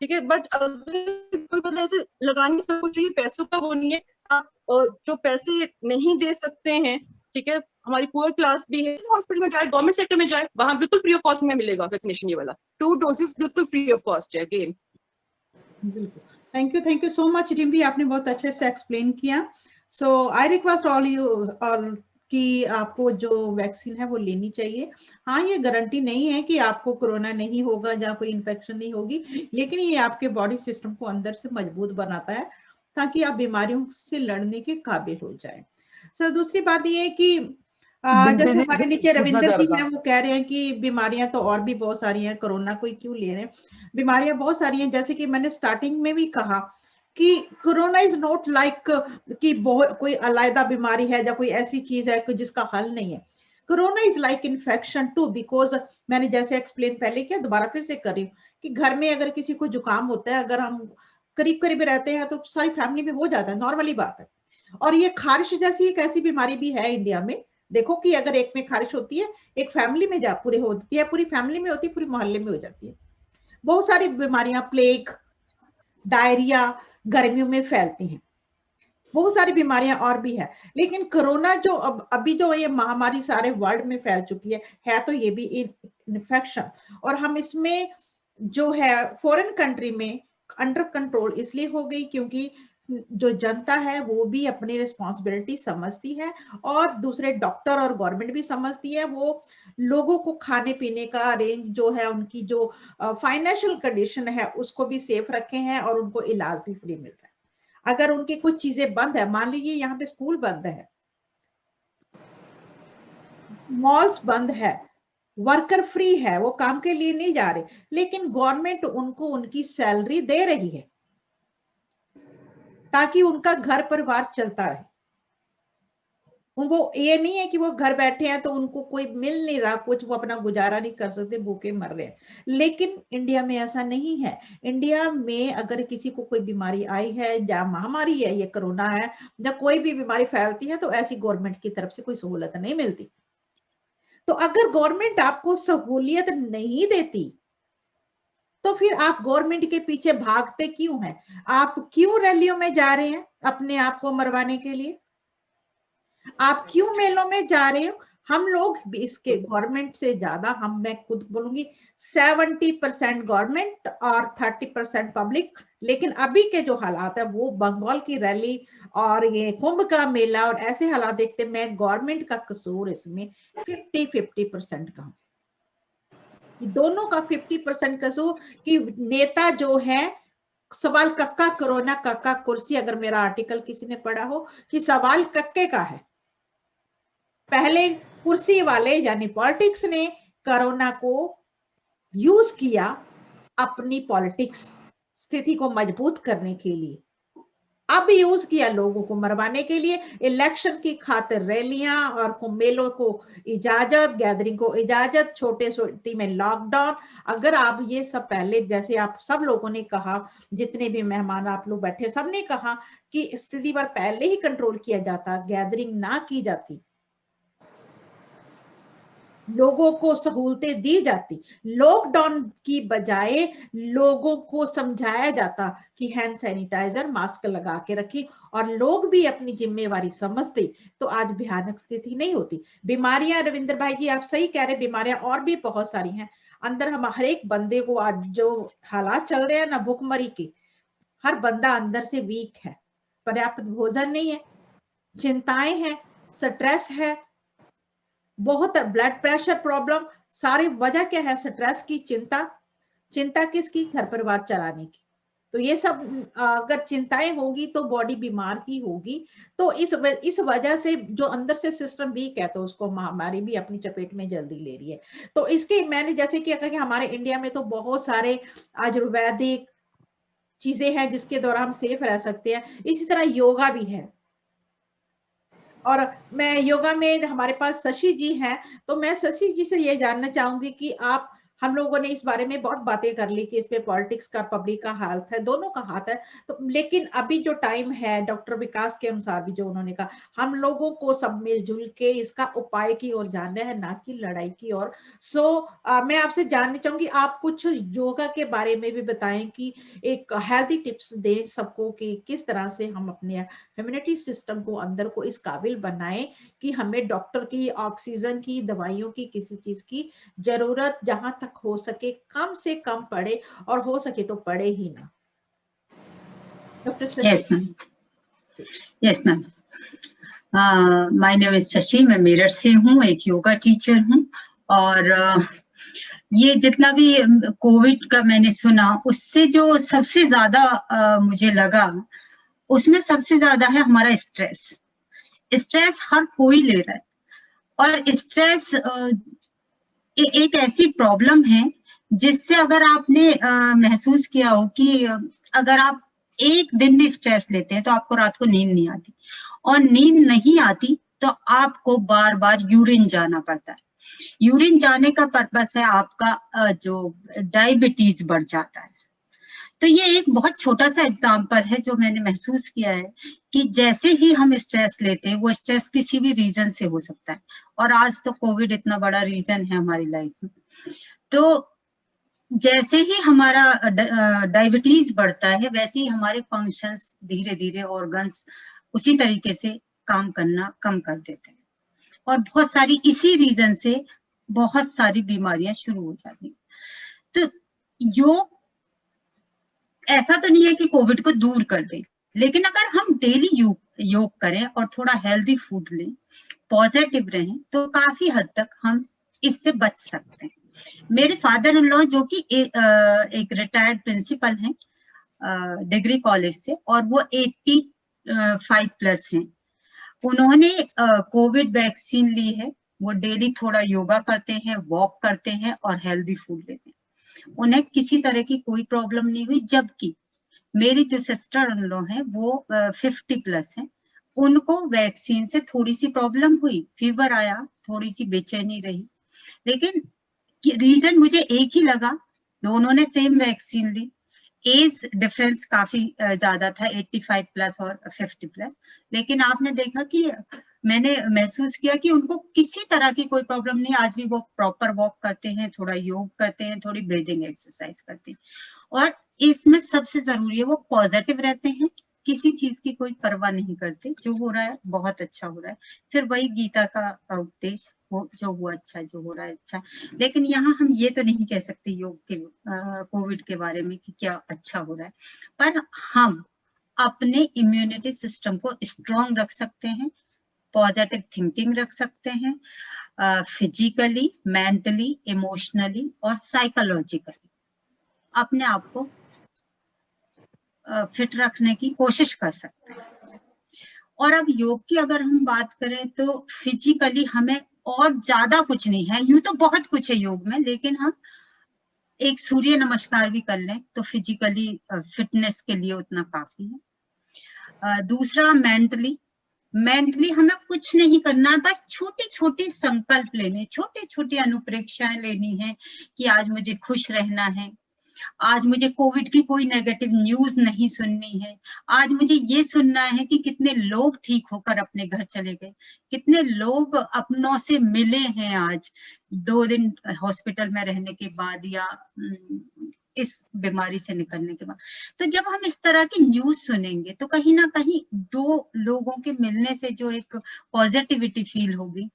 ठीक है। बट अगर कोई मतलब ऐसे लगाने से कुछ चाहिए, पैसों का वो नहीं है। आप जो पैसे नहीं दे सकते हैं, ठीक है, हमारी पुअर क्लास भी है, हॉस्पिटल में जाए, गवर्नमेंट सेक्टर में जाए, वहां बिल्कुल फ्री ऑफ कॉस्ट में मिलेगा वैक्सीनेशन। ये वाला 2 doses बिल्कुल फ्री ऑफ कॉस्ट है। अगेन
बिल्कुल, thank you so much Rimpy, आपने बहुत अच्छे से एक्सप्लेन किया। सो आई रिक्वेस्ट ऑल कि आपको जो वैक्सीन है वो लेनी चाहिए। हाँ, ये गारंटी नहीं है कि आपको कोरोना नहीं होगा या कोई इन्फेक्शन नहीं होगी, लेकिन ये आपके बॉडी सिस्टम को अंदर से मजबूत बनाता है ताकि आप बीमारियों से लड़ने के काबिल हो जाए। सो दूसरी बात ये है कि जैसे हमारे नीचे रविंदर जी हैं, वो कह रहे हैं कि बीमारियां तो और भी बहुत सारी हैं, कोरोना कोई क्यों ले रहे हैं। बीमारियां बहुत सारी हैं, जैसे कि मैंने स्टार्टिंग में भी कहा कि कोरोना इज नॉट लाइक कि कोई अलग बीमारी है या कोई ऐसी चीज है जिसका हल नहीं है। Corona is like infection too, because मैंने जैसे एक्सप्लेन पहले किया, दोबारा फिर से कर रही हूँ कि घर में अगर किसी को जुकाम होता है, अगर हम करीब करीब रहते हैं तो सारी फैमिली में हो जाता है, नॉर्मली बात है। और ये खारिश जैसी एक ऐसी बीमारी भी है इंडिया में। देखो कि अगर एक में खारिश होती है, एक फैमिली में जा पूरी होती है, पूरी फैमिली में होती है, पूरी मोहल्ले में हो जाती है। बहुत सारी बीमारियां, प्लेग, डायरिया गर्मियों में फैलती हैं। बहुत सारी बीमारियां और भी है, लेकिन कोरोना जो अभी जो ये महामारी सारे वर्ल्ड में फैल चुकी है तो ये भी इन्फेक्शन, और हम इसमें जो है फॉरेन कंट्री में अंडर कंट्रोल इसलिए हो गई क्योंकि जो जनता है वो भी अपनी रिस्पॉन्सिबिलिटी समझती है, और दूसरे डॉक्टर और गवर्नमेंट भी समझती है। वो लोगों को खाने पीने का रेंज जो है, उनकी जो फाइनेंशियल कंडीशन है उसको भी सेफ रखे हैं, और उनको इलाज भी फ्री मिल रहा है। अगर उनकी कुछ चीजें बंद है, मान लीजिए यहाँ पे स्कूल बंद है, मॉल्स बंद है, वर्कर फ्री है, वो काम के लिए नहीं जा रहे, लेकिन गवर्नमेंट उनको उनकी सैलरी दे रही है ताकि उनका घर परिवार चलता रहे। वो ये नहीं है कि वो घर बैठे हैं तो उनको कोई मिल नहीं रहा कुछ, वो अपना गुजारा नहीं कर सकते, भूखे मर रहे हैं। लेकिन इंडिया में ऐसा नहीं है। इंडिया में अगर किसी को कोई बीमारी आई है या महामारी है, ये कोरोना है, या कोई भी बीमारी फैलती है, तो ऐसी गवर्नमेंट की तरफ से कोई सहूलत नहीं मिलती। तो अगर गवर्नमेंट आपको सहूलियत नहीं देती तो फिर आप गवर्नमेंट के पीछे भागते क्यों हैं? आप क्यों रैलियों में जा रहे हैं अपने आप को मरवाने के लिए? आप क्यों मेलों में जा रहे हो? हम लोग इसके गवर्नमेंट से ज्यादा, मैं खुद बोलूंगी 70% गवर्नमेंट और 30% पब्लिक। लेकिन अभी के जो हालात है वो बंगाल की रैली और ये कुंभ का मेला और ऐसे हालात देखते मैं गवर्नमेंट का कसूर इसमें 50-50% का, दोनों का 50% कसूर कि नेता जो है, सवाल कक्का कोरोना कक्का कुर्सी, अगर मेरा आर्टिकल किसी ने पढ़ा हो कि सवाल कक्के का है। पहले कुर्सी वाले यानी पॉलिटिक्स ने कोरोना को यूज किया अपनी पॉलिटिक्स स्थिति को मजबूत करने के लिए, अब यूज किया लोगों को मरवाने के लिए, इलेक्शन की खातिर रैलियां और मेलों को इजाजत, गैदरिंग को इजाजत, छोटे छोटी में लॉकडाउन। अगर आप ये सब पहले, जैसे आप सब लोगों ने कहा, जितने भी मेहमान आप लोग बैठे सबने कहा कि स्थिति पर पहले ही कंट्रोल किया जाता, गैदरिंग ना की जाती, लोगों को सहूलतें दी जाती, लॉकडाउन की बजाय लोगों को समझाया जाता कि हैंड सैनिटाइजर मास्क लगा के रखें, और लोग भी अपनी जिम्मेवारी समझते, तो आज भयानक स्थिति नहीं होती। बीमारियां, रविंद्र भाई जी आप सही कह रहे, बीमारियां और भी बहुत सारी हैं अंदर। हम हर एक बंदे को आज जो हालात चल रहे हैं ना भूखमरी के, हर बंदा अंदर से वीक है, पर्याप्त भोजन नहीं है, चिंताएं हैं, स्ट्रेस है, बहुत ब्लड प्रेशर प्रॉब्लम। सारी वजह क्या है? स्ट्रेस की, चिंता किसकी? घर परिवार चलाने की। तो ये सब अगर चिंताएं होगी तो बॉडी बीमार ही होगी। तो इस वजह से जो अंदर से सिस्टम वीक है, तो उसको महामारी भी अपनी चपेट में जल्दी ले रही है। तो इसके मैंने जैसे कि कहा कि हमारे इंडिया में तो बहुत सारे आयुर्वेदिक चीजें हैं जिसके द्वारा हम सेफ रह सकते हैं। इसी तरह योगा भी है, और मैं योगा में हमारे पास शशि जी हैं, तो मैं शशि जी से ये जानना चाहूंगी कि आप, हम लोगों ने इस बारे में बहुत बातें कर ली कि इसमें पॉलिटिक्स का, पब्लिक का हाथ है, दोनों का हाथ है, तो लेकिन अभी जो टाइम है डॉक्टर विकास के अनुसार भी जो उन्होंने कहा, हम लोगों को सब मिलजुल के इसका उपाय की ओर जाना है, ना कि लड़ाई की ओर। सो मैं आपसे जानना चाहूंगी, आप कुछ योगा के बारे में भी बताएं कि एक हेल्दी टिप्स दें सबको कि किस तरह से हम अपने इम्यूनिटी सिस्टम को अंदर को इस काबिल बनाएं कि हमें डॉक्टर की, ऑक्सीजन की, दवाइयों की, किसी चीज की जरूरत जहां तक हो सके कम से कम पड़े, और हो सके तो पड़े ही ना। Doctor Shashi.
Yes ma'am, yes ma'am. My name is Shashi, मैं मेरठ से हूँ, एक योगा टीचर हूँ। और ये जितना भी कोविड का मैंने सुना, उससे जो सबसे ज्यादा मुझे लगा, उसमें सबसे ज्यादा है हमारा स्ट्रेस। स्ट्रेस हर कोई ले रहा है, और स्ट्रेस एक ऐसी प्रॉब्लम है जिससे अगर आपने महसूस किया हो कि अगर आप एक दिन भी स्ट्रेस लेते हैं तो आपको रात को नींद नहीं आती, और नींद नहीं आती तो आपको बार बार यूरिन जाना पड़ता है। यूरिन जाने का पर्पस है आपका जो डायबिटीज बढ़ जाता है। तो ये एक बहुत छोटा सा एग्जाम्पल है जो मैंने महसूस किया है कि जैसे ही हम स्ट्रेस लेते हैं, वो स्ट्रेस किसी भी रीजन से हो सकता है, और आज तो कोविड इतना बड़ा रीजन है हमारी लाइफ में। तो जैसे ही हमारा डायबिटीज बढ़ता है, वैसे ही हमारे फंक्शंस धीरे धीरे, ऑर्गन्स उसी तरीके से काम करना कम कर देते हैं, और बहुत सारी इसी रीजन से बहुत सारी बीमारियां शुरू हो जाती हैं। तो योग ऐसा तो नहीं है कि कोविड को दूर कर दे, लेकिन अगर हम डेली योग करें और थोड़ा हेल्दी फूड लें, पॉजिटिव रहें, तो काफी हद तक हम इससे बच सकते हैं। मेरे फादर इन लॉ जो कि एक रिटायर्ड प्रिंसिपल हैं डिग्री कॉलेज से, और वो 85+ हैं। उन्होंने कोविड वैक्सीन ली है। वो डेली थोड़ा योगा करते हैं, वॉक करते हैं और हेल्दी फूड लेते हैं। उन्हें किसी तरह की कोई प्रॉब्लम नहीं हुई, जबकि मेरी जो सिस्टर इन लॉ है वो 50+ हैं। उनको वैक्सीन से थोड़ी सी प्रॉब्लम हुई, फीवर आया, थोड़ी सी बेचैनी रही, लेकिन रीजन मुझे एक ही लगा, दोनों ने सेम वैक्सीन ली। एज डिफरेंस काफी ज्यादा था, 85+ और 50+, लेकिन आपने देखा कि मैंने महसूस किया कि उनको किसी तरह की कोई प्रॉब्लम नहीं। आज भी वो प्रॉपर वॉक करते हैं, थोड़ा योग करते हैं, थोड़ी ब्रीदिंग एक्सरसाइज करते हैं, और इसमें सबसे जरूरी है वो पॉजिटिव रहते हैं, किसी चीज की कोई परवाह नहीं करते। जो हो रहा है बहुत अच्छा हो रहा है। फिर वही गीता का उपदेश, जो हुआ अच्छा, जो हो रहा है अच्छा। लेकिन यहाँ हम ये तो नहीं कह सकते योग के कोविड के बारे में कि क्या अच्छा हो रहा है, पर हम अपने इम्यूनिटी सिस्टम को स्ट्रॉन्ग रख सकते हैं, पॉजिटिव थिंकिंग रख सकते हैं, फिजिकली, मेंटली, इमोशनली और साइकोलॉजिकली अपने आप को फिट रखने की कोशिश कर सकते हैं। और अब योग की अगर हम बात करें तो फिजिकली हमें और ज्यादा कुछ नहीं है, यूं तो बहुत कुछ है योग में, लेकिन हम एक सूर्य नमस्कार भी कर लें तो फिजिकली फिटनेस के लिए उतना काफी है। दूसरा मेंटली हमें कुछ नहीं करना, बस छोटी छोटी संकल्प लेने, छोटी छोटी अनुप्रेक्षाएं लेनी है कि आज मुझे खुश रहना है, आज मुझे कोविड की कोई नेगेटिव न्यूज नहीं सुननी है, आज मुझे ये सुनना है कि कितने लोग ठीक होकर अपने घर चले गए, कितने लोग अपनों से मिले हैं आज 2 दिन हॉस्पिटल में रहने के बाद या इस बीमारी से निकलने के बाद। तो जब हम इस तरह की न्यूज सुनेंगे तो कहीं ना कहीं 2 लोगों के मिलने से जो एक पॉजिटिविटी फील होगी,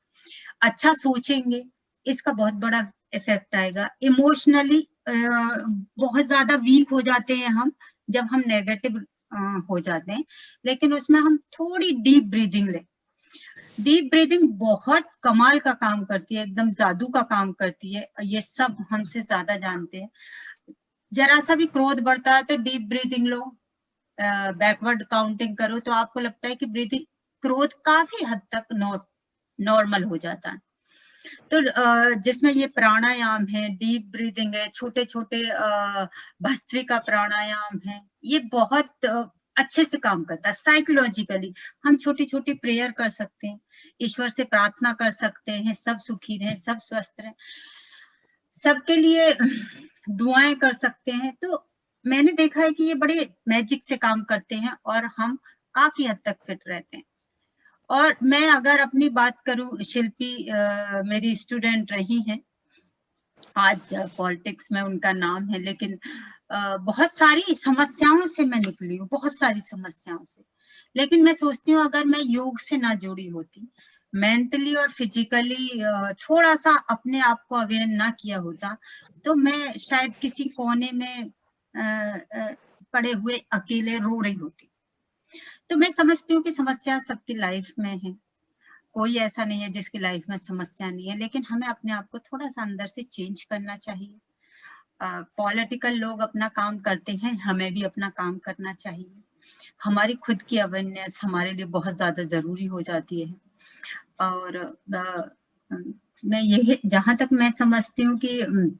अच्छा सोचेंगे, इसका बहुत बड़ा इफेक्ट आएगा। इमोशनली बहुत ज्यादा वीक हो जाते हैं हम जब हम नेगेटिव हो जाते हैं, लेकिन उसमें हम थोड़ी डीप ब्रीदिंग लें। डीप ब्रीदिंग बहुत कमाल का काम करती है, एकदम जादू का काम करती है, ये सब हमसे ज्यादा जानते हैं। जरा सा भी क्रोध बढ़ता है तो डीप ब्रीदिंग लो, बैकवर्ड काउंटिंग करो, तो आपको लगता है कि ब्रीदिंग, क्रोध काफी हद तक नॉर्मल हो जाता है। तो जिसमें ये प्राणायाम है, डीप ब्रीदिंग है, छोटे छोटे भस्त्रिका प्राणायाम है, ये बहुत अच्छे से काम करता है। साइकोलॉजिकली हम छोटी छोटी प्रेयर कर सकते हैं, ईश्वर से प्रार्थना कर सकते हैं, सब सुखी रहें, सब स्वस्थ रहें, सबके लिए दुआएं कर सकते हैं। तो मैंने देखा है कि ये बड़े मैजिक से काम करते हैं और हम काफी हद तक फिट रहते हैं। और मैं अगर अपनी बात करूं, शिल्पी मेरी स्टूडेंट रही हैं, आज पॉलिटिक्स में उनका नाम है, लेकिन बहुत सारी समस्याओं से मैं निकली हूँ, बहुत सारी समस्याओं से। लेकिन मैं सोचती हूँ अगर मैं योग से ना जुड़ी होती, मेंटली और फिजिकली थोड़ा सा अपने आप को अवेयर ना किया होता, तो मैं शायद किसी कोने में पड़े हुए अकेले रो रही होती। तो मैं समझती हूँ कि समस्या सबकी लाइफ में है, कोई ऐसा नहीं है जिसकी लाइफ में समस्या नहीं है, लेकिन हमें अपने आप को थोड़ा सा अंदर से चेंज करना चाहिए। पॉलिटिकल लोग अपना काम करते हैं, हमें भी अपना काम करना चाहिए। हमारी खुद की अवेयरनेस हमारे लिए बहुत ज्यादा जरूरी हो जाती है। और मैं ये, जहां तक मैं समझती हूँ कि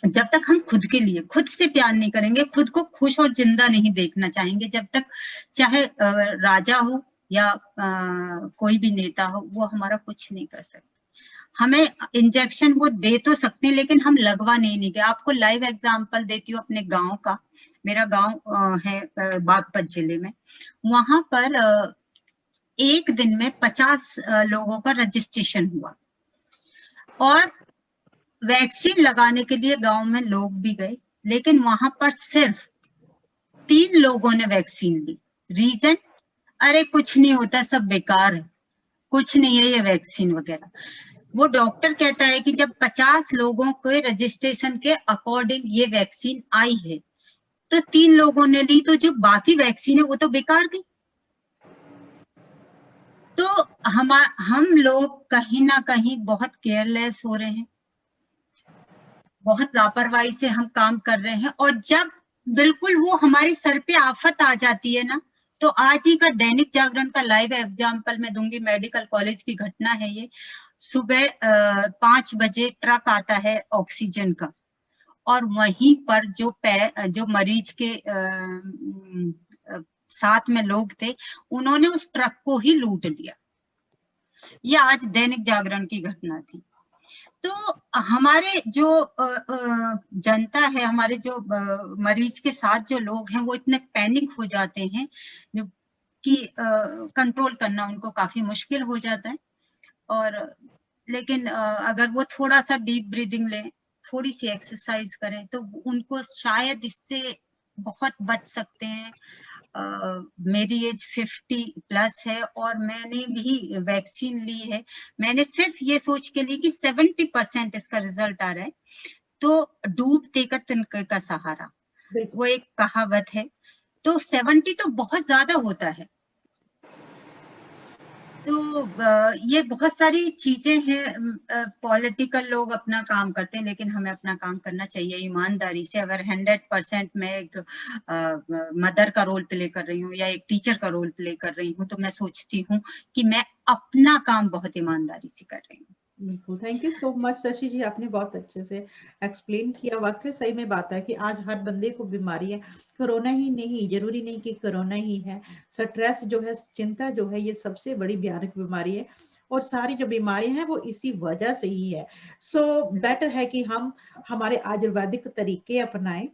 जब तक हम खुद के लिए खुद से प्यार नहीं करेंगे, खुद को खुश और जिंदा नहीं देखना चाहेंगे, जब तक चाहे राजा हो या कोई भी नेता हो, वो हमारा कुछ नहीं कर सकते। हमें इंजेक्शन वो दे तो सकते हैं, लेकिन हम लगवा नहीं गए। आपको लाइव एग्जांपल देती हूँ अपने गांव का। मेरा गांव है बागपत जिले में। वहां पर एक दिन में 50 लोगों का रजिस्ट्रेशन हुआ और वैक्सीन लगाने के लिए गांव में लोग भी गए, लेकिन वहां पर सिर्फ 3 लोगों ने वैक्सीन ली। रीजन, अरे कुछ नहीं होता, सब बेकार है, कुछ नहीं है ये वैक्सीन वगैरह। वो डॉक्टर कहता है कि जब 50 लोगों के रजिस्ट्रेशन के अकॉर्डिंग ये वैक्सीन आई है तो 3 लोगों ने ली, तो जो बाकी वैक्सीन है वो तो बेकार गई। तो हम लोग कहीं ना कहीं बहुत केयरलेस हो रहे हैं, बहुत लापरवाही से हम काम कर रहे हैं। और जब बिल्कुल वो हमारे सर पे आफत आ जाती है ना, तो आज ही का दैनिक जागरण का लाइव एग्जाम्पल मैं दूंगी, मेडिकल कॉलेज की घटना है ये। सुबह 5 बजे ट्रक आता है ऑक्सीजन का, और वहीं पर जो मरीज के साथ में लोग थे, उन्होंने उस ट्रक को ही लूट लिया। ये आज दैनिक जागरण की घटना थी। तो हमारे जो जनता है, हमारे जो मरीज के साथ जो लोग हैं, वो इतने पैनिक हो जाते हैं कि कंट्रोल करना उनको काफी मुश्किल हो जाता है। और लेकिन अगर वो थोड़ा सा डीप ब्रीदिंग लें, थोड़ी सी एक्सरसाइज करें, तो उनको शायद इससे बहुत बच सकते हैं। मेरी एज 50+ है और मैंने भी वैक्सीन ली है। मैंने सिर्फ ये सोच के ली कि 70% इसका रिजल्ट आ रहा है, तो डूबते का तिनके का सहारा, वो एक कहावत है। तो 70 तो बहुत ज्यादा होता है। तो ये बहुत सारी चीजें हैं। पॉलिटिकल लोग अपना काम करते हैं, लेकिन हमें अपना काम करना चाहिए ईमानदारी से। अगर 100% मैं एक मदर का रोल प्ले कर रही हूँ या एक टीचर का रोल प्ले कर रही हूँ, तो मैं सोचती हूँ कि मैं अपना काम बहुत ईमानदारी से कर रही हूँ।
बिल्कुल, thank you so much Shashi ji, आपने बहुत अच्छे से एक्सप्लेन किया। वाकई सही में बात है कि आज हर बंदे को बीमारी है, कोरोना ही नहीं, जरूरी नहीं कि कोरोना ही है। स्ट्रेस जो है, चिंता जो है, ये सबसे बड़ी भयानक बीमारी है, और सारी जो बीमारियां हैं वो इसी वजह से ही है। सो बेटर है कि हम हमारे आयुर्वेदिक तरीके अपनाएं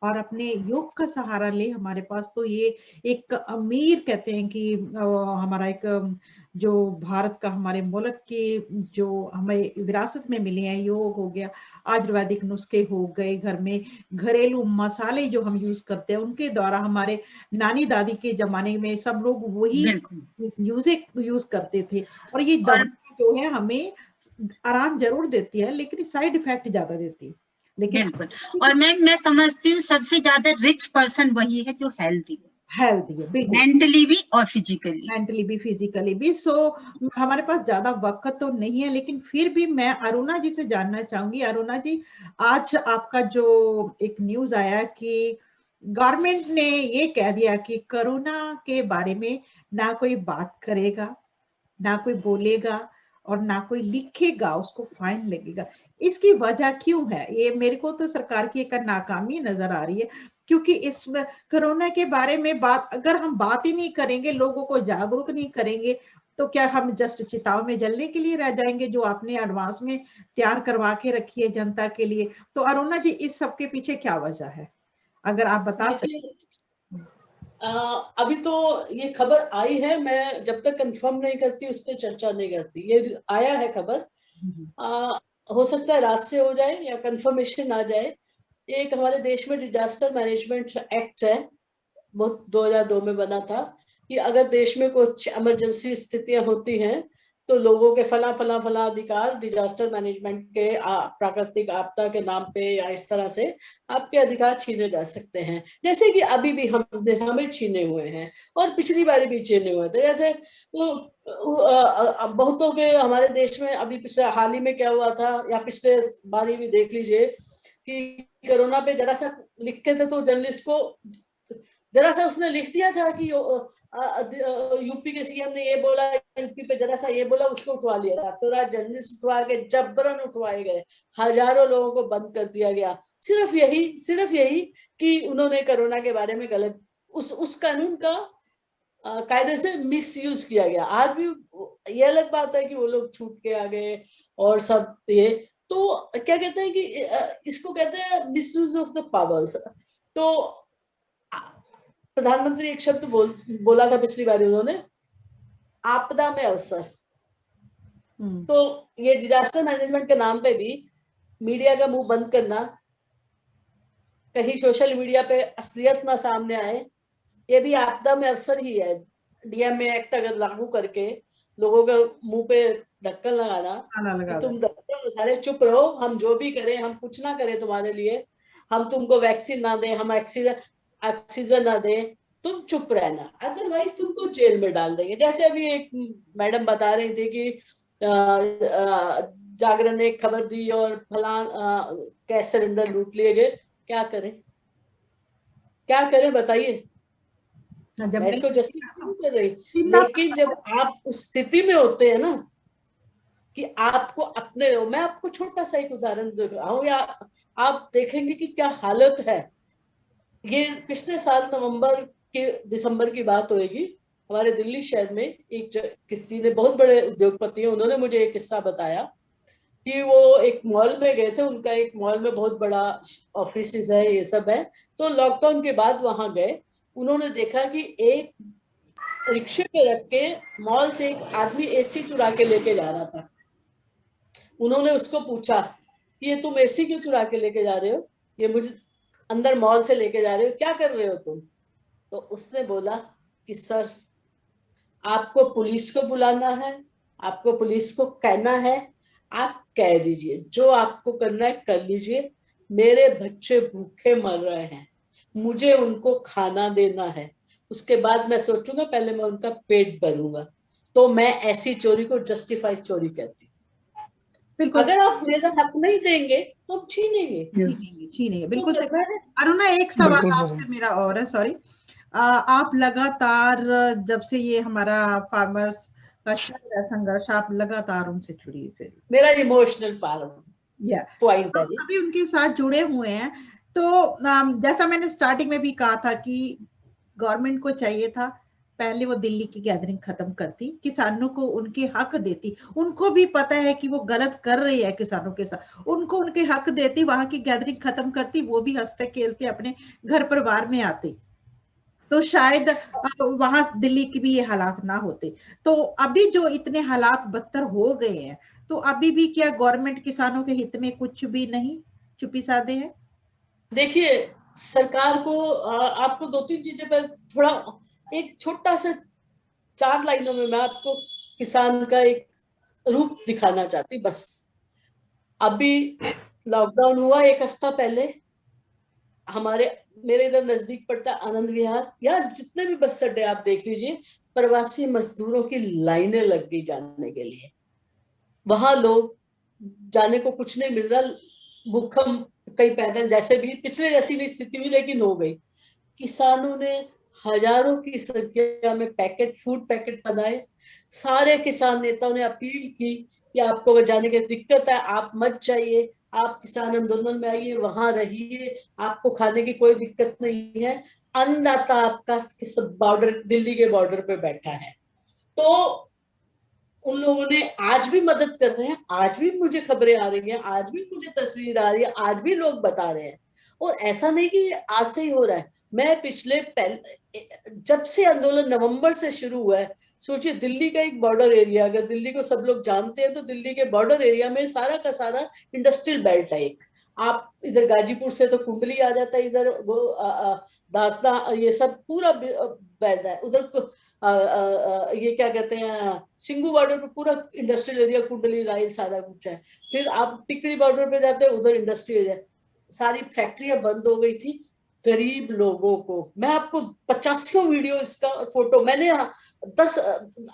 और अपने योग का सहारा ले। हमारे पास तो ये एक अमीर कहते हैं कि हमारा एक जो भारत का, हमारे मुल्क के जो हमें विरासत में मिले हैं, योग हो गया, आयुर्वेदिक नुस्खे हो गए, घर में घरेलू मसाले जो हम यूज करते हैं, उनके द्वारा हमारे नानी दादी के जमाने में सब लोग वही यूज करते थे। और ये दवा जो है हमें आराम जरूर देती है, लेकिन साइड इफेक्ट ज्यादा देती है। लेकिन
बिल्कुल, और मैं समझती हूँ सबसे ज्यादा रिच पर्सन वही है जो हेल्दी है,
बिल्कुल,
मेंटली भी और फिजिकली
भी। सो हमारे पास ज्यादा वक्त तो नहीं है, लेकिन फिर भी मैं अरुणा जी से जानना चाहूंगी। अरुणा जी, आज आपका जो एक न्यूज आया कि गवर्नमेंट ने ये कह दिया कि कोरोना के बारे में ना कोई बात करेगा, ना कोई बोलेगा, और ना कोई लिखेगा, उसको फाइन लगेगा। इसकी वजह क्यों है? ये मेरे को तो सरकार की एक नाकामी नजर आ रही है, क्योंकि इस कोरोना के बारे में अगर हम बात ही नहीं करेंगे, लोगों को जागरूक नहीं करेंगे, तो क्या हम जस्ट चिताओं में जलने के लिए रह जाएंगे, जो आपने एडवांस में तैयार करवा के रखी है जनता के लिए? तो अरुणा जी, इस सब के पीछे क्या वजह है, अगर आप बता सकें।
अभी तो ये खबर आई है, मैं जब तक कंफर्म नहीं करती उस पर चर्चा नहीं करती। ये आया है खबर, हो सकता है रात से हो जाए या कंफर्मेशन आ जाए। एक हमारे देश में डिजास्टर मैनेजमेंट एक्ट है, वो 2002 में बना था, कि अगर देश में कुछ इमरजेंसी स्थितियां होती हैं तो लोगों के फला फला फला अधिकार डिजास्टर मैनेजमेंट के प्राकृतिक आपदा के नाम पे या इस तरह से आपके अधिकार छीने जा सकते हैं। जैसे कि अभी भी हमें छीने हुए हैं और पिछली बार भी छीने हुए थे। जैसे बहुतों के हमारे देश में अभी पिछले हाल ही में क्या हुआ था, या पिछले बार भी देख लीजिए कि कोरोना पे जरा सा लिखते थे तो जर्नलिस्ट को जरा सा उसने लिख दिया था कि यूपी के सीएम ने ये बोला, यूपी पे जरा सा ये बोला, उसको उठवा लिया, रातों रात जर्नलिस्ट उठवा के जबरन उठवाए गए, हजारों लोगों को बंद कर दिया गया, सिर्फ यही कि उन्होंने कोरोना के बारे में गलत उस कानून का कायदे से मिसयूज किया गया। आज भी ये अलग बात है कि वो लोग छूट के आ गए और सब ये, तो क्या कहते हैं कि इसको कहते हैं मिसयूज ऑफ द पावर्स। तो प्रधानमंत्री एक शब्द बोला था पिछली बार उन्होंने, आपदा में अवसर। तो ये डिजास्टर मैनेजमेंट के नाम पे भी मीडिया का मुंह बंद करना, कहीं सोशल मीडिया पे असलियत ना सामने आए, ये भी आपदा में अवसर ही है। डीएमए एक्ट अगर लागू करके लोगों के मुंह पे ढक्कन लगाना
ताला लगा
कि तुम डॉक्टर सारे चुप रहो, हम जो भी करें हम कुछ ना करें तुम्हारे लिए, हम तुमको वैक्सीन ना दें, हम ऑक्सीजन ना दें, तुम चुप रहना, अदरवाइज तुमको जेल में डाल देंगे। जैसे अभी एक मैडम बता रही थी कि जागरण ने एक खबर दी और फलान गैस सिलेंडर लूट लिए गए, क्या करें, क्या करें बताइए।
जब
मैं इसको जस्टिफाई नहीं कर रही,
शिमला-
लेकिन जब आप उस स्थिति में होते हैं ना कि आपको अपने, मैं आपको छोटा सा एक उदाहरण दिखाऊं, या आप देखेंगे कि क्या हालत है। ये पिछले साल नवंबर के दिसंबर की बात होगी, हमारे दिल्ली शहर में एक किसी ने, बहुत बड़े उद्योगपति हैं, उन्होंने मुझे एक किस्सा बताया कि वो एक मॉल में गए थे, उनका एक मॉल में बहुत बड़ा ऑफिस है, ये सब है, तो लॉकडाउन के बाद वहां गए, उन्होंने देखा कि एक रिक्शे पे रख के मॉल से एक आदमी एसी चुरा के लेके जा रहा था। उन्होंने उसको पूछा कि ये तुम एसी क्यों चुरा के लेके जा रहे हो, ये मुझे अंदर मॉल से लेके जा रहे हो, क्या कर रहे हो तुम? तो उसने बोला कि सर आपको पुलिस को बुलाना है, आपको पुलिस को कहना है, आप कह दीजिए, जो आपको करना है कर लीजिए, मेरे बच्चे भूखे मर रहे हैं, मुझे उनको खाना देना है, उसके बाद मैं सोचूंगा, पहले मैं उनका पेट भरूंगा। तो मैं ऐसी चोरी को जस्टिफाइड चोरी कहती हूँ।
बिल्कुल
अगर आप मेरा हक नहीं देंगे तो हम छीनेंगे,
छीनेंगे, बिल्कुल
तो
सही।
करना है।
अरुणा, एक सवाल
बिल्कुल,
आपसे मेरा और है, सॉरी। आप लगातार, जब से ये हमारा फार्मर्स का चल रहा है संघर्ष, आप लगातार उनसे जुड़ी फिर
मेरा इमोशनल फार्म पॉइंट है
आप सभी उनके साथ जुड़े हुए हैं। तो जैसा मैंने स्टार्टिंग में भी कहा था कि गवर्नमेंट को चाहिए था पहले वो दिल्ली की गैदरिंग खत्म करती, किसानों को उनके हक देती, उनको भी पता है कि वो गलत कर रही है किसानों के साथ, उनको उनके हक देती, वहां की गैदरिंग खत्म करती, वो भी हंसते खेलते अपने घर परिवार में आते, तो शायद वहां दिल्ली की भी ये हालात ना होते। तो अभी जो इतने हालात बदतर हो गए हैं, तो अभी भी क्या गवर्नमेंट किसानों के हित में कुछ भी नहीं, चुप्पी साधे है?
देखिए, सरकार को आपको दो तीन चीजें पर थोड़ा, एक छोटा सा 4 लाइनों में मैं आपको किसान का एक रूप दिखाना चाहती। बस अभी लॉकडाउन हुआ 1 हफ्ता पहले, मेरे इधर नजदीक पड़ता है आनंद विहार, या जितने भी बस अड्डे आप देख लीजिए, प्रवासी मजदूरों की लाइनें लग गई जाने के लिए। वहां लोग जाने को कुछ नहीं मिल रहा, भूखम कई पैदल, जैसे भी पिछले जैसी भी स्थिति हुई लेकिन हो गई। किसानों ने हजारों की संख्या में फूड पैकेट बनाए। सारे किसान नेताओं ने अपील की कि आपको अगर जाने की दिक्कत है आप मत जाइए, आप किसान आंदोलन में आइए, वहां रहिए, आपको खाने की कोई दिक्कत नहीं है। अन्नदाता आपका बॉर्डर, दिल्ली के बॉर्डर पे बैठा है, तो उन लोगों ने आज भी मदद कर रहे हैं, आज भी मुझे खबरें आ रही हैं, आज भी मुझे तस्वीर आ रही है, आज भी लोग बता रहे हैं। और ऐसा नहीं कि आज से ही हो रहा है, मैं जब से आंदोलन नवंबर से शुरू हुआ है, सोचिए दिल्ली का एक बॉर्डर एरिया, अगर दिल्ली को सब लोग जानते हैं तो दिल्ली के बॉर्डर एरिया में सारा का सारा इंडस्ट्रियल बेल्ट है। एक आप इधर गाजीपुर से तो कुंडली आ जाता है, इधर वो दासदा, ये सब पूरा बेल्ट है। उधर ये क्या कहते हैं, सिंगू बॉर्डर पे पूरा इंडस्ट्रियल एरिया, कुंडली, राइल, सारा कुछ है। फिर आप टिकरी बॉर्डर पे जाते हैं, उधर इंडस्ट्रियल एरिया, सारी फैक्ट्रियां बंद हो गई थी। गरीब लोगों को, मैं आपको 50 वीडियो इसका फोटो, मैंने 10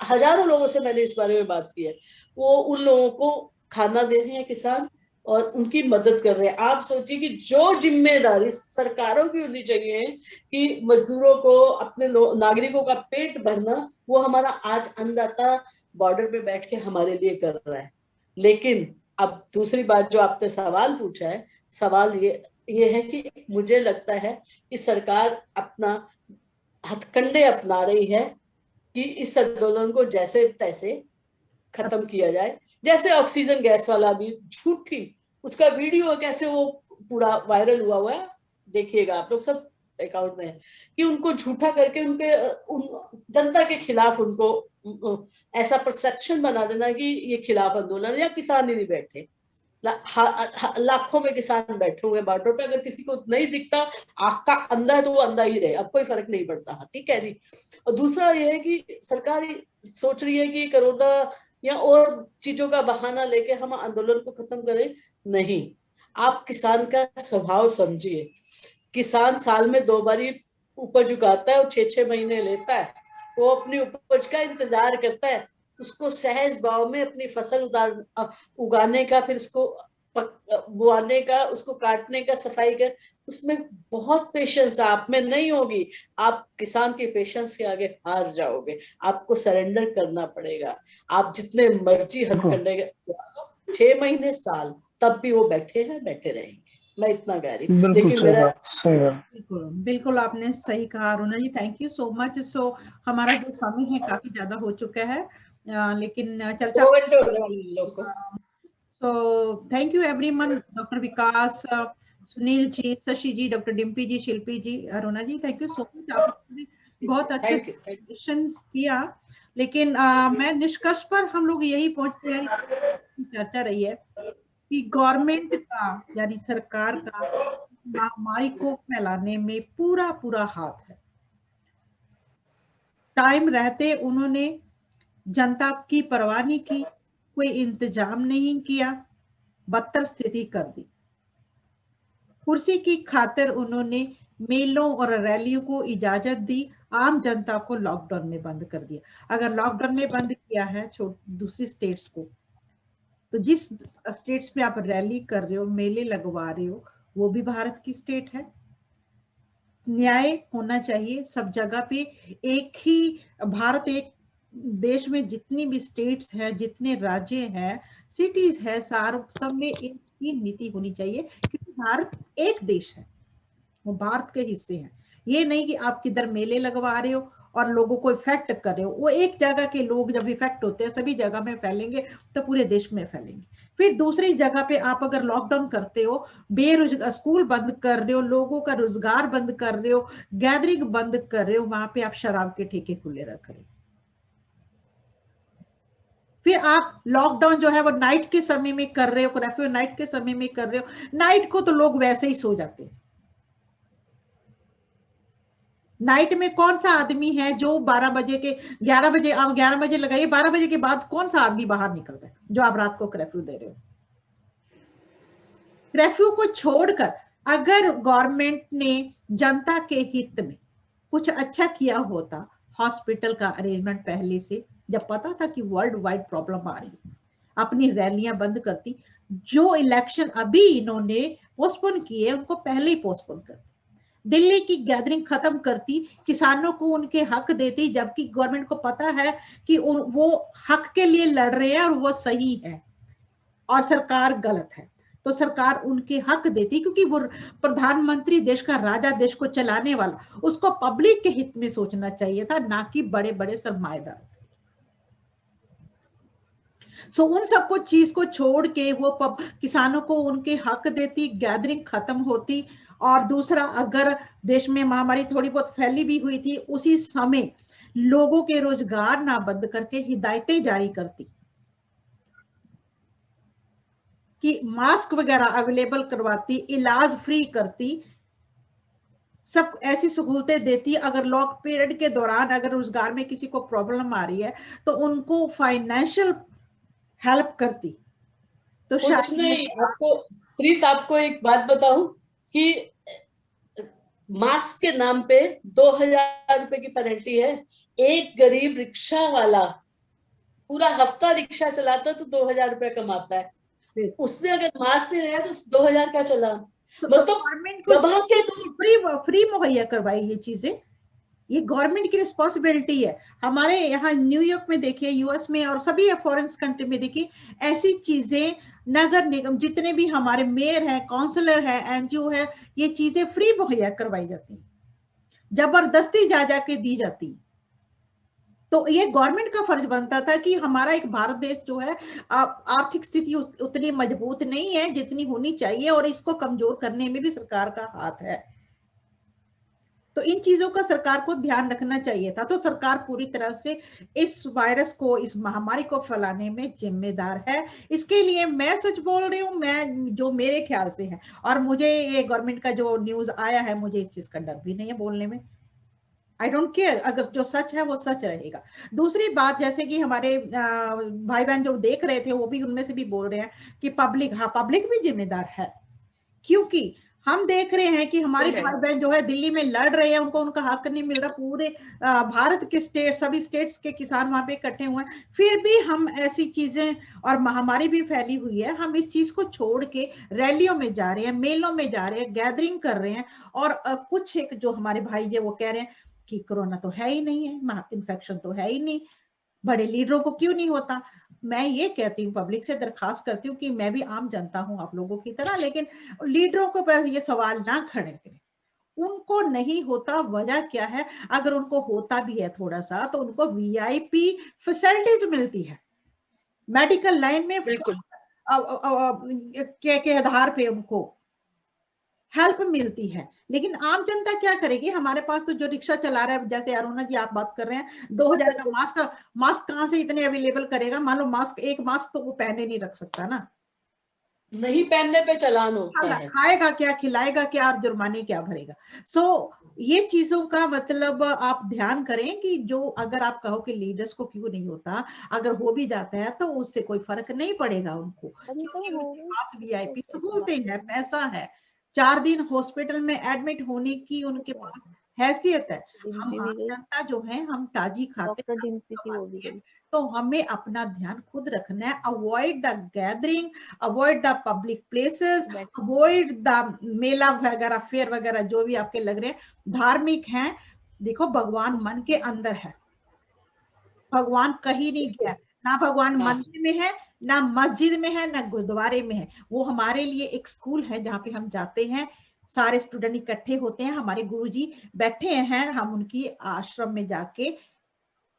हजारों लोगों से मैंने इस बारे में बात की है, वो उन लोगों को खाना दे रहे हैं किसान और उनकी मदद कर रहे हैं। आप सोचिए कि जो जिम्मेदारी सरकारों की होनी चाहिए कि मजदूरों को, अपने नागरिकों का पेट भरना, वो हमारा आज अन्नदाता बॉर्डर पे बैठ के हमारे लिए कर रहा है। लेकिन अब दूसरी बात जो आपने सवाल पूछा है, सवाल ये है कि मुझे लगता है कि सरकार अपना हथकंडे अपना रही है कि इस आंदोलन को जैसे तैसे खत्म किया जाए। जैसे ऑक्सीजन गैस वाला भी झूठी, उसका वीडियो कैसे वो पूरा वायरल हुआ है, देखिएगा आप लोग, सब अकाउंट में है, कि उनको झूठा करके जनता के खिलाफ उनको ऐसा परसेप्शन बना देना कि ये खिलाफ आंदोलन, या किसान ही नहीं बैठे। लाखों में किसान बैठे हुए बॉर्डर पे, अगर किसी को नहीं दिखता, आंख का अंधा है तो वो अंधा ही रहे, अब कोई फर्क नहीं पड़ता। ठीक है जी। और दूसरा ये है कि सरकार सोच रही है कि कोरोना या और चीजों का बहाना लेके हम आंदोलन को खत्म करें। नहीं, आप किसान का स्वभाव समझिए। किसान साल में 2 बारी उपज उगाता है और 6-6 महीने लेता है। वो अपनी उपज का इंतजार करता है, उसको सहज भाव में अपनी फसल उगाने का, फिर उसको बुआने का, उसको काटने का, सफाई का, उसमें बहुत पेशेंस आप में नहीं होगी। आप किसान के पेशेंस के आगे हार जाओगे, आपको सरेंडर करना पड़ेगा। आप जितने मर्जी हद कर लेंगे, 6 महीने साल, तब भी वो बैठे रहेंगे। मैं इतना कह रही हूँ। लेकिन मेरा
बिल्कुल आपने सही कहा Aruna ji, thank you so much. सो हमारा जो समय है काफी ज्यादा हो चुका है, लेकिन चर्चा so thank you everyone, doctor Vikas, Sunil ji, Shashi ji, doctor Dimpy ji, Shilpi ji, Aruna ji, thank you so much. आपने बहुत अच्छे क्वेश्चंस किया, लेकिन मैं निष्कर्ष पर हम लोग यही पहुंचते हैं, चर्चा रही है कि गवर्नमेंट का यानी सरकार का महामारी को फैलाने में पूरा हाथ है। टाइम रहते उन्होंने जनता की परवाह नहीं की, कोई इंतजाम नहीं किया, बदतर स्थिति कर दी। कुर्सी की खातिर उन्होंने मेलों और रैलियों को इजाजत दी, आम जनता को लॉकडाउन में बंद कर दिया। अगर लॉकडाउन में बंद किया है दूसरी स्टेट्स को, तो जिस स्टेट्स में आप रैली कर रहे हो, मेले लगवा रहे हो, वो भी भारत की स्टेट है। न्याय होना चाहिए सब जगह पे। एक ही भारत, एक देश में जितनी भी स्टेट्स है, जितने राज्य हैं, सिटीज है, सब में एक ही नीति होनी चाहिए, क्योंकि भारत एक देश है, वो भारत के हिस्से हैं। ये नहीं कि आप किधर मेले लगवा रहे हो और लोगों को इफेक्ट कर रहे हो। वो एक जगह के लोग जब इफेक्ट होते हैं सभी जगह में फैलेंगे तो पूरे देश में फैलेंगे। फिर दूसरी जगह पे आप अगर लॉकडाउन करते हो, बेरोजगार, स्कूल बंद कर रहे हो, लोगों का रोजगार बंद कर रहे हो, गैदरिंग बंद कर रहे हो, वहां पे आप शराब के ठेके खुले रख रहे हो। फिर आप लॉकडाउन जो है वो नाइट के समय में कर रहे हो, कर्फ्यू नाइट के समय में कर रहे हो। नाइट को तो लोग वैसे ही सो जाते हैं। नाइट में कौन सा आदमी है जो 12 बजे के 11 बजे, आप 11 बजे लगाइए, 12 बजे के बाद कौन सा आदमी बाहर निकलता है जो आप रात को कर्फ्यू दे रहे हो। कर्फ्यू को छोड़कर अगर गवर्नमेंट ने जनता के हित में कुछ अच्छा किया होता, हॉस्पिटल का अरेंजमेंट पहले से, जब पता था कि वर्ल्ड वाइड प्रॉब्लम आ रही है, अपनी रैलियां बंद करती। जो इलेक्शन अभी इन्होंने पोस्टपोन किए उनको पहले ही पोस्टपोन करती। दिल्ली की गैदरिंग खत्म करती, किसानों को उनके हक देती, जबकि गवर्नमेंट को पता है कि वो हक के लिए लड़ रहे हैं और वो सही है और सरकार गलत है, तो सरकार उनके हक देती, क्योंकि वो प्रधानमंत्री, देश का राजा, देश को चलाने वाला, उसको पब्लिक के हित में सोचना चाहिए था, ना कि बड़े बड़े सरमाएदार। सो उन सबको चीज को छोड़ के वो किसानों को उनके हक देती, गैदरिंग खत्म होती। और दूसरा, अगर देश में महामारी थोड़ी बहुत फैली भी हुई थी, उसी समय लोगों के रोजगार ना बंद करके हिदायतें जारी करती कि मास्क वगैरह अवेलेबल करवाती, इलाज फ्री करती, सब ऐसी सहूलतें देती। अगर लॉक पीरियड के दौरान अगर रोजगार में किसी को प्रॉब्लम आ रही है तो उनको फाइनेंशियल हेल्प करती। तो
कुछ नहीं, आपको प्रीत, आपको एक बात बताऊं कि मास्क के नाम पे 2000 रुपए की पेनल्टी है। एक गरीब रिक्शा वाला पूरा हफ्ता रिक्शा चलाता तो 2000 रुपए कमाता है, उसने अगर मास्क नहीं लगाया तो 2000 का चला। मतलब
गवर्नमेंट को फ्री मुहैया करवाई ये चीजें, ये गवर्नमेंट की रिस्पॉन्सिबिलिटी है। हमारे यहाँ न्यूयॉर्क में देखिए, यूएस में और सभी फॉरेन कंट्री में देखिए, ऐसी चीजें नगर निगम, जितने भी हमारे मेयर है, काउंसलर है, एनजीओ है, ये चीजें फ्री मुहैया करवाई जाती, जबरदस्ती जा जाके दी जाती। तो ये गवर्नमेंट का फर्ज बनता था कि हमारा एक भारत देश जो है, आर्थिक स्थिति उतनी मजबूत नहीं है जितनी होनी चाहिए, और इसको कमजोर करने में भी सरकार का हाथ है। तो इन चीजों का सरकार को ध्यान रखना चाहिए था। तो सरकार पूरी तरह से इस वायरस को, इस महामारी को फैलाने में जिम्मेदार है। इसके लिए मैं सच बोल रही हूँ, मैं जो मेरे ख्याल से है, और मुझे ये गवर्नमेंट का जो न्यूज आया है, मुझे इस चीज का डर भी नहीं है बोलने में। आई डोंट केयर, अगर जो सच है वो सच रहेगा। दूसरी बात, जैसे कि हमारे भाई बहन जो देख रहे थे वो भी उनमें से भी बोल रहे हैं कि पब्लिक, हाँ पब्लिक भी जिम्मेदार है, क्योंकि हम देख रहे हैं कि हमारे भाई बहन जो है दिल्ली में लड़ रहे हैं, उनको उनका हक नहीं मिल रहा। पूरे भारत के स्टेट, सभी स्टेट्स के किसान वहां पे इकट्ठे हुए हैं, फिर भी हम ऐसी चीजें, और महामारी भी फैली हुई है, हम इस चीज को छोड़ के रैलियों में जा रहे हैं, मेलों में जा रहे हैं, गैदरिंग कर रहे हैं। और कुछ एक जो हमारे भाई है वो कह रहे हैं कि कोरोना तो है ही नहीं है, इन्फेक्शन तो है ही नहीं, बड़े लीडरों को क्यों नहीं होता। मैं ये कहती हूँ, पब्लिक से दरखास्त करती हूँ कि मैं भी आम जनता हूँ आप लोगों की तरह, लेकिन लीडरों को पर ये सवाल ना खड़े करें। उनको नहीं होता, वजह क्या है? अगर उनको होता भी है थोड़ा सा, तो उनको वीआईपी फैसिलिटीज मिलती है मेडिकल लाइन में,
बिल्कुल
के आधार पे उनको हेल्प मिलती है। लेकिन आम जनता क्या करेगी? हमारे पास तो जो रिक्शा चला रहा है, जैसे अरुणा जी आप बात कर रहे हैं, 2000 का मास्क कहाँ से इतने अवेलेबल करेगा? मान लो मास्क, एक मास्क तो वो पहने नहीं रख सकता ना,
नहीं पहनने पे चालान होता है।
खाएगा क्या, खिलाएगा क्या, और जुर्माने क्या भरेगा? ये चीजों का मतलब आप ध्यान करें कि जो, अगर आप कहो कि लीडर्स को क्यों नहीं होता, अगर हो भी जाता है तो उससे कोई फर्क नहीं पड़ेगा उनको, क्योंकि उनके पास वीआईपी सहूलतें हैं, पैसा है, 4 दिन हॉस्पिटल में एडमिट होने की उनके पास हैसियत है। हम आम जनता जो है, हम ताजी खाते,
डॉक्टर डिम्पी की वो भी गई।
तो हमें अपना ध्यान खुद रखना है। Avoid the gathering, avoid the public places, avoid the mela वगैरह, फेयर वगैरह जो भी आपके लग रहे हैं, धार्मिक हैं। देखो, भगवान मन के अंदर है, भगवान कहीं नहीं गया, ना भगवान मंदिर में है, ना मस्जिद में है, ना गुरुद्वारे में है। वो हमारे लिए एक स्कूल है जहाँ पे हम जाते हैं, सारे स्टूडेंट इकट्ठे होते हैं, हमारे गुरुजी बैठे हैं, हम उनकी आश्रम में जाके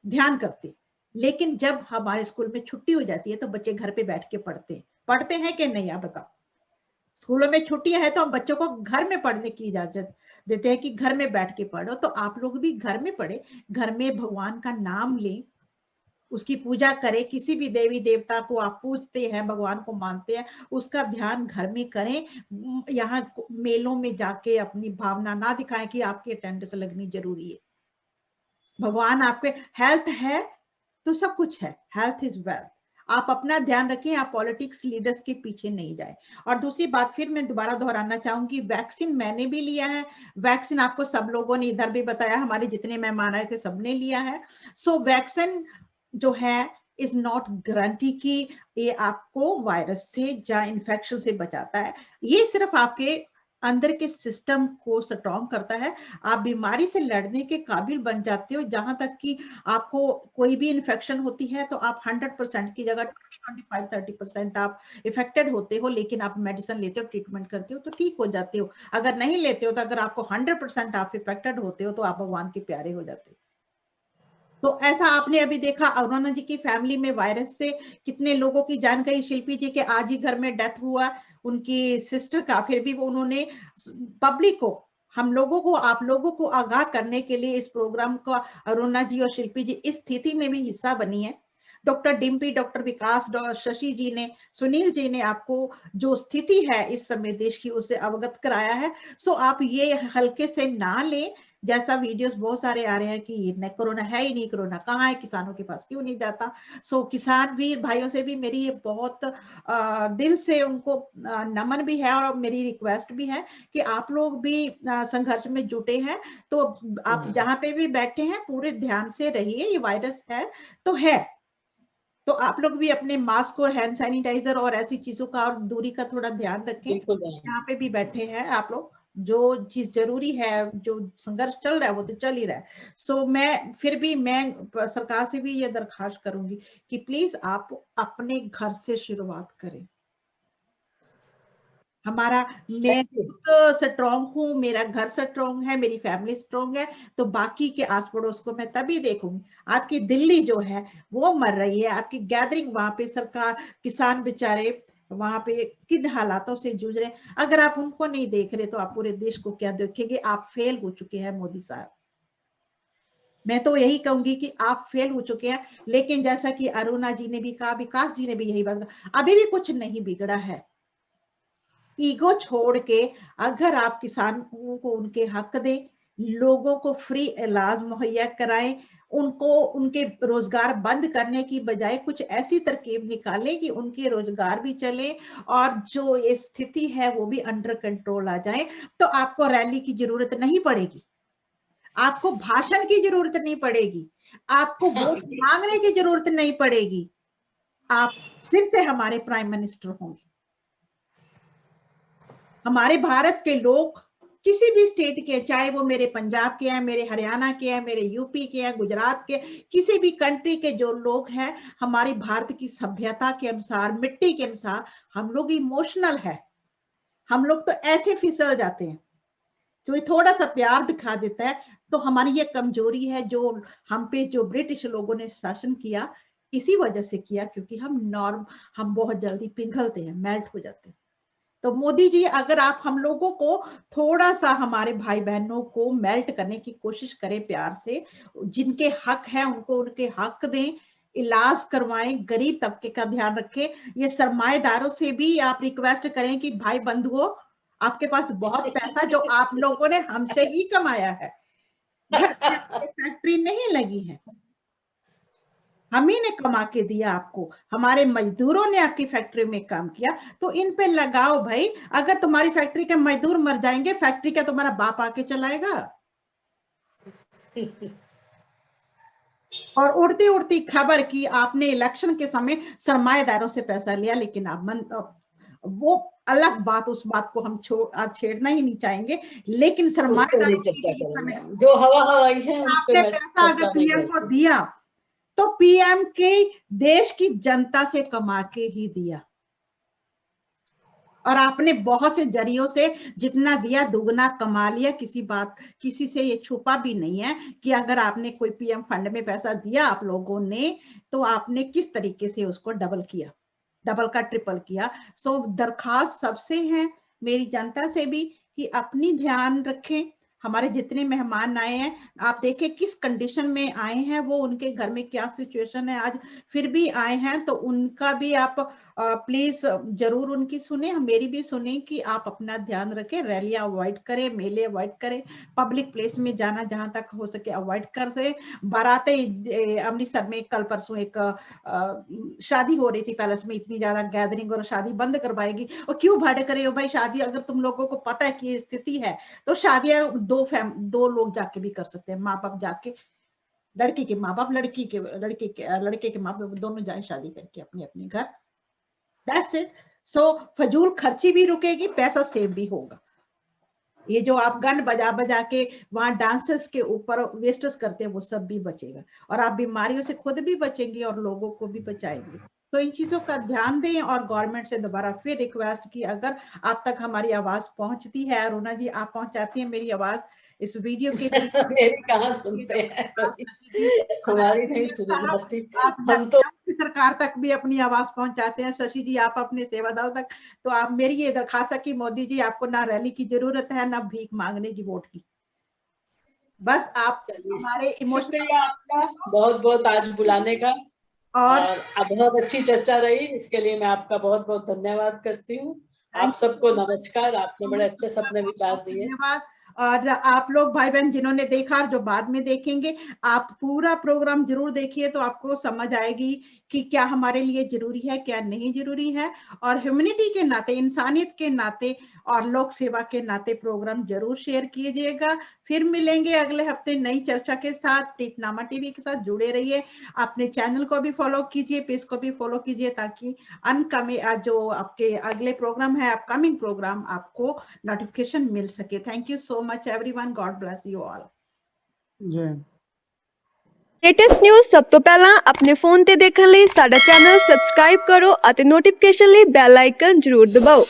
ध्यान करते। लेकिन जब हमारे स्कूल में छुट्टी हो जाती है तो बच्चे घर पे बैठ के पढ़ते हैं कि नहीं? आप बताओ। स्कूलों में छुट्टियां हैं तो हम बच्चों को घर में पढ़ने की इजाजत देते हैं कि घर में बैठ के पढ़ो। तो आप लोग भी घर में पढ़े, घर में भगवान का नाम लें, उसकी पूजा करें। किसी भी देवी देवता को आप पूजते हैं, भगवान को मानते हैं, उसका ध्यान घर में करें। यहाँ मेलों में जाके अपनी भावना ना दिखाएं कि आपकी अटेंडेंस लगनी जरूरी है। भगवान आपके, हेल्थ है तो सब कुछ है, हेल्थ इज वेल्थ। आप अपना ध्यान रखें, आप पॉलिटिक्स लीडर्स के पीछे नहीं जाए। और दूसरी बात, फिर मैं दोबारा दोहराना चाहूंगी, वैक्सीन मैंने भी लिया है, वैक्सीन आपको सब लोगों ने इधर भी बताया, हमारे जितने मेहमान आए थे सबने लिया है। सो वैक्सीन जो है इज नॉट गारंटी कि ये आपको वायरस से या इन्फेक्शन से बचाता है। ये सिर्फ आपके अंदर के सिस्टम को स्ट्रॉन्ग करता है, आप बीमारी से लड़ने के काबिल बन जाते हो। जहां तक कि आपको कोई भी इन्फेक्शन होती है तो आप 100% की जगह 25-30% आप इफेक्टेड होते हो, लेकिन आप मेडिसिन लेते हो, ट्रीटमेंट करते हो तो ठीक हो जाते हो। अगर नहीं लेते हो तो अगर आपको 100% आप इफेक्टेड होते हो तो आप भगवान के प्यारे हो जाते हो। तो ऐसा आपने अभी देखा, अरुणा जी की फैमिली में वायरस से कितने लोगों की जान गई। शिल्पी जी के आज ही घर में डेथ हुआ, उनकी सिस्टर का, फिर भी वो उन्होंने पब्लिक को, हम लोगों को, आप लोगों को आगाह करने के लिए इस प्रोग्राम का अरुणा जी और शिल्पी जी इस स्थिति में भी हिस्सा बनी है। डॉक्टर डिम्पी, डॉक्टर विकास, शशि जी ने, सुनील जी ने आपको जो स्थिति है इस समय देश की, उसे अवगत कराया है। सो आप ये हल्के से ना लें। जैसा वीडियोस बहुत सारे आ रहे हैं कि ये कोरोना है ही नहीं, कोरोना कहाँ है, किसानों के पास क्यों नहीं जाता। सो किसान वीर भाइयों से भी मेरी ये बहुत दिल से उनको नमन भी है और मेरी रिक्वेस्ट भी है कि आप लोग भी संघर्ष में जुटे हैं। तो आप जहाँ पे भी बैठे हैं पूरे ध्यान से रहिए, ये वायरस है तो है, तो आप लोग भी अपने मास्क और हैंड सैनिटाइजर और ऐसी चीजों का और दूरी का थोड़ा ध्यान रखें। यहाँ पे भी बैठे हैं आप लोग, जो चीज जरूरी है, जो संघर्ष चल रहा है वो तो चल ही रहा है। सो मैं फिर भी मैं सरकार से भी ये दरखास्त करूंगी कि प्लीज आप अपने घर से शुरुआत करें। हमारा, मैं खुद स्ट्रॉन्ग हूँ, मेरा घर स्ट्रॉन्ग है, मेरी फैमिली स्ट्रॉन्ग है, तो बाकी के आस पड़ोस को मैं तभी देखूंगी। आपकी दिल्ली जो है वो मर रही है, आपकी गैदरिंग वहां पे सरकार, किसान बेचारे वहां पे किन हालातों से जूझ रहे हैं। अगर आप उनको नहीं देख रहे तो आप पूरे देश को क्या देखेंगे? आप फेल हो चुके हैं मोदी साहब। मैं तो यही कहूंगी कि आप फेल हो चुके हैं। लेकिन जैसा कि अरुणा जी ने भी कहा, विकास जी ने भी यही बात कहा, अभी भी कुछ नहीं बिगड़ा है। ईगो छोड़ के अगर आप किसानों को उनके हक दें, लोगों को फ्री इलाज मुहैया कराएं, उनको उनके रोजगार बंद करने की बजाय कुछ ऐसी तरकीब निकालें कि उनके रोजगार भी चले और जो ये स्थिति है वो भी अंडर कंट्रोल आ जाए, तो आपको रैली की जरूरत नहीं पड़ेगी, आपको भाषण की जरूरत नहीं पड़ेगी, आपको वोट मांगने की जरूरत नहीं पड़ेगी। आप फिर से हमारे प्राइम मिनिस्टर होंगे। हमारे भारत के लोग किसी भी स्टेट के, चाहे वो मेरे पंजाब के हैं, मेरे हरियाणा के हैं, मेरे यूपी के हैं, गुजरात के, किसी भी कंट्री के जो लोग हैं, हमारी भारत की सभ्यता के अनुसार, मिट्टी के अनुसार हम लोग इमोशनल है। हम लोग तो ऐसे फिसल जाते हैं। तो ये थोड़ा सा प्यार दिखा देता है। तो हमारी ये कमजोरी है जो हम पे जो ब्रिटिश लोगों ने शासन किया, इसी वजह से किया क्योंकि हम बहुत जल्दी पिघलते हैं, मेल्ट हो जाते हैं। तो मोदी जी, अगर आप हम लोगों को थोड़ा सा, हमारे भाई बहनों को मेल्ट करने की कोशिश करें प्यार से, जिनके हक है उनको उनके हक दें, इलाज करवाएं, गरीब तबके का ध्यान रखें। ये सरमाएदारों से भी आप रिक्वेस्ट करें कि भाई बंधुओं, आपके पास बहुत पैसा जो आप लोगों ने हमसे ही कमाया है, फैक्ट्री नहीं लगी है, हम ही ने कमा के दिया आपको, हमारे मजदूरों ने आपकी फैक्ट्री में काम किया, तो इन पे लगाओ भाई। अगर तुम्हारी फैक्ट्री के मजदूर मर जाएंगे, फैक्ट्री का तुम्हारा बाप आके चलाएगा? और उड़ती उड़ती खबर की आपने इलेक्शन के समय सरमाएदारों से पैसा लिया, लेकिन आप वो अलग बात, उस बात को हम छेड़ना ही नहीं चाहेंगे। लेकिन सरमाएदारों की
जो हवा हवाई है
आपने पैसा अगर पीएम को दिया तो पीएम के देश की जनता से कमा के ही दिया, और आपने बहुत से जरियों से जितना दिया दुगना कमा लिया। किसी से ये छुपा भी नहीं है कि अगर आपने कोई पीएम फंड में पैसा दिया आप लोगों ने, तो आपने किस तरीके से उसको डबल किया, डबल का ट्रिपल किया। सो दरखास्त सबसे है, मेरी जनता से भी, कि अपनी ध्यान रखें। हमारे जितने मेहमान आए हैं, आप देखें किस कंडीशन में आए हैं, वो उनके घर में क्या सिचुएशन है आज, फिर भी आए हैं, तो उनका भी आप प्लीज जरूर उनकी सुने, मेरी भी सुने, कि आप अपना ध्यान रखें, रैलियां अवॉइड करें, मेले अवॉइड करें, पब्लिक प्लेस में जाना जहां तक हो सके अवॉइड करें। बारातें, अमृतसर में कल परसों एक शादी हो रही थी पैलेस में, इतनी ज्यादा गैदरिंग, और शादी बंद करवाएगी। और क्यों भाड़े करे हो भाई शादी? अगर तुम लोगों को पता है कि ये स्थिति है तो शादियां दो लोग जाके भी कर सकते हैं, माँ बाप जाके, लड़की के माँ बाप, लड़के के माँ बाप दोनों जाए शादी करके अपने अपने घर। That's it. सो फजूल खर्ची भी रुकेगी, पैसा सेव भी होगा। ये जो आप गन बजा बजा के वहां डांसर्स के ऊपर वेस्टर्स करते हैं, वो सब भी बचेगा, और आप बीमारियों से खुद भी बचेंगे और लोगों को भी बचाएंगे। तो इन चीजों का ध्यान दें। और गवर्नमेंट से दोबारा फिर रिक्वेस्ट की, अगर आप तक हमारी आवाज पहुंचती है, अरुणा जी आप पहुंचाती हैं मेरी आवाज इस वीडियो के
मेरी कहाँ सुनते हैं, हमारी नहीं सुनी जाती। हम तो
सरकार तक भी अपनी आवाज पहुंचाते हैं। शशि जी आप अपने सेवा दल तक, तो आप मेरी ये दरखास्त है कि मोदी जी आपको ना रैली की जरूरत है ना भीख मांगने की वोट की, बस आप हमारे इमोशनल।
आपका बहुत बहुत आज बुलाने का, और अब बहुत अच्छी चर्चा रही, इसके लिए मैं आपका बहुत बहुत धन्यवाद करती हूँ। आप सबको नमस्कार, आपने बड़े अच्छे से अपने विचार दिए।
धन्यवाद। और आप लोग भाई बहन जिन्होंने देखा और जो बाद में देखेंगे, आप पूरा प्रोग्राम जरूर देखिए, तो आपको समझ आएगी कि क्या हमारे लिए जरूरी है, क्या नहीं जरूरी है। और ह्यूमैनिटी के नाते, इंसानियत के नाते और लोक सेवा के नाते प्रोग्राम जरूर शेयर कीजिएगा। फिर मिलेंगे अगले हफ्ते नई चर्चा के साथ। प्रीतनामा टीवी के साथ जुड़े रहिए, अपने चैनल को भी फॉलो कीजिए, पेज को भी फॉलो कीजिए, ताकि जो आपके अगले प्रोग्राम है, अपकमिंग प्रोग्राम, आपको नोटिफिकेशन मिल सके। Thank you so much everyone, God bless you all.
जय।
ਲੇਟੈਸਟ ਨਿਊਜ਼ ਸਭ ਤੋਂ ਪਹਿਲਾਂ ਆਪਣੇ ਫੋਨ ਤੇ ਦੇਖਣ ਲਈ ਸਾਡਾ ਚੈਨਲ ਸਬਸਕ੍ਰਾਈਬ ਕਰੋ ਅਤੇ ਨੋਟੀਫਿਕੇਸ਼ਨ ਲਈ ਬੈਲ ਆਈਕਨ ਜ਼ਰੂਰ ਦਬਾਓ।